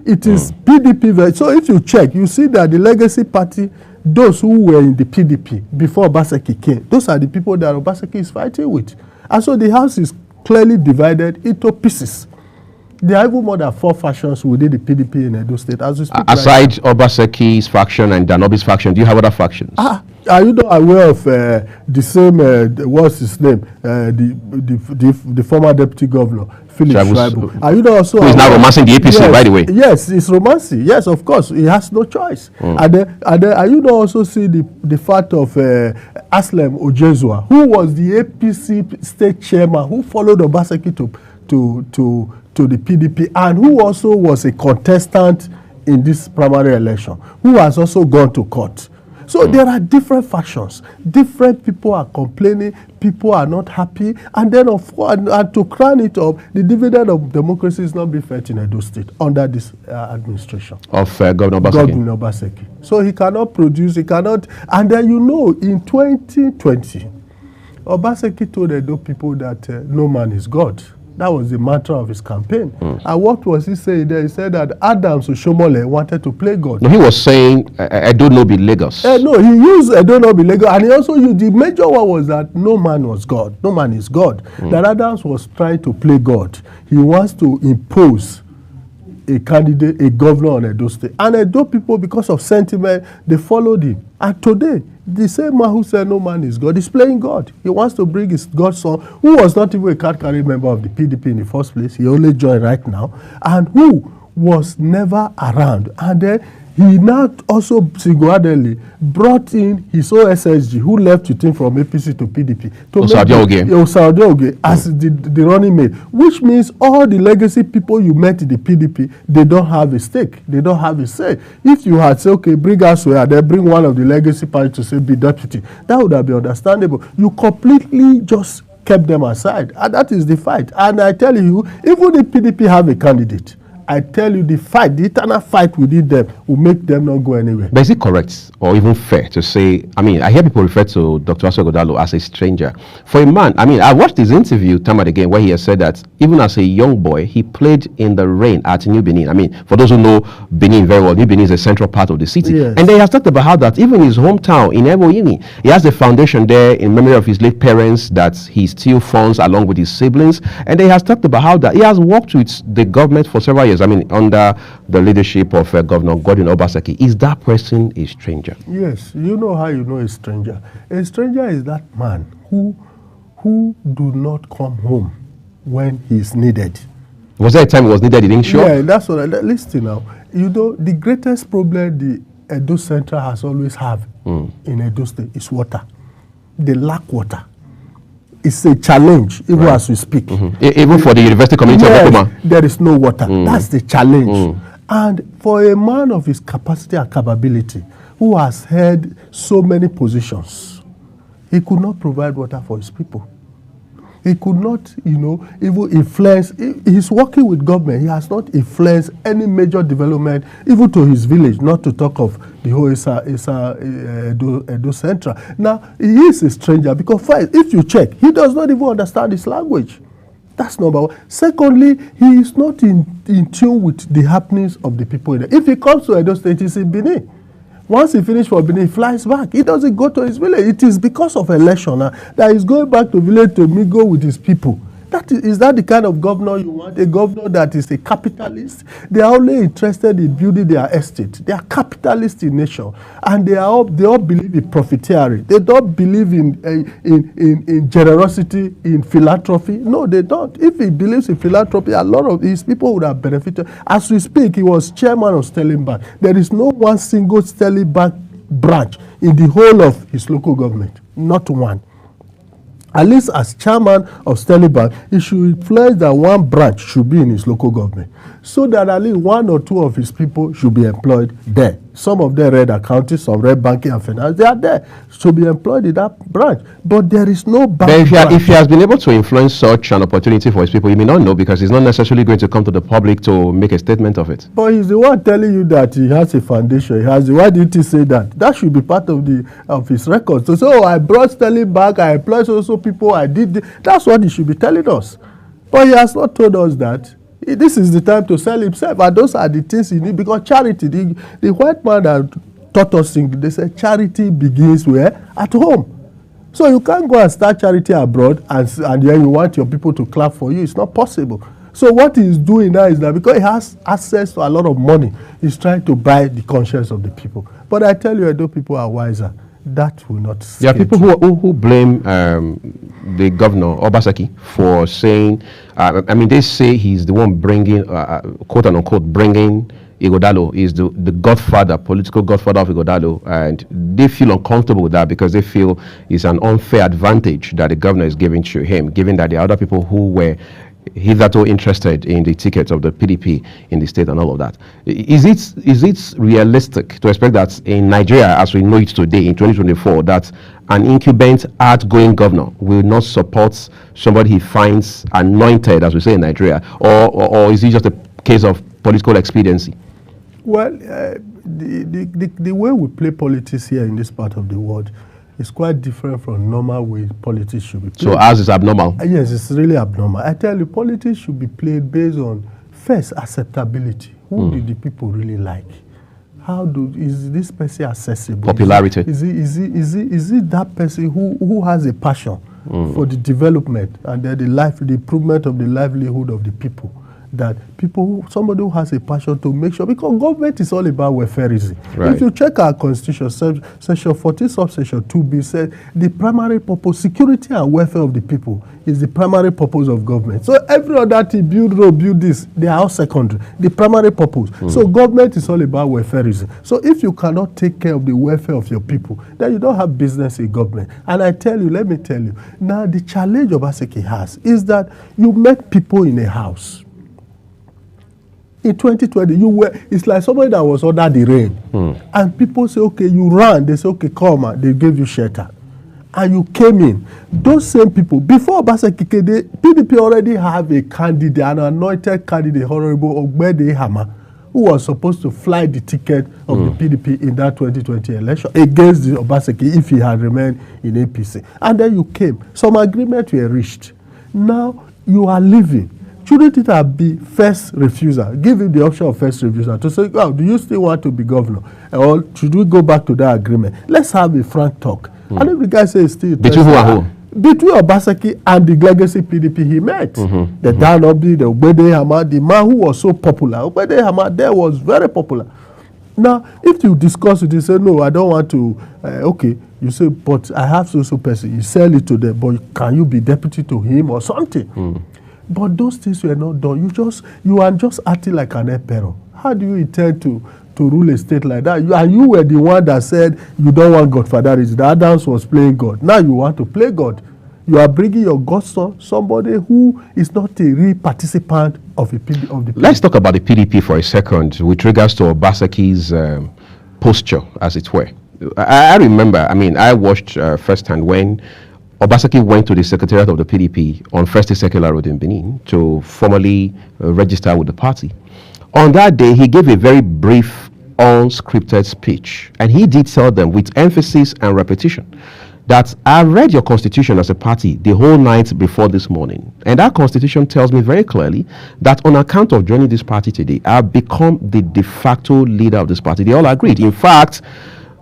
It is PDP versus... So if you check, you see that the legacy party, those who were in the PDP before Obaseki came, those are the people that Obaseki is fighting with. And so the house is clearly divided into pieces. There are even more than 4 factions within the PDP in Edo State. As we speak aside Obaseki's faction and Danobi's faction, do you have other factions? Are you not aware of the same, what's his name, the former deputy governor, Philip Shaibu? Are you not also... Who is now romancing the APC, yes, by the way? Yes, it's romancing. Yes, of course. He has no choice. And then are you not also see the fact of Aslem Ojezua, who was the APC state chairman, who followed Obaseki to the PDP, and who also was a contestant in this primary election, who has also gone to court. So there are different factions. Different people are complaining. People are not happy. And then, and to crown it up, the dividend of democracy is not being fed in Edo State under this administration. Of Governor Obaseki. Governor Obaseki. So he cannot produce, he cannot... And then, in 2020, Obaseki told Edo people that no man is God. That was the mantra of his campaign. And what was he saying there? He said that Adams Oshomole wanted to play God. No, he was saying, Edo no be Lagos. No, he used Edo no be Lagos. And he also used, the major one was that no man was God. No man is God. That Adams was trying to play God. He wants to impose a candidate, a governor on Edo State. And Edo people, because of sentiment, they followed him. And today, the same man who said no man is God is playing God. He wants to bring his godson, who was not even a card-carrying member of the PDP in the first place. He only joined right now. And who was never around. And then he now also single-handedly brought in his own SSG, who left with him from APC to PDP. Osadio as the running mate. Which means all the legacy people you met in the PDP, they don't have a stake. They don't have a say. If you had said, okay, bring us where, then bring one of the legacy parties to say, be deputy, that would have been understandable. You completely just kept them aside. And that is the fight. And I tell you, even the PDP have a candidate, I tell you, the fight, the eternal fight within them will make them not go anywhere. But is it correct or even fair to say, I mean, I hear people refer to Dr. Asuo Ighodalo as a stranger. For a man, I mean, I watched his interview time and again where he has said that even as a young boy, he played in the rain at New Benin. I mean, for those who know Benin very well, New Benin is a central part of the city. Yes. And then he has talked about how that even his hometown in Eboyini, he has a foundation there in memory of his late parents that he still funds along with his siblings. And then he has talked about how that he has worked with the government for several years. I mean, under the leadership of Governor Godwin Obaseki. Is that person a stranger? Yes. You know how you know a stranger. A stranger is that man who do not come home when he is needed. Was there a time he was needed, he didn't show? Yeah, that's what listen now. You know, the greatest problem the Edo Central has always had in Edo State is water. They lack water. It's a challenge, even as we speak. Even for the university community of Okuma? There is no water. That's the challenge. And for a man of his capacity and capability, who has held so many positions, he could not provide water for his people. He could not, even influence. He's working with government. He has not influenced any major development, even to his village, not to talk of the whole Edo Central. Now, he is a stranger because, first, if you check, he does not even understand his language. That's number one. Secondly, he is not in tune with the happenings of the people. If he comes to Edo State, he's in Benin. Once he finishes for Benin, he flies back. He doesn't go to his village. It is because of election that he's going back to village to mingle with his people. Is that the kind of governor you want? A governor that is a capitalist? They are only interested in building their estate. They are capitalists in nature. And they all believe in profiteering. They don't believe in generosity, in philanthropy. No, they don't. If he believes in philanthropy, a lot of these people would have benefited. As we speak, he was chairman of Sterling Bank. There is no one single Sterling Bank branch in the whole of his local government. Not one. at least as chairman of Sterling Bank, he should influence that one branch should be in his local government, so that at least one or two of his people should be employed there. Some of them read accounting, some read banking and finance. They are there, should be employed in that branch. But there is no bank. But if he has been able to influence such an opportunity for his people, he may not know, because he's not necessarily going to come to the public to make a statement of it. But he's the one telling you that he has a foundation. He has the, why didn't he say that? That should be part of his records. So say, oh, I brought Sterling Bank, I employed so people, I did this. That's what he should be telling us. But he has not told us that. This is the time to sell himself, and those are the things he need, because charity, the white man that taught us English, they say charity begins where? At home. So you can't go and start charity abroad and then you want your people to clap for you. It's not possible. So what he's doing now is that because he has access to a lot of money, he's trying to buy the conscience of the people. But I tell you, Edo people are wiser. That will not. There are people who blame the governor, Obaseki, for saying, they say he's the one bringing, quote unquote, bringing Ighodalo, is the godfather, political godfather of Ighodalo, and they feel uncomfortable with that because they feel it's an unfair advantage that the governor is giving to him, given that there are other people who were hitherto interested in the tickets of the PDP in the state and all of that. Is it realistic to expect that in Nigeria, as we know it today, in 2024, that an incumbent outgoing governor will not support somebody he finds anointed, as we say in Nigeria, or is it just a case of political expediency? Well, the way we play politics here in this part of the world is quite different from normal way politics should be played. So ours is abnormal? Yes, it's really abnormal. I tell you, politics should be played based on, first, acceptability. Who do the people really like? Is this person accessible? Popularity. Is it that person who has a passion for the development and the improvement of the livelihood of the people? That somebody who has a passion to make sure, because government is all about welfareism. Right. If you check our constitution, section 14, subsection 2b says the primary purpose, security and welfare of the people is the primary purpose of government. So every other thing, build road, build this, they are all secondary. The primary purpose. So government is all about welfareism. So if you cannot take care of the welfare of your people, then you don't have business in government. And let me tell you, now the challenge Obaseki has is that you met people in a house. In 2020, it's like somebody that was under the rain. And people say, okay, you ran. They say, okay, come on. They gave you shelter. And you came in. Those same people, before Obaseki, PDP already have a candidate, an anointed candidate, Honorable Ogbede Hama, who was supposed to fly the ticket of the PDP in that 2020 election against the Obaseki if he had remained in APC. And then you came. Some agreements were reached. Now you are leaving. Shouldn't it be first refusal? Give him the option of first refusal to say, oh, do you still want to be governor? Or should we go back to that agreement? Let's have a frank talk. And if the guy says still... Between who and who? Between Obaseki and the legacy PDP he met. The Dan Obi, the Ogbede Hama, the man who was so popular. Ogbede Hama there was very popular. Now, if you discuss it, you say, no, I don't want to... okay, you say, but I have so person. You sell it to them, but can you be deputy to him or something? But those things were not done. You are just acting like an emperor. How do you intend to rule a state like that? You were the one that said you don't want Godfatherism. The Adams was playing God. Now you want to play God. You are bringing your godson, somebody who is not a real participant of the PDP. Let's talk about the PDP for a second with regards to Obaseki's posture, as it were. I remember, I watched firsthand when Obaseki went to the secretariat of the PDP on First Circular Road in Benin to formally register with the party. On that day, he gave a very brief, unscripted speech, and he did tell them with emphasis and repetition that I read your constitution as a party the whole night before this morning, and that constitution tells me very clearly that on account of joining this party today, I've become the de facto leader of this party. They all agreed. In fact,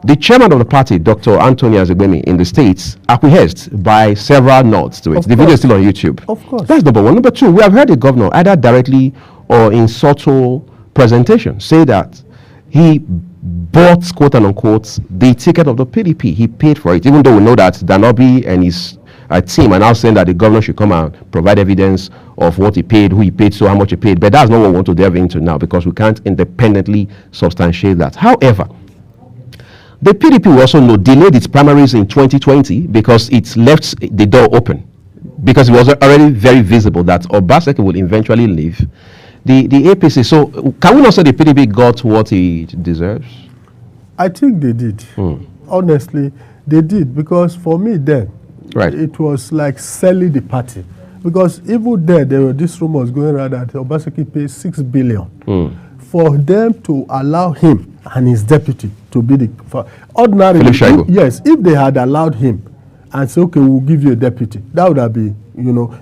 the chairman of the party, Dr. Anthony Azegbemi, in the States, acquiesced by several nods to it. The video is still on YouTube. Of course. That's number one. Number two, we have heard the governor, either directly or in subtle presentation, say that he bought, quote unquote, the ticket of the PDP. He paid for it, even though we know that Danobi and his team are now saying that the governor should come and provide evidence of what he paid, who he paid, so how much he paid. But that's not what we want to delve into now, because we can't independently substantiate that. However, The PDP, we also know, delayed its primaries in 2020 because it left the door open, because it was already very visible that Obaseki will eventually leave the APC. So can we not say the PDP got what it deserves? I think they did. Honestly, they did, because for me then, it was like selling the party. Because even then, there were these rumors going around that Obaseki paid 6 billion for them to allow him and his deputy to be the ordinarily. Yes, if they had allowed him and say, okay, we'll give you a deputy, that would have been,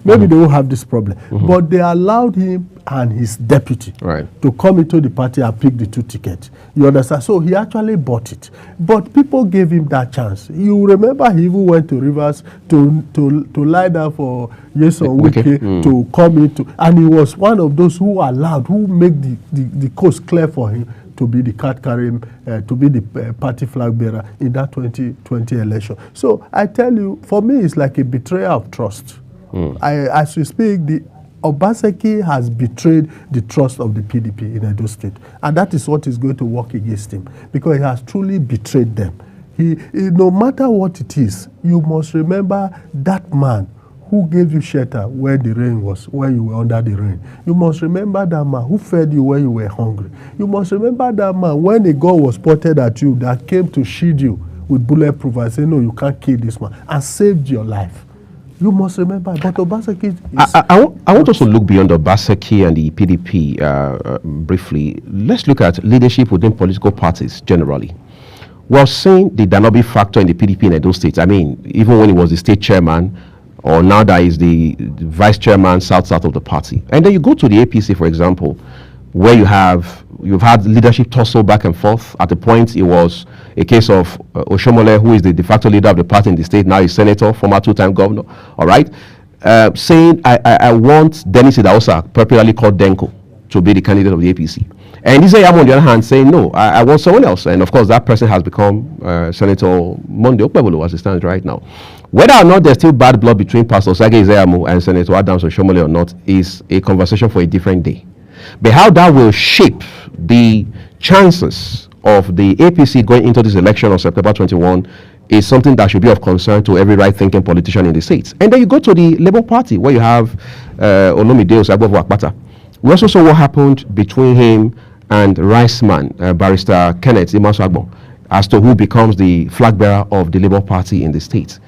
maybe they won't have this problem. But they allowed him and his deputy to come into the party and pick the 2 tickets. You understand? So he actually bought it. But people gave him that chance. You remember he even went to Rivers to lie down for Nyesom Wike to come into, and he was one of those who made the coast clear for him to be the card carrying, to be the party flag bearer in that 2020 election. So I tell you, for me, it's like a betrayal of trust. As we speak, Obaseki has betrayed the trust of the PDP in Edo State. And that is what is going to work against him, because he has truly betrayed them. No matter what it is, you must remember that man who gave you shelter when you were under the rain. You must remember that man who fed you when you were hungry. You must remember that man when a gun was pointed at you that came to shield you with bulletproof and say, no, you can't kill this man, and saved your life. You must remember. But Obaseki I want us to look beyond Obaseki and the PDP briefly. Let's look at leadership within political parties generally. We're seeing the Danobi factor in the PDP in Edo State. I mean, even when he was the state chairman, or now that is the vice chairman south of the party. And then you go to the APC, for example, where you've had leadership tussle back and forth. At the point, it was a case of Oshomole, who is the de facto leader of the party in the state, now is senator, former 2-time governor, all right, saying, I want Dennis Idahosa, popularly called Denko, to be the candidate of the APC. And Isayam, on the other hand, saying, no, I want someone else. And of course, that person has become Senator Monday Okpebolo, as it stands right now. Whether or not there's still bad blood between Pastor Sage Isayam and Senator Adams Oshomole or not is a conversation for a different day. But how that will shape the chances of the APC going into this election on September 21 is something that should be of concern to every right-thinking politician in the States. And then you go to the Labour Party, where you have Olumide Osaigbovo Akpata. We also saw what happened between him and Riceman, Barrister Kenneth Imasu-Agbon, as to who becomes the flag bearer of the Labour Party in the States.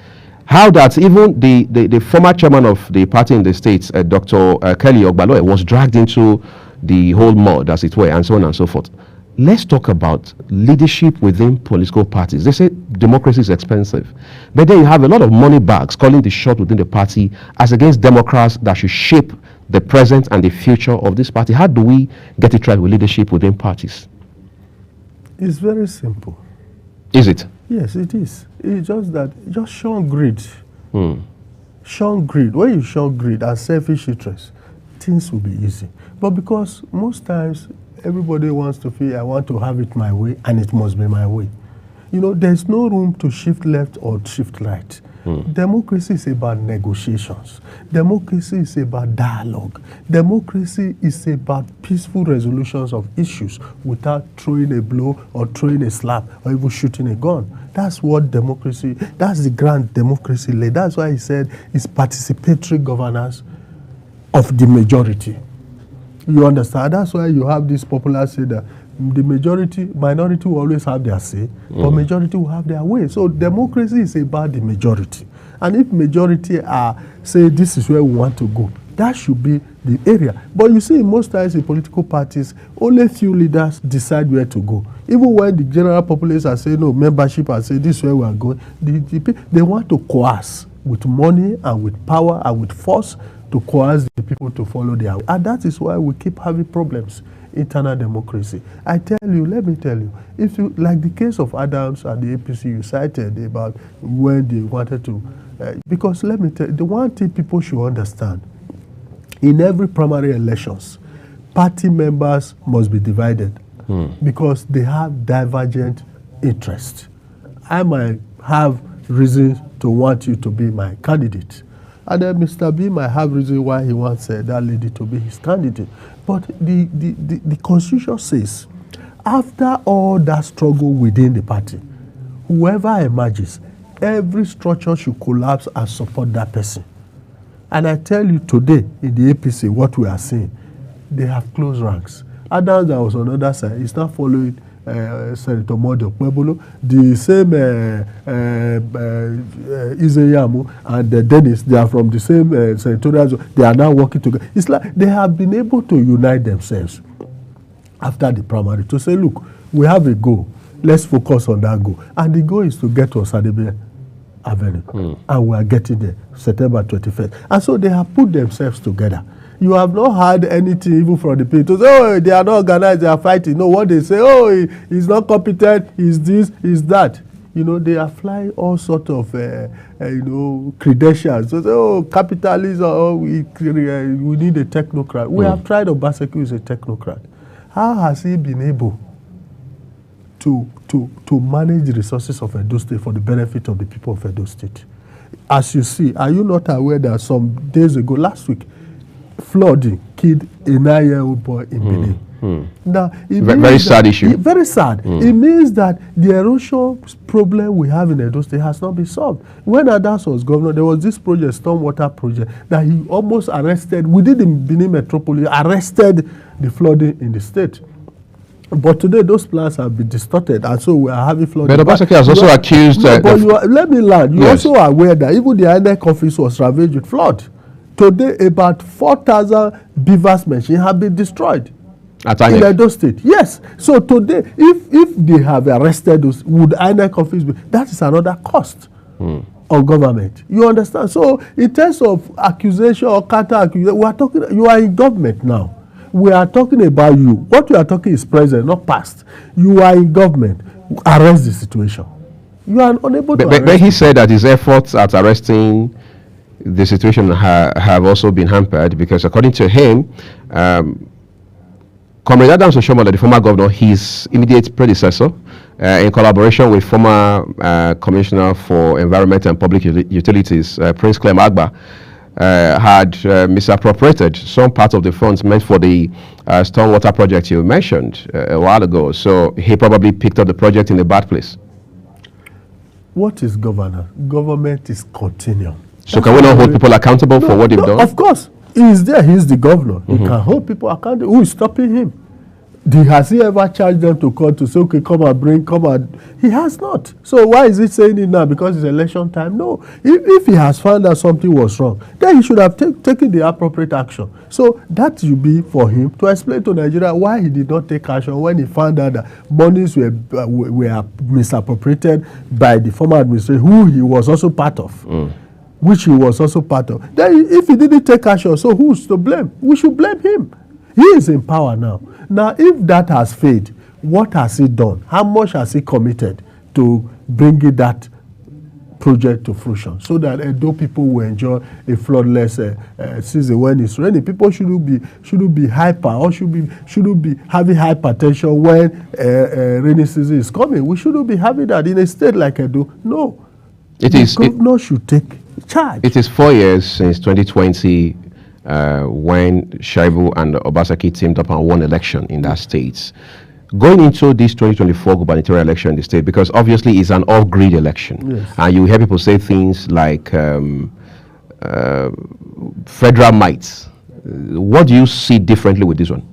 How that even the former chairman of the party in the States, Dr. Kelly Ogbaloye, was dragged into the whole mud, as it were, and so on and so forth. Let's talk about leadership within political parties. They say democracy is expensive. But then you have a lot of money bags calling the shot within the party as against Democrats that should shape the present and the future of this party. How do we get it right with leadership within parties? It's very simple. Is it? Yes, it is. It's just that, just shun greed. Shun greed. When you shun greed and selfish interests, things will be easy. But because most times everybody wants to feel, I want to have it my way, and it must be my way. There's no room to shift left or shift right. Democracy is about negotiations. Democracy is about dialogue. Democracy is about peaceful resolutions of issues without throwing a blow or throwing a slap or even shooting a gun. That's what democracy, that's the grand democracy law. That's why he said it's participatory governance of the majority. You understand? That's why you have this popular say that the minority will always have their say, but majority will have their way. So democracy is about the majority. And if majority say this is where we want to go, that should be the area. But you see, most times in political parties, only few leaders decide where to go. Even when the general populace are saying no, membership and say this is where we are going, they want to coerce with money and with power and with force to coerce the people to follow their way. And that is why we keep having problems. Internal democracy. Let me tell you, if you, like the case of Adams and the APC you cited about when they wanted to, because let me tell you, the one thing people should understand, in every primary elections, party members must be divided because they have divergent interests. I might have reasons to want you to be my candidate. And then Mr. B might have reason why he wants that lady to be his candidate. But the Constitution says, after all that struggle within the party, whoever emerges, every structure should collapse and support that person. And I tell you today, in the APC, what we are seeing, they have closed ranks. Adams, that was on the other side, is not following Senator Modio Kwebolo. The same Izeyamu and Dennis, they are from the same senatorial zone. They are now working together. It's like they have been able to unite themselves after the primary to say, look, we have a goal. Let's focus on that goal. And the goal is to get to Osadebe Avenue. And we are getting there, September 21st. And so they have put themselves together. You have not heard anything even from the people to say, oh, they are not organized, they are fighting. No, what they say, oh, he's not competent, he's this, he's that. You know, they are flying all sorts of, credentials. So say, oh, capitalism, oh, we need a technocrat. We have tried Obaseki as a technocrat. How has he been able to manage the resources of Edo State for the benefit of the people of Edo State? As you see, are you not aware that some days ago, last week, flooding killed a 9-year-old boy in Benin? Now, very sad issue. Very sad. It means that the erosion problem we have in Edo State has not been solved. When Adams was governor, there was this project, stormwater project, that he almost arrested, within the Benin metropolis, arrested the flooding in the state. But today, those plans have been distorted, and so we are having flooding. But Obaseki has also accused... let me learn. You also are aware that even the INEC office was ravaged with flood. Today, about 4,000 beavers machines have been destroyed in Edo State. Yes. So today, if they have arrested us, would INEC office be? That is another cost of government. You understand? So in terms of accusation or counter-accusation, we are talking. You are in government now. We are talking about you. What we are talking is present, not past. You are in government. Arrest the situation. You are unable to arrest. But he said that his efforts at arresting the situation have also been hampered because, according to him, Comrade Adams Oshiomhole, the former governor, his immediate predecessor, in collaboration with former Commissioner for Environment and Public Utilities, Prince Clem Agba, had misappropriated some part of the funds meant for the stormwater project you mentioned a while ago. So he probably picked up the project in a bad place. What is governor? Government is continuum. So can we not hold people accountable for what they've done? Of course. He is there. He is the governor. He can hold people accountable. Who is stopping him? Has he ever charged them to court to say, okay, come and... He has not. So why is he saying it now? Because it's election time? No. If he has found out something was wrong, then he should have taken the appropriate action. So that should be for him to explain to Nigeria why he did not take action when he found out that monies were misappropriated by the former administration, who he was also part of. Which he was also part of. Then if he didn't take action, so who's to blame? We should blame him. He is in power now. Now, if that has failed, what has he done? How much has he committed to bringing that project to fruition so that Edo people will enjoy a floodless season when it's raining? People shouldn't be hyper or shouldn't be having hypertension when rainy season is coming. We shouldn't be having that in a state like Edo. No. The governor should take charge. It is 4 years since 2020 when Shaibu and Obaseki teamed up and won election in that state. Going into this 2024 gubernatorial election in the state, because obviously it's an off-grid election, and you hear people say things like federal might. What do you see differently with this one?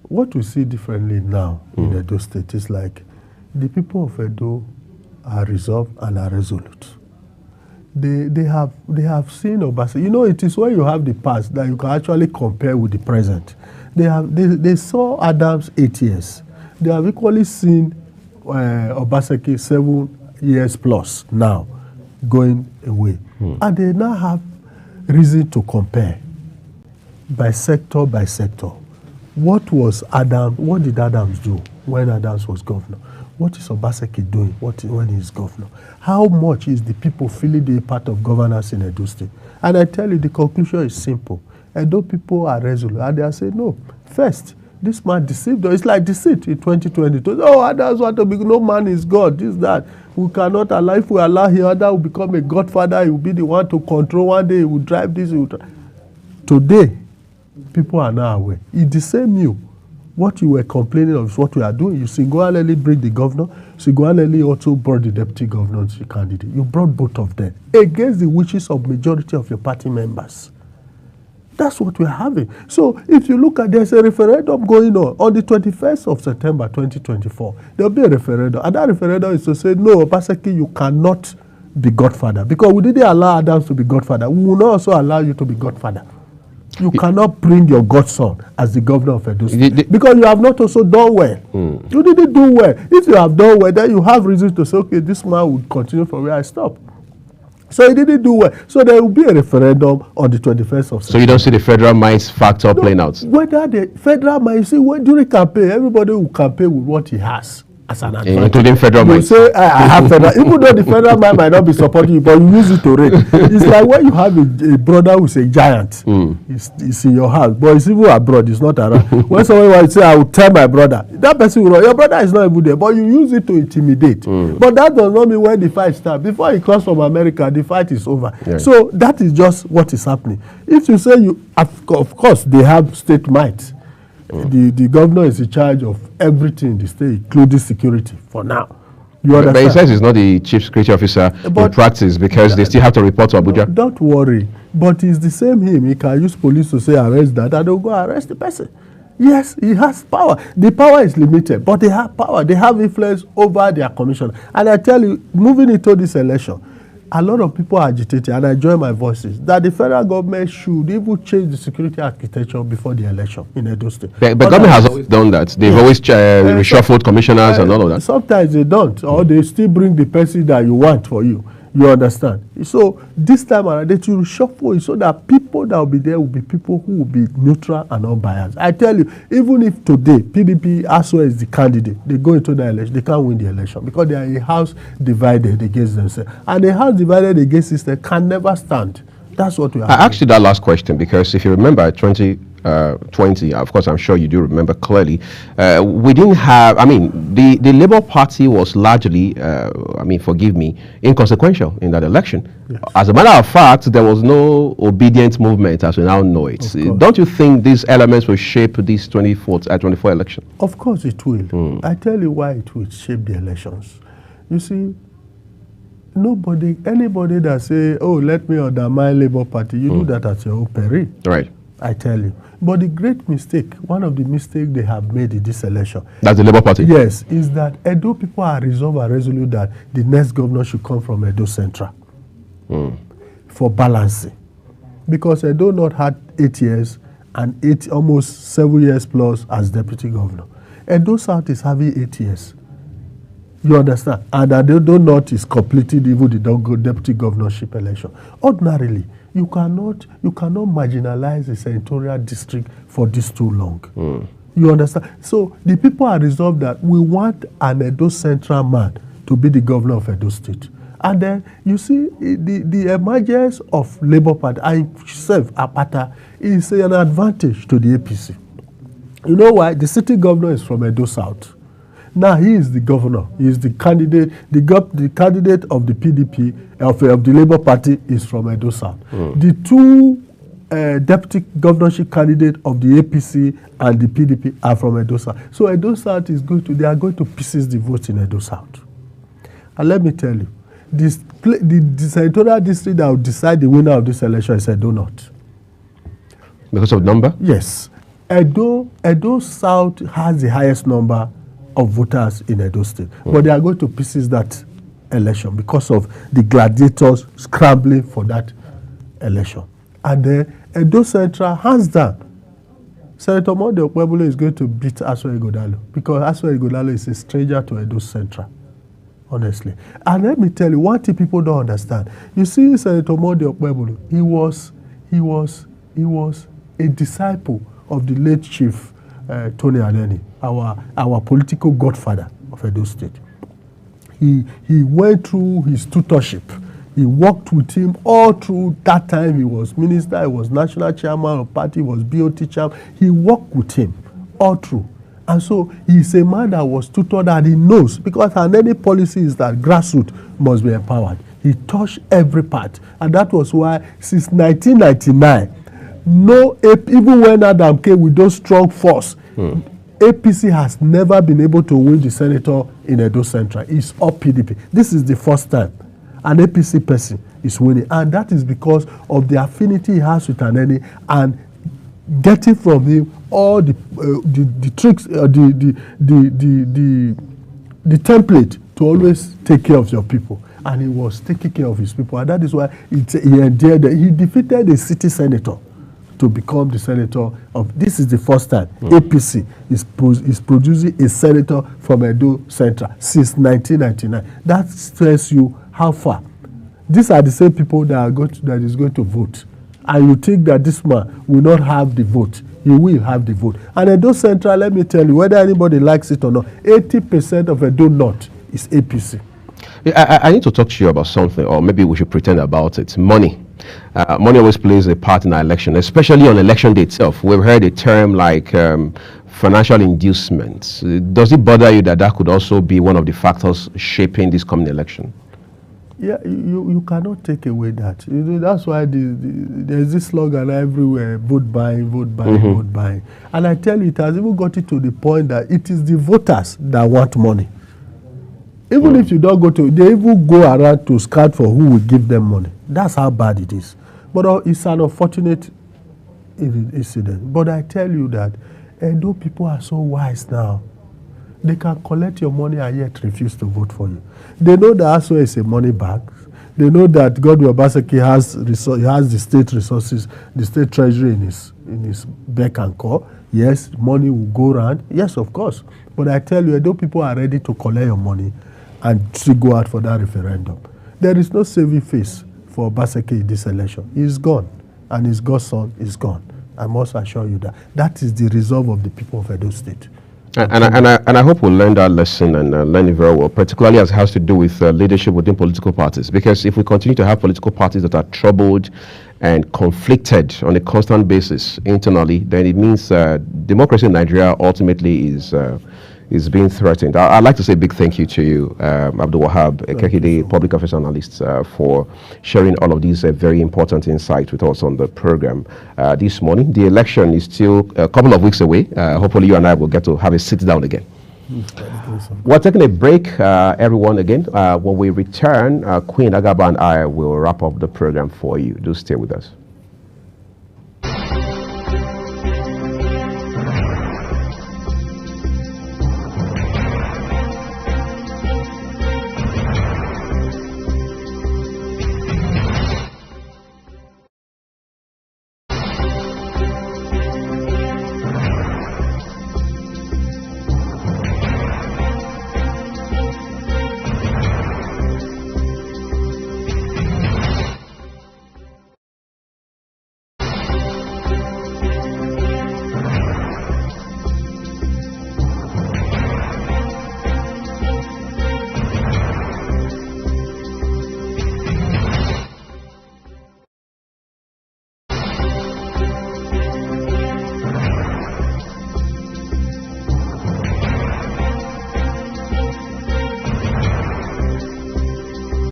What we see differently now in Edo State is like the people of Edo are resolved and are resolute. They have seen Obaseki. You know, it is when you have the past that you can actually compare with the present. They saw Adams 8 years. They have equally seen Obaseki 7 years plus now going away. And they now have reason to compare by sector by sector. What did Adams do when Adams was governor? What is Obaseki doing when he's governor? How much is the people feeling the part of governance in Edo State? And I tell you, the conclusion is simple. Edo people are resolute. And they are saying, no, first, this man deceived us. It's like deceit in 2022. Oh, Adams want to be, no man is God, this, that. We cannot allow, if we allow him, Adams will become a godfather. He will be the one to control. One day he will drive this. Today, people are now aware. It's the same you What you were complaining of is what we are doing. You single-handedly bring the governor, single-handedly also brought the deputy governor to the candidate. You brought both of them against the wishes of majority of your party members. That's what we're having. So if you look at, there's a referendum going on the 21st of September 2024. There'll be a referendum. And that referendum is to say, no, Obaseki, you cannot be godfather. Because we didn't allow Adams to be godfather. We will not also allow you to be godfather. You cannot bring your godson as the governor of Edo State. Because you have not also done well. You didn't do well. If you have done well, then you have reason to say, okay, this man would continue from where I stopped. So he didn't do well. So there will be a referendum on the 21st of September. So you don't see the federal mines factor playing out? Whether the federal mines, see, during campaign, everybody will campaign with what he has as an advantage. Including federal mines. You say, I have federal. Even though the federal mine might not be supporting you, but you use it to rate. It's like when you have a brother who's a giant. It's in your house, but it's even abroad. It's not around. When someone wants to say, I will tell my brother, that person will know. Your brother is not even there, but you use it to intimidate. But that does not mean when the fight starts. Before he comes from America, the fight is over. Yeah. So that is just what is happening. If you say of course, they have state might. The governor is in charge of everything in the state, including security, for now. But he says he's not the chief security officer in practice because they still have to report to Abuja. Don't worry. But it's the same him. He can use police to say arrest that, and they'll go arrest the person. Yes, he has power. The power is limited, but they have power. They have influence over their commission. And I tell you, moving into this election, a lot of people are agitated, and I join my voices, that the federal government should even change the security architecture before the election in Edo State. But government has always done that. They've always reshuffled commissioners and all of that. Sometimes they don't, or they still bring the person that you want for you. You understand? So this time around, they will reshuffle it so that people that will be there will be people who will be neutral and unbiased. I tell you, even if today PDP as well as the candidate, they go into the election, they can't win the election because they are a house divided against themselves. And a house divided against itself can never stand. That's what we are. I asked you that last question because if you remember 2020, of course, I'm sure you do remember clearly, we didn't have, the Labour Party was largely, forgive me, inconsequential in that election. Yes. As a matter of fact, there was no obedient movement as we now know it. Don't you think these elements will shape this 24 election? Of course it will. I tell you why it will shape the elections. You see, anybody that say, oh, let me undermine Labour Party, you do that at your own peril. Right. I tell you. But the great mistake, one of the mistakes they have made in this election. That's the Labour Party? Yes, is that Edo people are resolved and resolute that the next governor should come from Edo Central for balancing. Because Edo not had 8 years and almost 7 years plus as deputy governor. Edo South is having 8 years. You understand? And Edo North is completed even the deputy governorship election. Ordinarily, you cannot marginalize the senatorial district for this too long. You understand? So the people are resolved that we want an Edo Central man to be the governor of Edo State. And then you see the emergence of Labour Party and itself, Apata, is an advantage to the APC. You know why? The city governor is from Edo South. Now he is the governor. He is the candidate. The candidate of the PDP, of the Labour Party, is from Edo South. The two deputy governorship candidates of the APC and the PDP are from Edo South. So Edo South they are going to pieces the vote in Edo South. And let me tell you, the senatorial district that will decide the winner of this election is Edo North. Because of number? Yes. Edo South has the highest number of voters in Edo State. But they are going to pieces that election because of the gladiators scrambling for that election. And then Edo Central, hands down, Senator Monday Okpebholo is going to beat Aswa Ighodalo because Aswa Ighodalo is a stranger to Edo Central, honestly. And let me tell you, one thing people don't understand. You see, Senator Monday Okpebholo, he was a disciple of the late Chief Tony Adeni, our political godfather of Edo State. He went through his tutorship. He worked with him all through that time. He was minister, he was national chairman of party, he was BOT chairman. He worked with him all through. And so he's a man that was tutored and he knows, because any policy is that grassroots must be empowered. He touched every part. And that was why since 1999, even when Adam came with those strong force, APC has never been able to win the senator in Edo Central. It's all PDP. This is the first time an APC person is winning, and that is because of the affinity he has with Aneni and getting from him all the tricks, the template to always take care of your people. And he was taking care of his people, and that is why he defeated a city senator to become the senator of. This is the first time APC is producing a senator from Edo Central since 1999. That tells you how far. These are the same people that is going to vote, and you think that this man will not have the vote. He will have the vote. And Edo Central, let me tell you, whether anybody likes it or not, 80% of Edo North is APC. I need to talk to you about something, or maybe we should pretend about it. Money. Money always plays a part in our election, especially on election day itself. We've heard a term like financial inducements. Does it bother you that could also be one of the factors shaping this coming election? Yeah, you cannot take away that. That's why there's this slogan everywhere: vote buying, vote buying, vote buying. And I tell you, it has even got it to the point that it is the voters that want money. Even if you don't go to, they even go around to scout for who will give them money. That's how bad it is. But it's an unfortunate incident. But I tell you that Edo people are so wise now. They can collect your money and yet refuse to vote for you. They know that ASUA is a money bag. They know that Godwin Obaseki has the state resources, the state treasury in his beck and call. Yes, money will go around. Yes, of course. But I tell you, Edo people are ready to collect your money and still go out for that referendum. There is no saving face for Obaseki in this election. He's gone, and his godson is gone. I must assure you that. That is the resolve of the people of Edo State. And I hope we'll learn that lesson and learn it very well, particularly as it has to do with leadership within political parties. Because if we continue to have political parties that are troubled and conflicted on a constant basis internally, then it means democracy in Nigeria ultimately is being threatened. I'd like to say a big thank you to you, Abdul Wahab Kekede, Public Affairs Analyst, for sharing all of these very important insights with us on the program this morning. The election is still a couple of weeks away. Hopefully you and I will get to have a sit down again. We're taking a break, everyone, again. When we return, Queen Agaba and I will wrap up the program for you. Do stay with us.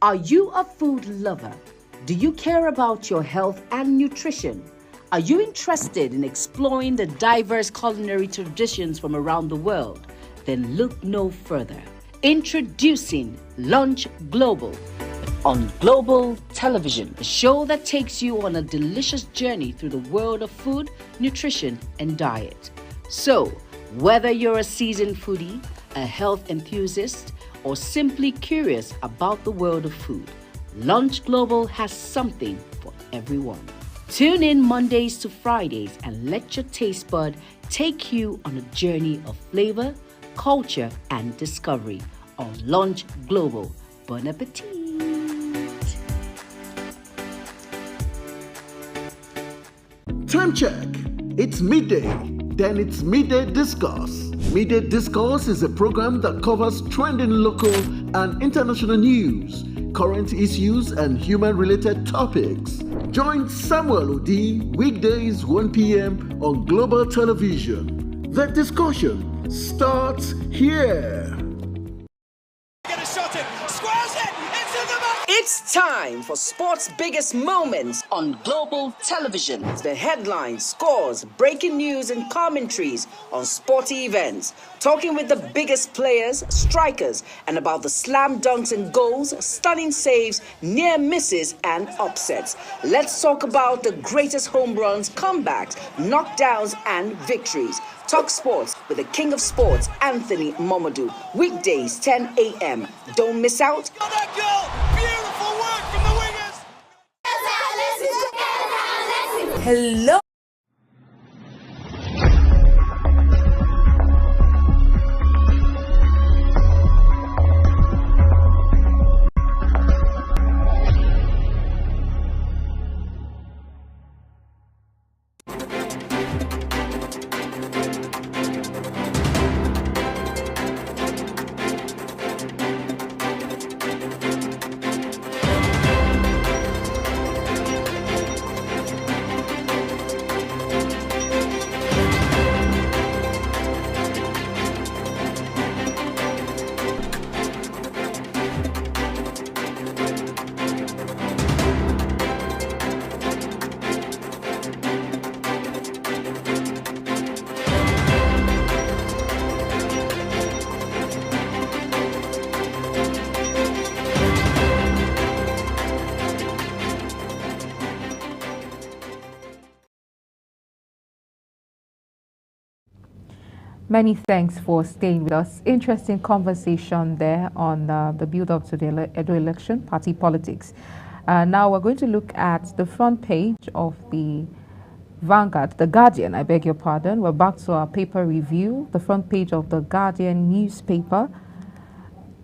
Are you a food lover? Do you care about your health and nutrition? Are you interested in exploring the diverse culinary traditions from around the world? Then look no further. Introducing Lunch Global on Global Television, a show that takes you on a delicious journey through the world of food, nutrition, and diet. So, whether you're a seasoned foodie, a health enthusiast, or simply curious about the world of food, Lunch Global has something for everyone. Tune in Mondays to Fridays and let your taste bud take you on a journey of flavor, culture, and discovery on Lunch Global. Bon appetit! Time check. It's midday. Then it's Midday Discourse. Midday Discourse is a program that covers trending local and international news, current issues, and human-related topics. Join Samuel Odi weekdays 1 p.m. on Global Television. The discussion starts here. Get a shot in, squares it, into the back. It's It's time for sports' biggest moments on global television. The headlines, scores, breaking news, and commentaries on sporty events. Talking with the biggest players, strikers, and about the slam dunks and goals, stunning saves, near misses, and upsets. Let's talk about the greatest home runs, comebacks, knockdowns, and victories. Talk Sports with the King of Sports, Anthony Momodu. Weekdays, 10 a.m. Don't miss out. Hello. Many thanks for staying with us. Interesting conversation there on the build-up to the Edo election, party politics. Now we're going to look at the front page of the Vanguard, the Guardian, I beg your pardon. We're back to our paper review, the front page of the Guardian newspaper.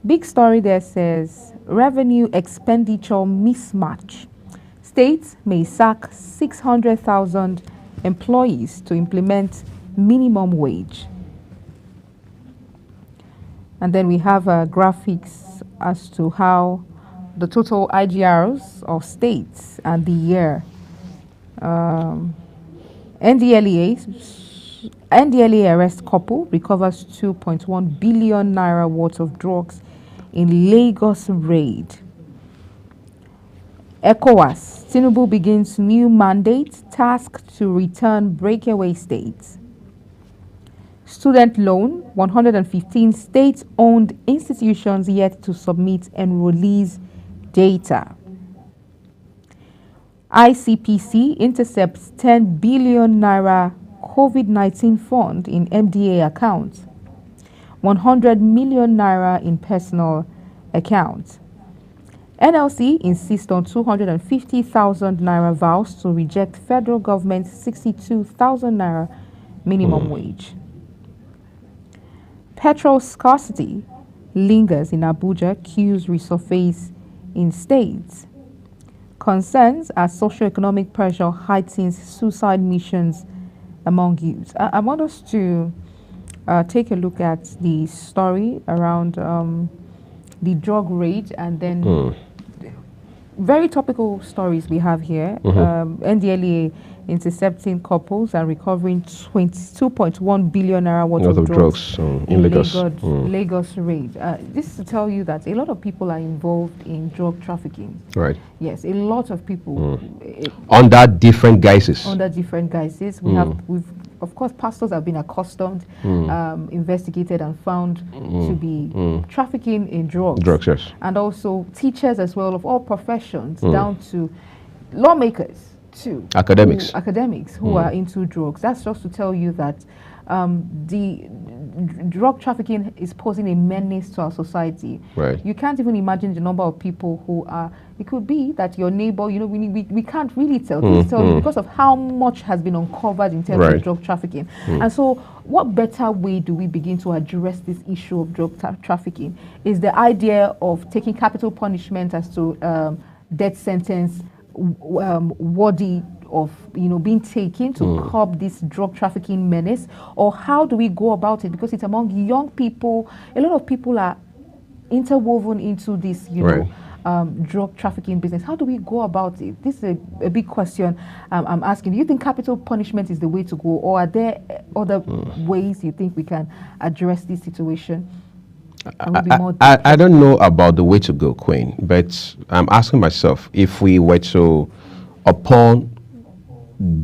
Big story there says, revenue expenditure mismatch. States may sack 600,000 employees to implement minimum wage. And then we have graphics as to how the total IGRs of states and the year. NDLEA arrest couple recovers 2.1 billion naira worth of drugs in Lagos raid. ECOWAS, Tinubu begins new mandate, tasked to return breakaway states. Student loan, 115 state-owned institutions yet to submit enrollees' data. ICPC intercepts 10 billion naira COVID-19 fund in MDA accounts. 100 million naira in personal accounts. NLC insists on 250,000 naira vows to reject federal government's 62,000 naira minimum wage. Petrol scarcity lingers in Abuja, queues resurface in states. Concerns as socioeconomic pressure heightens suicide missions among youth. I want us to take a look at the story around the drug raid and then very topical stories we have here. NDLEA intercepting couples and recovering 2.1 billion naira worth of drugs in Lagos raid. This is to tell you that a lot of people are involved in drug trafficking. Right. Yes, a lot of people. Under different guises. Under different guises. We've of course, pastors have been accustomed, investigated and found to be trafficking in drugs. Drugs, yes. And also teachers as well of all professions, down to lawmakers too. Academics who are into drugs. That's just to tell you that the drug trafficking is posing a menace to our society. Right. You can't even imagine the number of people who are, it could be that your neighbor, you know, we can't really tell. Because of how much has been uncovered in terms of drug trafficking. And so what better way do we begin to address this issue of drug trafficking is the idea of taking capital punishment as to death sentence worthy of being taken to curb this drug trafficking menace, or how do we go about it? Because it's among young people. A lot of people are interwoven into this, drug trafficking business. How do we go about it? This is a big question I'm asking. Do you think capital punishment is the way to go, or are there other ways you think we can address this situation? I don't know about the way to go, Queen, but I'm asking myself if we were to, upon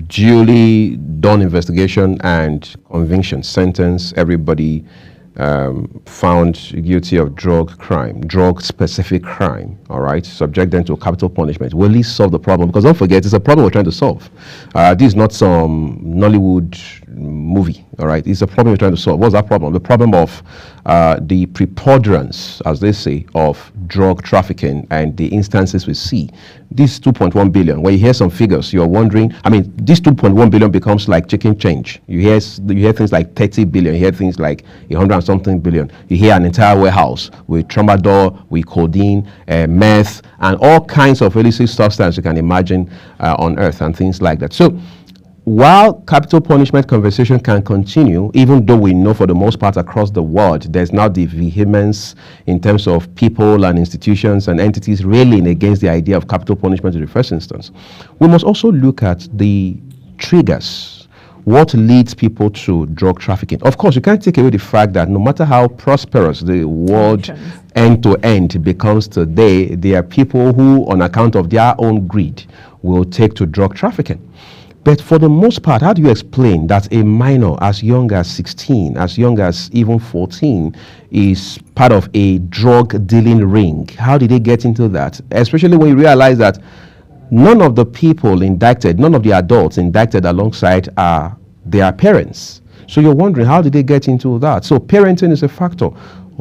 duly done investigation and conviction, sentence everybody found guilty of drug-specific crime, all right, subject them to capital punishment, will it solve the problem? Because don't forget, it's a problem we're trying to solve. This is not some Nollywood movie, all right? It's a problem we're trying to solve. What's that problem? The problem of the preponderance, as they say, of drug trafficking and the instances we see. This 2.1 billion, when you hear some figures, you're wondering, I mean, this 2.1 billion becomes like chicken change. You hear things like 30 billion, you hear things like 100 and something billion. You hear an entire warehouse with tramadol, with codeine, meth, and all kinds of illicit substances you can imagine on earth and things like that. So, while capital punishment conversation can continue, even though we know for the most part across the world, there's now the vehemence in terms of people and institutions and entities railing against the idea of capital punishment in the first instance, we must also look at the triggers. What leads people to drug trafficking? Of course, you can't take away the fact that no matter how prosperous the world end to end becomes today, there are people who, on account of their own greed, will take to drug trafficking. But for the most part, how do you explain that a minor as young as 16, as young as even 14, is part of a drug dealing ring? How did they get into that? Especially when you realize that none of the people indicted, none of the adults indicted alongside are their parents. So you're wondering, how did they get into that? So parenting is a factor.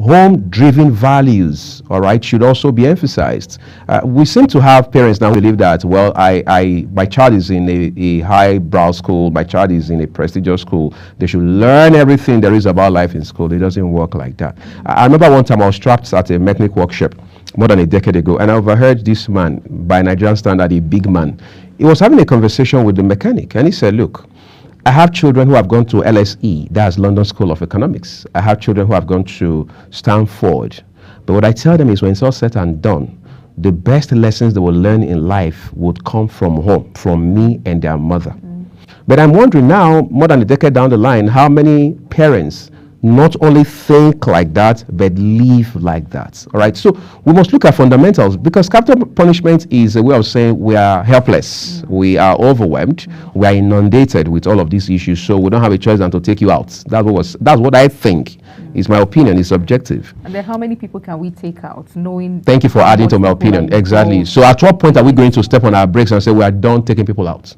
Home-driven values, all right, should also be emphasized. We seem to have parents now who believe that, well, my child is in a high-brow school, my child is in a prestigious school, they should learn everything there is about life in school. It doesn't work like that. I remember one time I was trapped at a mechanic workshop more than a decade ago, and I overheard this man, by Nigerian standard, a big man. He was having a conversation with the mechanic, and he said, look, I have children who have gone to LSE, that's London School of Economics. I have children who have gone to Stanford. But what I tell them is when it's all said and done, the best lessons they will learn in life would come from home, from me and their mother. But I'm wondering now, more than a decade down the line, how many parents not only think like that, but live like that. All right. So we must look at fundamentals, because capital punishment is a way of saying we are helpless, we are overwhelmed, we are inundated with all of these issues. So we don't have a choice than to take you out. That's what I think. It's my opinion. It's subjective. And then how many people can we take out, knowing? Thank you for adding to my opinion. Exactly. So at what point are we going to step on our brakes and say we are done taking people out?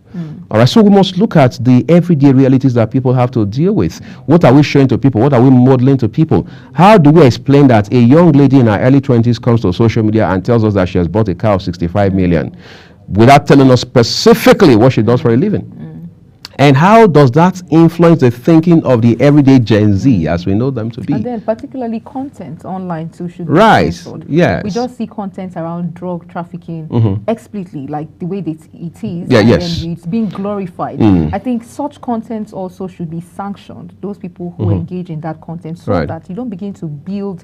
All right. So we must look at the everyday realities that people have to deal with. What are we showing to people? What are we modeling to people? How do we explain that a young lady in her early 20s comes to social media and tells us that she has bought a car of 65 million without telling us specifically what she does for a living? And how does that influence the thinking of the everyday Gen Z as we know them to be? And then particularly content online too should be censored. Yes. We just see content around drug trafficking explicitly, like the way that it is. Yeah, and yes. it's being glorified. I think such content also should be sanctioned, those people who engage in that content, so that you don't begin to build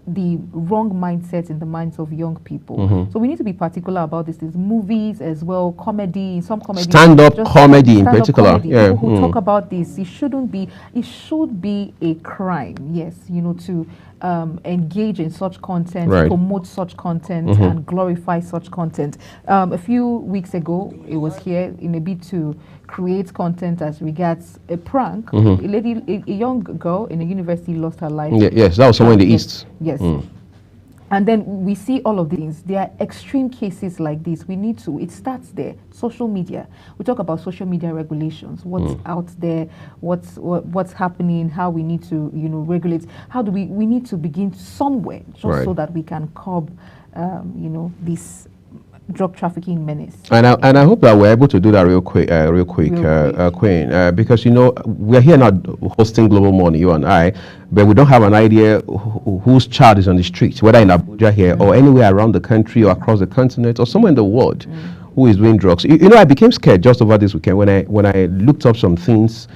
the wrong mindset in the minds of young people. So we need to be particular about this. There's movies as well, comedy, some comedy. Stand-up comedy in particular. Yeah. People who talk about this, it should be a crime, yes, to engage in such content, promote such content, and glorify such content. A few weeks ago, it was here in a bid to create content as regards a prank. A young girl in a university lost her life. Yes, that was somewhere in the East. Yes. And then we see all of these. There are extreme cases like this. It starts there. Social media. We talk about social media regulations. What's out there, what's happening, how we need to, regulate. How do we need to begin somewhere just so that we can curb, this drug trafficking menace. And I hope that we're able to do that real quick, Queen, because we're here now hosting Global Morning, you and I, but we don't have an idea whose child is on the street, whether in Abuja here or anywhere around the country or across the continent or somewhere in the world who is doing drugs. I became scared just over this weekend when I looked up some things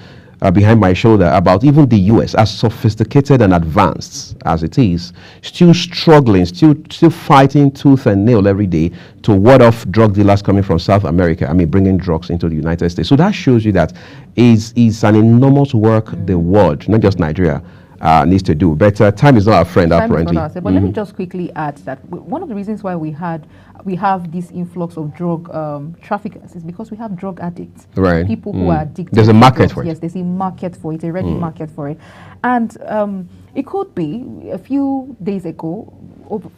behind my shoulder about even the U.S., as sophisticated and advanced as it is, still struggling, still fighting tooth and nail every day to ward off drug dealers coming from South America, bringing drugs into the United States. So that shows you that is an enormous work the world, not just Nigeria, needs to do better. Time is not our friend, apparently. But let me just quickly add that one of the reasons why we have this influx of drug traffickers is because we have drug addicts. Right. People who are addicted. There's a market for it. Yes, there's a market for it, a ready market for it. And it could be a few days ago,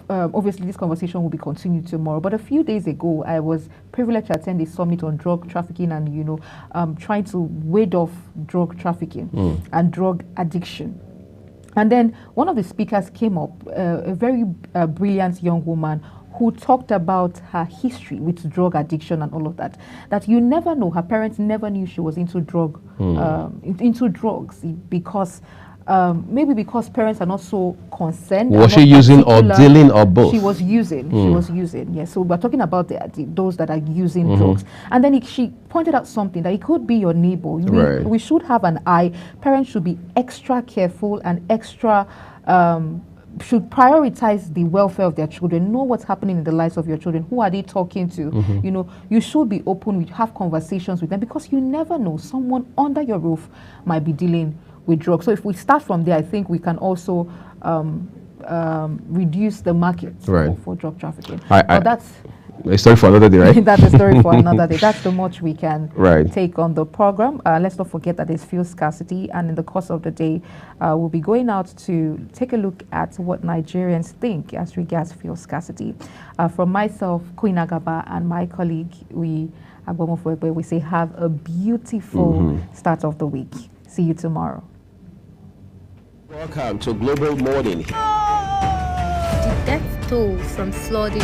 obviously this conversation will be continued tomorrow, but a few days ago I was privileged to attend a summit on drug trafficking and trying to ward off drug trafficking and drug addiction. And then one of the speakers came up, a very brilliant young woman who talked about her history with drug addiction and all of that. That you never know, her parents never knew she was into into drugs because maybe because parents are not so concerned. Was she using or dealing or both? She was using. She was using. Yes. So we're talking about those that are using drugs. And then she pointed out something that it could be your neighbor. We should have an eye. Parents should be extra careful and extra. Should prioritize the welfare of their children, know what's happening in the lives of your children, who are they talking to. You should be open, have conversations with them, because you never know, someone under your roof might be dealing with drugs. So if we start from there, I think we can also reduce the market for drug trafficking. But that's a story for another day, right? That's a story for another day. That's the much we can take on the program. Let's not forget that there's fuel scarcity, and in the course of the day, we'll be going out to take a look at what Nigerians think as regards fuel scarcity. From myself, Queen Agaba, and my colleague, we say have a beautiful start of the week. See you tomorrow. Welcome to Global Morning. The death toll from flooding.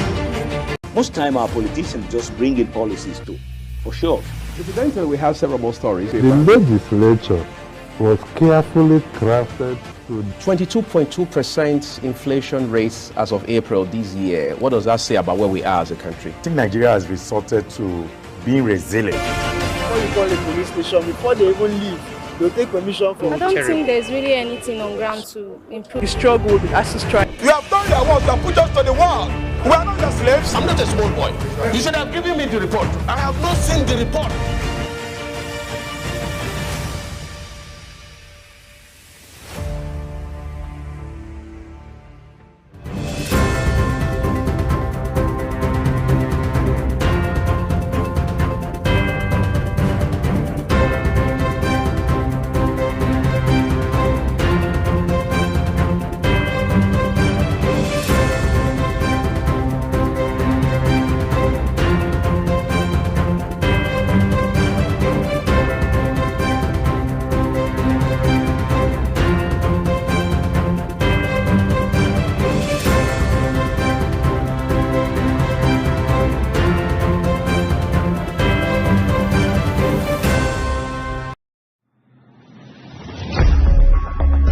Most time our politicians just bring in policies too, for sure. Incidentally, we have several more stories. The legislature was carefully crafted to 22.2% inflation rates as of April this year. What does that say about where we are as a country? I think Nigeria has resorted to being resilient. Before you call the police station, before they even leave, they'll take permission from. I don't think there's really anything on ground to improve. The struggle with the ASIS strike. You have done your work, you have put us to the wall. We are not the slaves. I'm not a small boy. You should have given me the report. I have not seen the report.